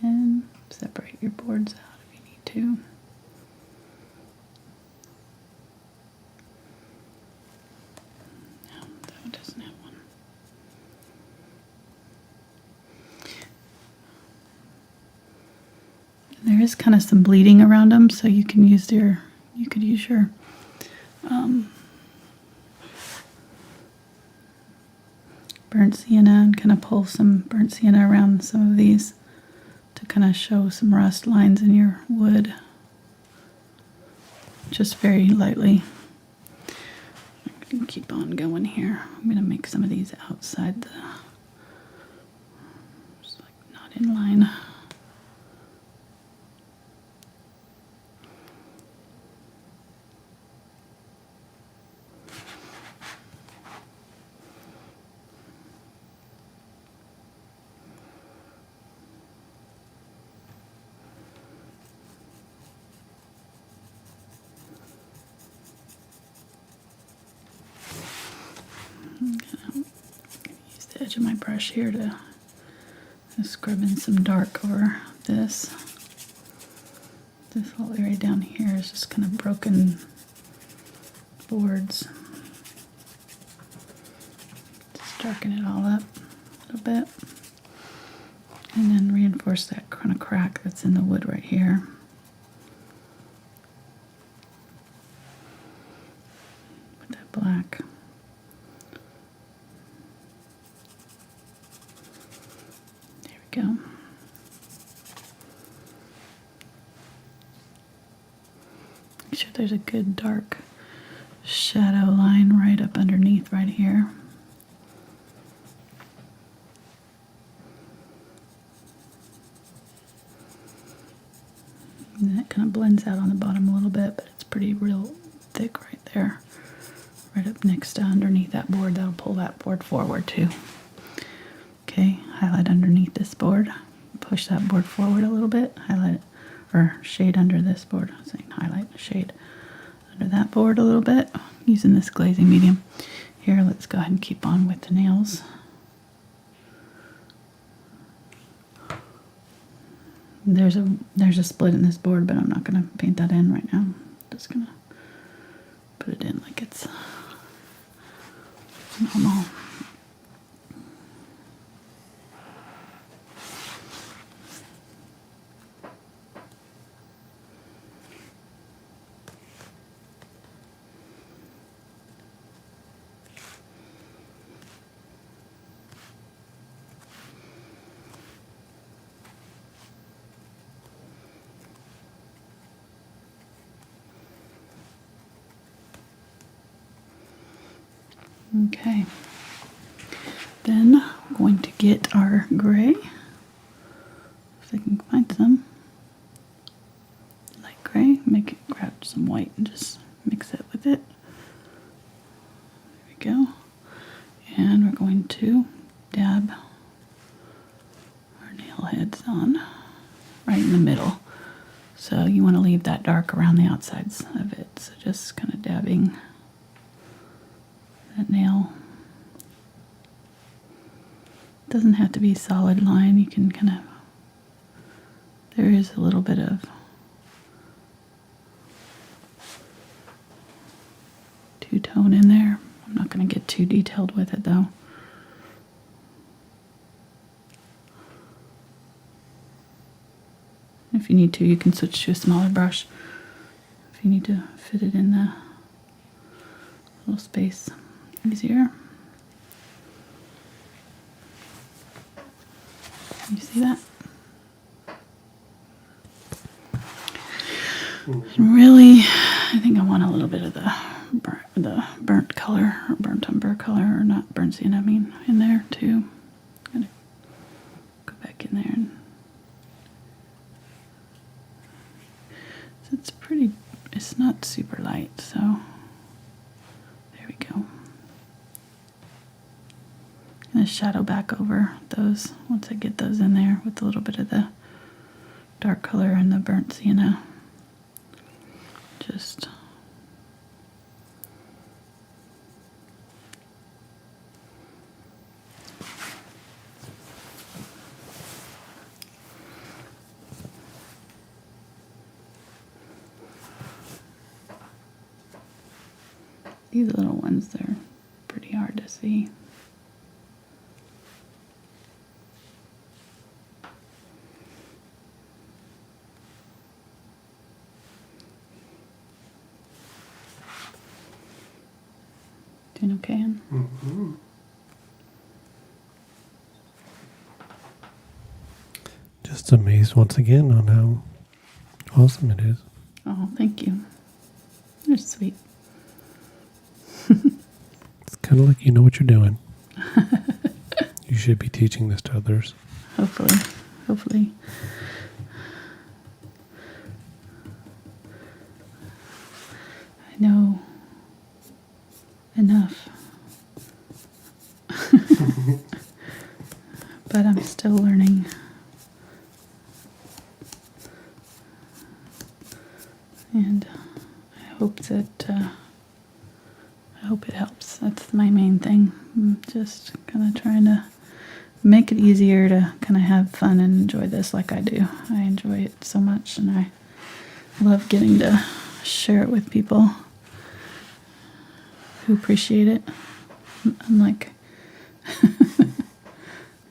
Can separate your boards out if you need to. No, that one doesn't have one. There is kind of some bleeding around them, so you can use your, you could use your burnt sienna and kind of pull some burnt sienna around some of these to kind of show some rust lines in your wood. Just very lightly. I'm going to keep on going here. I'm going to make some of these outside the, just like not in line. Use the edge of my brush here to Just scrub in some dark over this. This whole area down here is just kind of broken boards. Just darken it all up a little bit. And then reinforce that kind of crack that's in the wood right here. With that black. There we go. Make sure there's a good dark shadow line right up underneath right here. And that kind of blends out on the bottom a little bit, but it's pretty real thick right there. Right up next to underneath that board. That'll pull that board forward too. Okay, highlight underneath this board. Push that board forward a little bit. Highlight it, or shade under this board. I was saying highlight, shade under that board a little bit. Using this glazing medium. Here, let's go ahead and keep on with the nails. There's a split in this board, but I'm not going to paint that in right now. I'm just going to put it in like it's normal. Okay, then I'm going to get our gray, if I can find some light gray, grab some white and just mix it with it. There we go. And we're going to dab our nail heads on right in the middle. So you want to leave that dark around the outsides of it, so just kind of dabbing that nail. Doesn't have to be a solid line. You can kind of, there is a little bit of two-tone in there. I'm not going to get too detailed with it though. If you need to, you can switch to a smaller brush if you need to fit it in the little space easier. You see that? Really, I think I want a little bit of the burnt color, or burnt umber color, or not burnt sienna, I mean, in there too. I'm gonna go back in there and so it's pretty. It's not super light, so there we go. And shadow back over those once I get those in there with a little bit of the dark color and the burnt sienna. Just these little ones, they're pretty hard to see. Doing okay, Ann? Mm-hmm. Just amazed once again on how awesome it is. Oh, thank you. You're sweet. It's kind of like you know what you're doing. You should be teaching this to others. Hopefully. Hopefully. I know enough. But I'm still learning. And I hope that I hope it helps. That's my main thing. I'm just kind of trying to make it easier to kind of have fun and enjoy this like I do. I enjoy it so much, and I love getting to share it with people who appreciate it. Unlike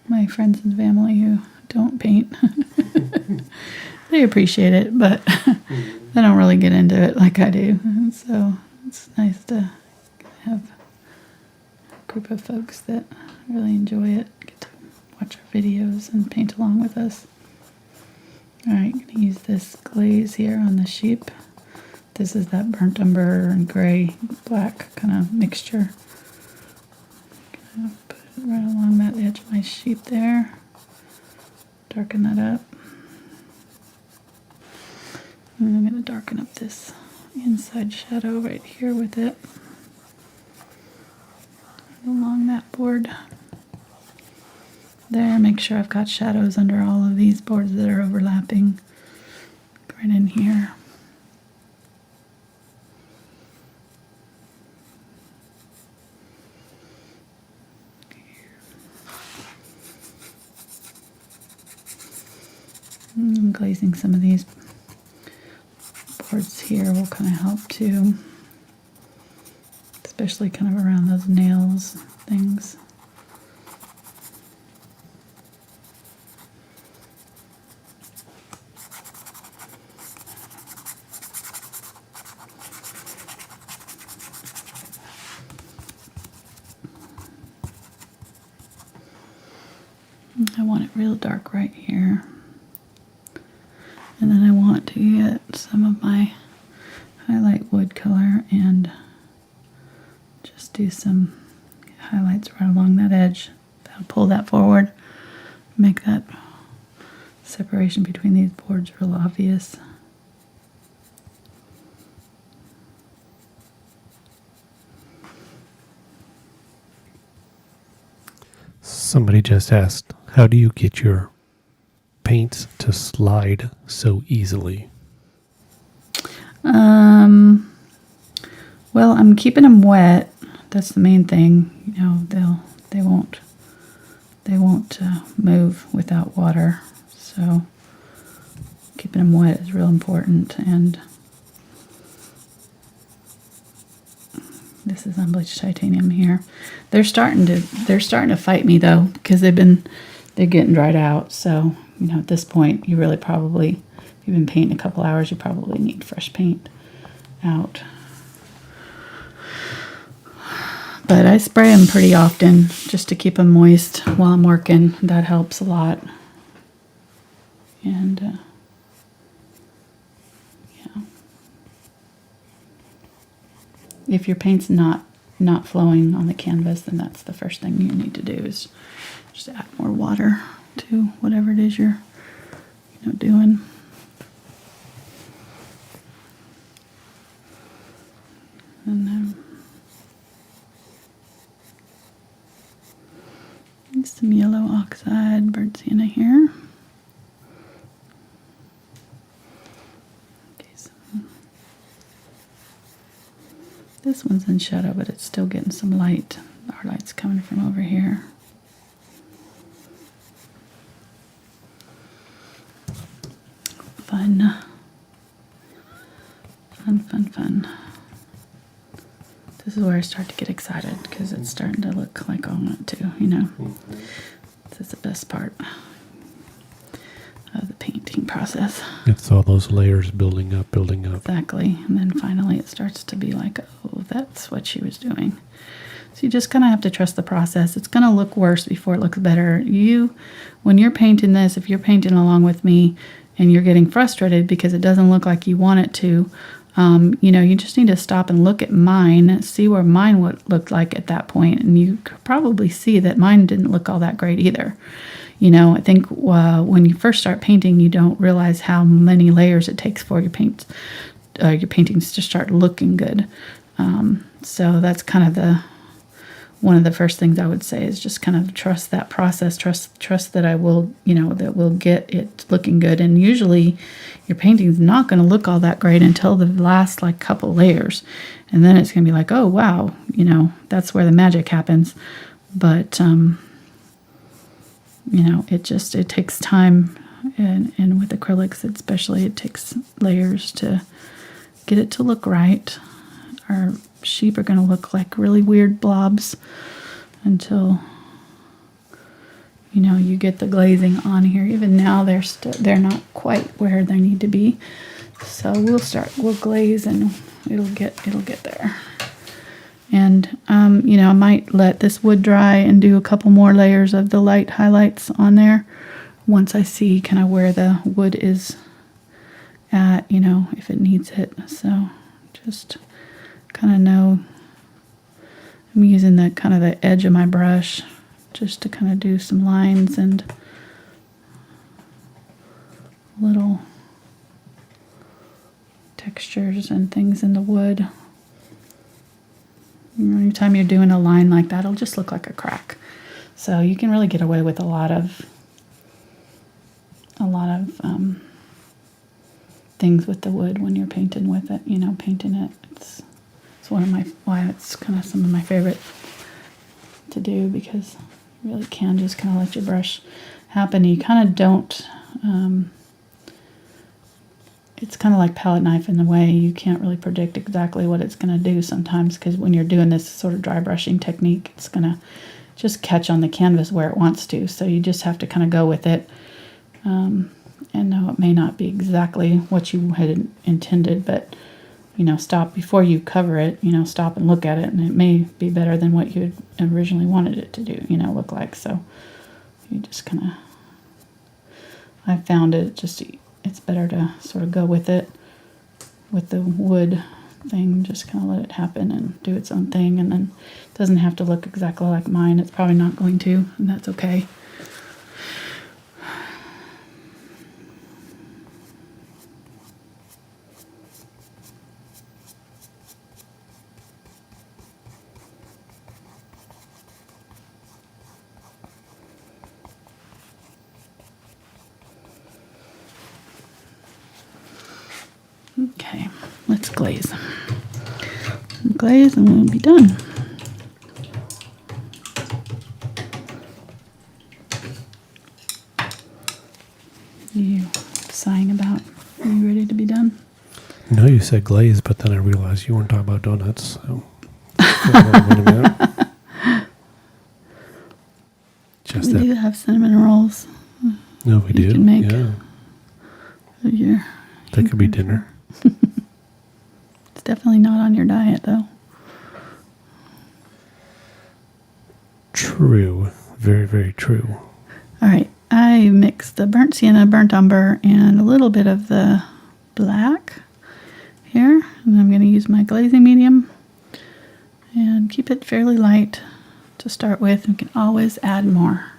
my friends and family who don't paint. They appreciate it, but they don't really get into it like I do. And so it's nice to have a group of folks that really enjoy it, get to watch our videos and paint along with us. Alright, I'm going to use this glaze here on the sheep. This is that burnt umber and gray, black kind of mixture. Gonna put it right along that edge of my sheep there. Darken that up. And I'm going to darken up this inside shadow right here with it. Along that board. There, make sure I've got shadows under all of these boards that are overlapping. Right in here. And glazing some of these boards here will kind of help too, especially kind of around those nails things. I want it real dark right here. And then I want to get some of my highlight wood color and just do some highlights right along that edge. That'll pull that forward, make that separation between these boards real obvious. Somebody just asked, how do you get your paints to slide so easily? Well, I'm keeping them wet. That's the main thing. You know, they won't move without water. So keeping them wet is real important. And this is Unbleached Titanium here. They're starting to fight me though, because they're getting dried out. So, you know, at this point, you really probably, if you've been painting a couple hours, you probably need fresh paint out. But I spray them pretty often just to keep them moist while I'm working. That helps a lot. And, yeah. If your paint's not flowing on the canvas, then that's the first thing you need to do is just add more water to whatever it is you're doing. And then some yellow oxide burnt sienna here. Okay, so this one's in shadow, but it's still getting some light. Our light's coming from over here. Fun. Fun. This is where I start to get excited because it's starting to look like I want it to, you know. This is the best part of the painting process. It's all those layers building up. Exactly. And then finally it starts to be like, oh, that's what she was doing. So you just kind of have to trust the process. It's going to look worse before it looks better. When you're painting this, if you're painting along with me and you're getting frustrated because it doesn't look like you want it to, you just need to stop and look at mine, see where mine would look like at that point, and you could probably see that mine didn't look all that great either. I think when you first start painting, you don't realize how many layers it takes for your paintings to start looking good. So that's kind of one of the first things I would say is just kind of trust that process, trust that I will, that we'll get it looking good. And usually your painting's not going to look all that great until the last couple layers. And then it's going to be like, oh, wow, that's where the magic happens. But you know, it takes time, and with acrylics especially, it takes layers to get it to look right. Our sheep are going to look like really weird blobs until, you know, you get the glazing on here. Even now they're not quite where they need to be. So we'll glaze and it'll get there. And you know, I might let this wood dry and do a couple more layers of the light highlights on there once I see kind of where the wood is at, you know, if it needs it. So just kind of know I'm using the kind of the edge of my brush just to kind of do some lines and little textures and things in the wood. You know, anytime you're doing a line like that, it'll just look like a crack. So you can really get away with a lot of things with the wood when you're painting with it. You know, painting it. It's why it's kind of some of my favorite to do, because you really can just kind of let your brush happen. You kind of don't. It's kind of like palette knife in a way. You can't really predict exactly what it's going to do sometimes, because when you're doing this sort of dry brushing technique, it's going to just catch on the canvas where it wants to. So you just have to kind of go with it. And know it may not be exactly what you had intended, but, you know, stop before you cover it, you know, stop and look at it, and it may be better than what you had originally wanted it to do, you know, look like. So you just kind of, I found it's better to sort of go with it, with the wood thing, just kind of let it happen and do its own thing, and then it doesn't have to look exactly like mine. It's probably not going to, and that's okay. Okay, let's glaze. Glaze and we'll be done. You sighing about, are you ready to be done? No, you said glaze, but then I realized you weren't talking about donuts. So wait a minute. Just we do have cinnamon rolls. No, we do. You can make. Yeah. That could be dinner. It's definitely not on your diet, though. True. Very, very true. All right. I mixed the burnt sienna, burnt umber, and a little bit of the black here. And I'm going to use my glazing medium and keep it fairly light to start with. And we can always add more.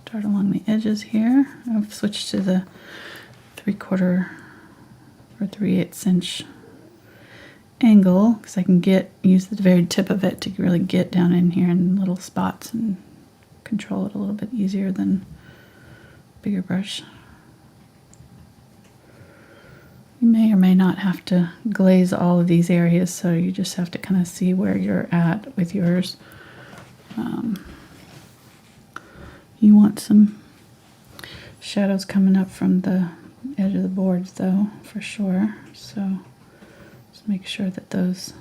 Start along the edges here. I've switched to the 3/4 or 3/8 inch angle because I can use the very tip of it to really get down in here in little spots and control it a little bit easier than bigger brush. You may or may not have to glaze all of these areas, so you just have to kind of see where you're at with yours. You want some shadows coming up from the edge of the boards, though, for sure. So just make sure that those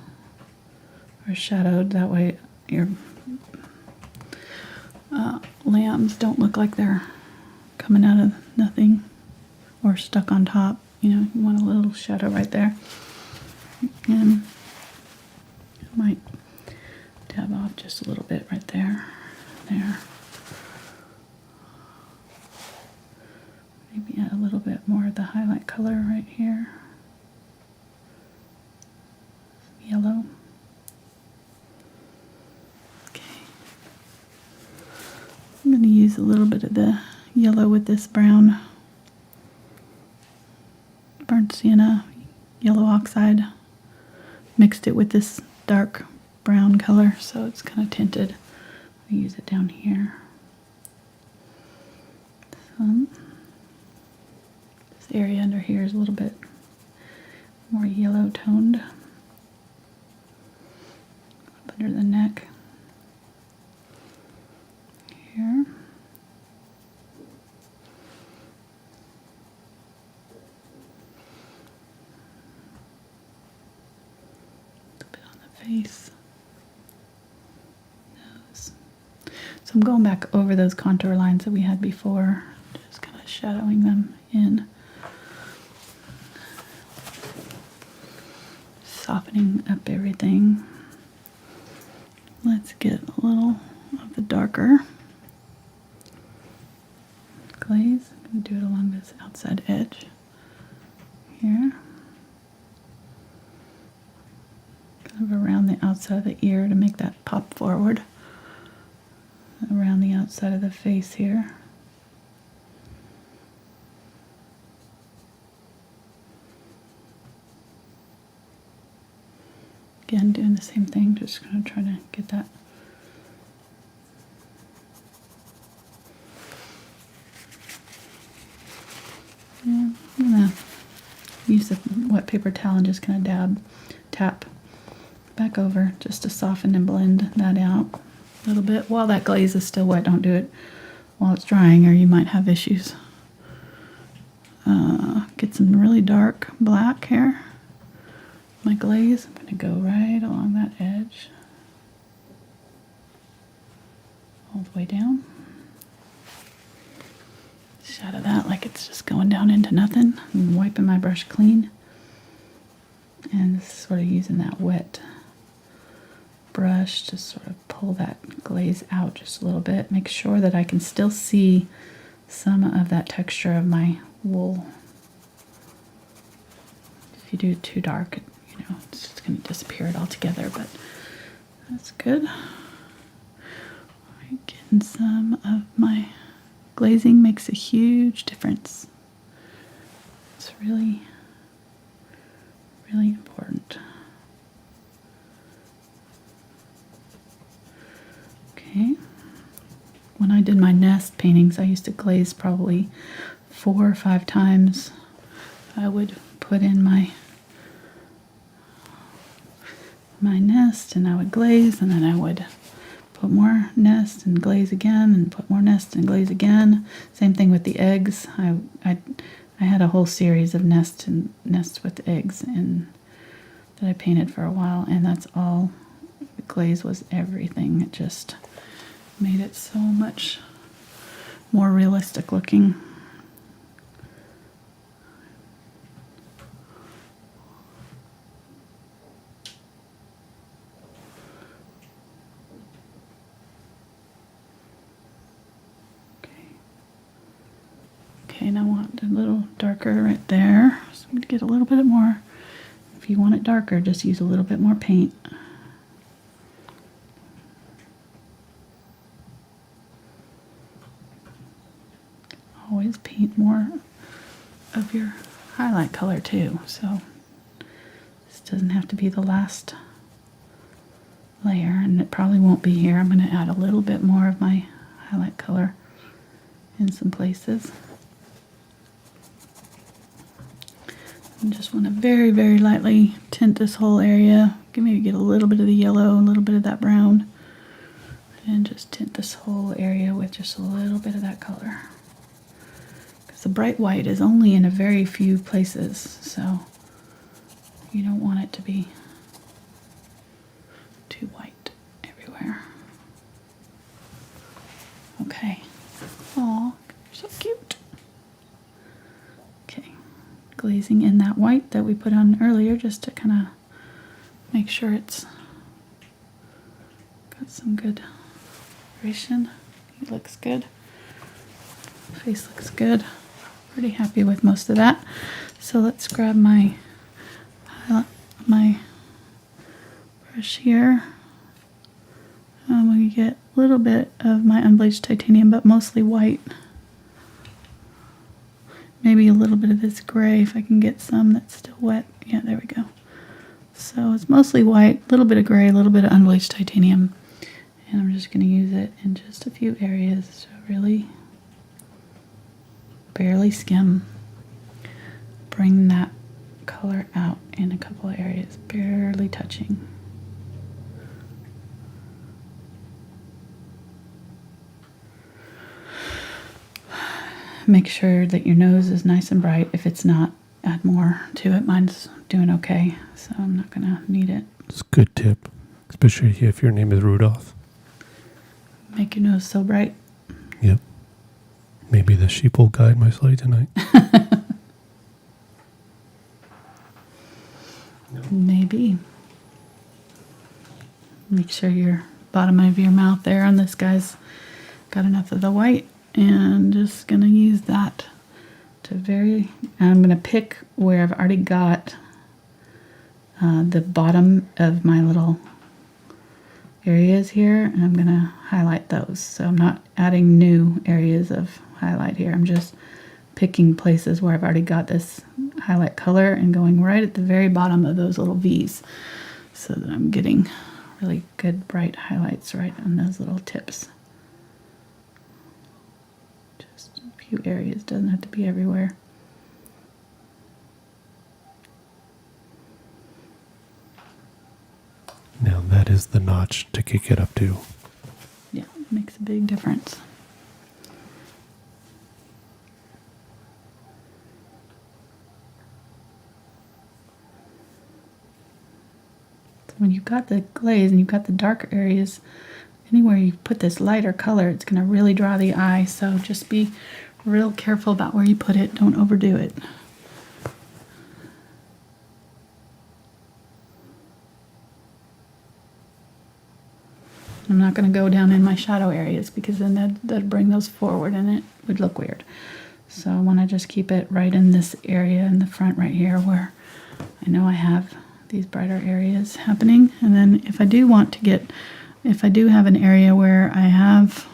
are shadowed. That way your lambs don't look like they're coming out of nothing or stuck on top. You know, you want a little shadow right there. And I might dab off just a little bit right there. There. Maybe add a little bit more of the highlight color right here. Yellow. Okay. I'm going to use a little bit of the yellow with this brown burnt sienna, yellow oxide. Mixed it with this dark brown color, so it's kind of tinted. I'll use it down here. This area under here is a little bit more yellow toned. Up under the neck. face, nose. So I'm going back over those contour lines that we had before, just kind of shadowing them in. Softening up everything. Let's get a little of the darker glaze. I'm going to do it along this outside edge here. Kind of around the outside of the ear to make that pop forward. Around the outside of the face here. Again, doing the same thing, just going to try to get that. Yeah, I'm going to use the wet paper towel and just kind of tap back over just to soften and blend that out a little bit. While that glaze is still wet, don't do it while it's drying or you might have issues. Get some really dark black here. My glaze, I'm going to go right along that edge, all the way down. Shadow that like it's just going down into nothing. I'm wiping my brush clean, and this is sort of using that wet brush to sort of pull that glaze out just a little bit. Make sure that I can still see some of that texture of my wool. If you do it too dark, it's just going to disappear it altogether, but that's good. Getting some of my glazing makes a huge difference. It's really, really important. Okay. When I did my nest paintings, I used to glaze probably 4 or 5 times. I would put in my nest and I would glaze, and then I would put more nest and glaze again and put more nest and glaze again. Same thing with the eggs. I had a whole series of nests with eggs and that I painted for a while, and that's all. The glaze was everything. It just made it so much more realistic looking. Okay, now I want a little darker right there. So I'm going to get a little bit more. If you want it darker, just use a little bit more paint. Always paint more of your highlight color too. So this doesn't have to be the last layer, and it probably won't be here. I'm going to add a little bit more of my highlight color in some places. I just want to very, very lightly tint this whole area. Maybe get a little bit of the yellow, a little bit of that brown, and just tint this whole area with just a little bit of that color. Because the bright white is only in a very few places, so you don't want it to be too white everywhere. Okay. Aw, you're so cute. Okay. Glazing in that white that we put on earlier just to kind of make sure it's got some good duration. It looks good. Face looks good. Pretty happy with most of that. So let's grab my brush here. I'm going to get a little bit of my unbleached titanium, but mostly white. Maybe a little bit of this gray if I can get some that's still wet. Yeah, there we go. So it's mostly white, a little bit of gray, a little bit of unbleached titanium. And I'm just going to use it in just a few areas to really barely skim. Bring that color out in a couple of areas, barely touching. Make sure that your nose is nice and bright. If it's not, add more to it. Mine's doing okay, so I'm not going to need it. It's a good tip, especially if your name is Rudolph. Make your nose so bright. Yep. Maybe the sheep will guide my sleigh tonight. Maybe. Make sure your bottom of your mouth there on this guy's got enough of the white, and just gonna use that to I'm gonna pick where I've already got the bottom of my little areas here, and I'm gonna highlight those. So I'm not adding new areas of highlight here. I'm just picking places where I've already got this highlight color and going right at the very bottom of those little V's, so that I'm getting really good bright highlights right on those little tips. Just a few areas, doesn't have to be everywhere. Now that is the notch to kick it up to. Yeah, it makes a big difference. When you've got the glaze and you've got the darker areas, anywhere you put this lighter color, it's going to really draw the eye. So just be real careful about where you put it. Don't overdo it. I'm not going to go down in my shadow areas because then that'd bring those forward and it would look weird. So I want to just keep it right in this area in the front right here where I know I have these brighter areas happening. And then if I do have an area where I have,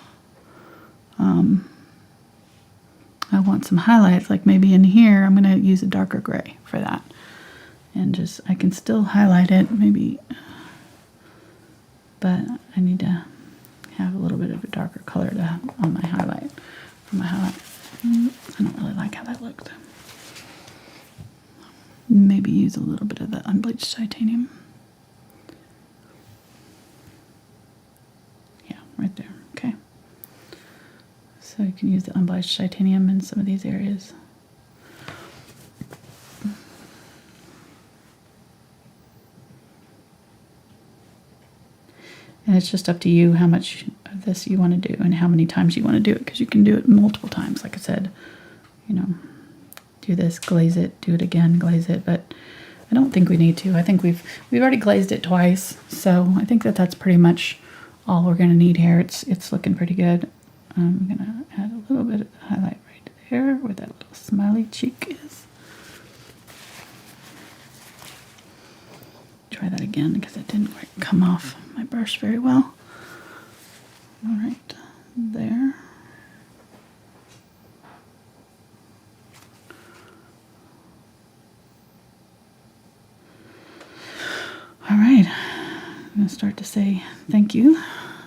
I want some highlights, like maybe in here, I'm going to use a darker gray for that. And just, I can still highlight it, maybe, but I need to have a little bit of a darker color on my highlight. I don't really like how that looked. Maybe use a little bit of the unbleached titanium. Yeah, right there. Okay. So you can use the unbleached titanium in some of these areas. And it's just up to you how much of this you want to do and how many times you want to do it, because you can do it multiple times. Like I said, do this, glaze it, do it again, glaze it, but I don't think we need to. I think we've already glazed it twice, so I think that's pretty much all we're going to need here. It's looking pretty good. I'm going to add a little bit of highlight right there where that little smiley cheek is. Try that again because it didn't quite come off my brush very well. All right, there. All right, I'm going to start to say thank you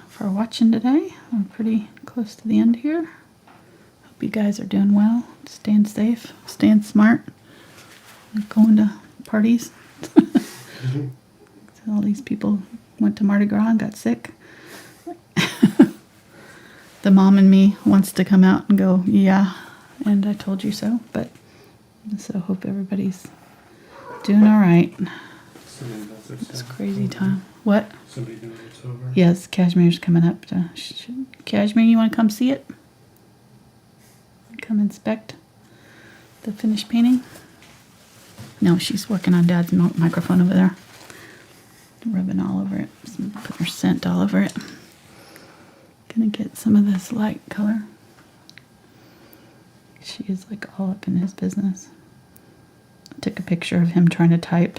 for watching today. We're pretty close to the end here. Hope you guys are doing well, staying safe, staying smart, going to parties. So all these people went to Mardi Gras and got sick. The mom in me wants to come out and go, yeah, and I told you so, but so hope everybody's doing all right. It's crazy time. What? Somebody knows it's over. Yes, Cashmere's coming up. Cashmere, you want to come see it? Come inspect the finished painting? No, she's working on Dad's microphone over there. Rubbing all over it. Putting her scent all over it. Gonna get some of this light color. She is like all up in his business. I took a picture of him trying to type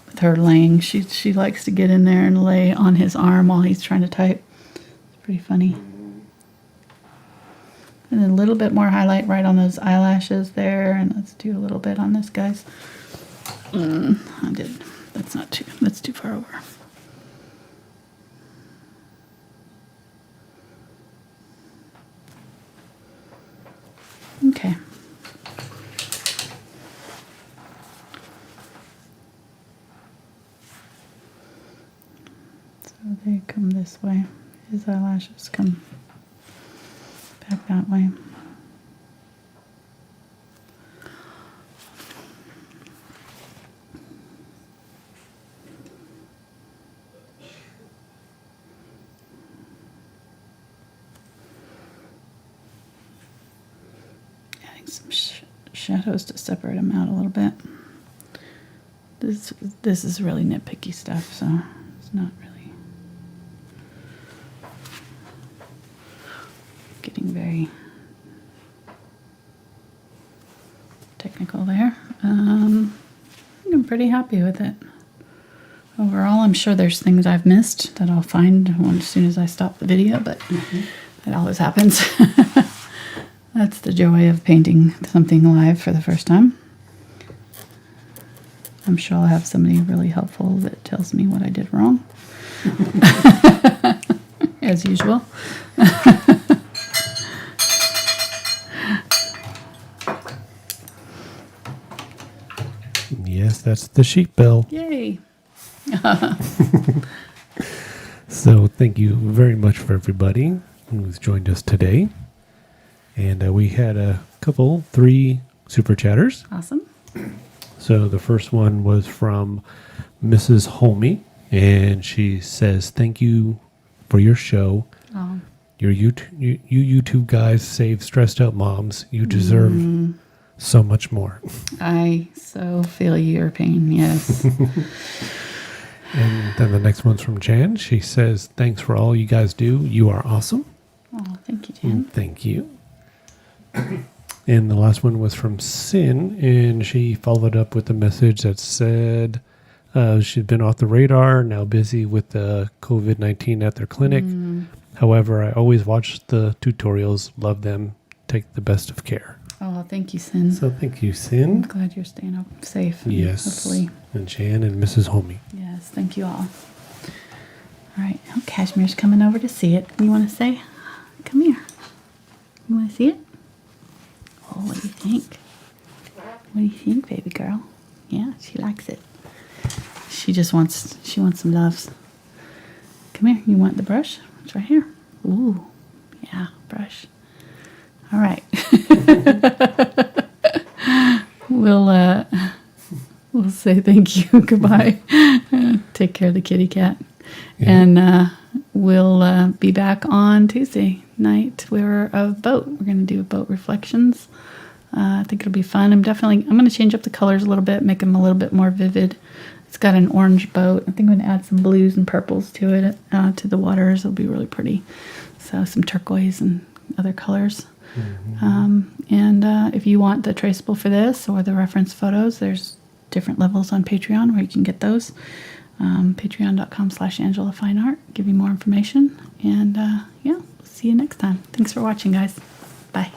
with her laying. She likes to get in there and lay on his arm while he's trying to type. It's pretty funny. And then a little bit more highlight right on those eyelashes there. And let's do a little bit on this guy's. I did. That's too far over. Okay. So they come this way. His eyelashes come back that way. adding some shadows to separate them out a little bit. This is really nitpicky stuff, so it's not really getting very technical there. I'm pretty happy with it. Overall, I'm sure there's things I've missed that I'll find as soon as I stop the video, but it always happens. That's the joy of painting something live for the first time. I'm sure I'll have somebody really helpful that tells me what I did wrong. As usual. Yes, that's the sheep bell. Yay. So thank you very much for everybody who's joined us today. And we had three super chatters. Awesome. So the first one was from Mrs. Homey, and she says, thank you for your show. Oh. You YouTube guys save stressed out moms. You deserve so much more. I so feel your pain, yes. And then the next one's from Jan. She says, thanks for all you guys do. You are awesome. Oh, thank you, Jan. Thank you. And the last one was from Sin, and she followed up with a message that said she'd been off the radar, now busy with the COVID-19 at their clinic. However, I always watch the tutorials, love them, take the best of care. Oh, thank you, Sin. So thank you, Sin. I'm glad you're staying up safe. Yes. Hopefully. And Jan and Mrs. Homey. Yes, thank you all. All right, oh, Cashmere's coming over to see it. You want to say? Come here. You want to see it? Oh, what do you think? What do you think, baby girl? Yeah, she likes it. She wants some loves. Come here. You want the brush? It's right here. Ooh, yeah, brush. All right. We'll say thank you. Goodbye. Take care of the kitty cat. Yeah. And we'll be back on Tuesday night. We're a boat. We're going to do boat reflections. I think it'll be fun. I'm going to change up the colors a little bit, make them a little bit more vivid. It's got an orange boat. I think I'm going to add some blues and purples to it, to the waters. It'll be really pretty. So some turquoise and other colors. And if you want the traceable for this or the reference photos, there's different levels on Patreon where you can get those. Patreon.com/AngelaFineArt. Give you more information. And yeah, we'll see you next time. Thanks for watching, guys. Bye.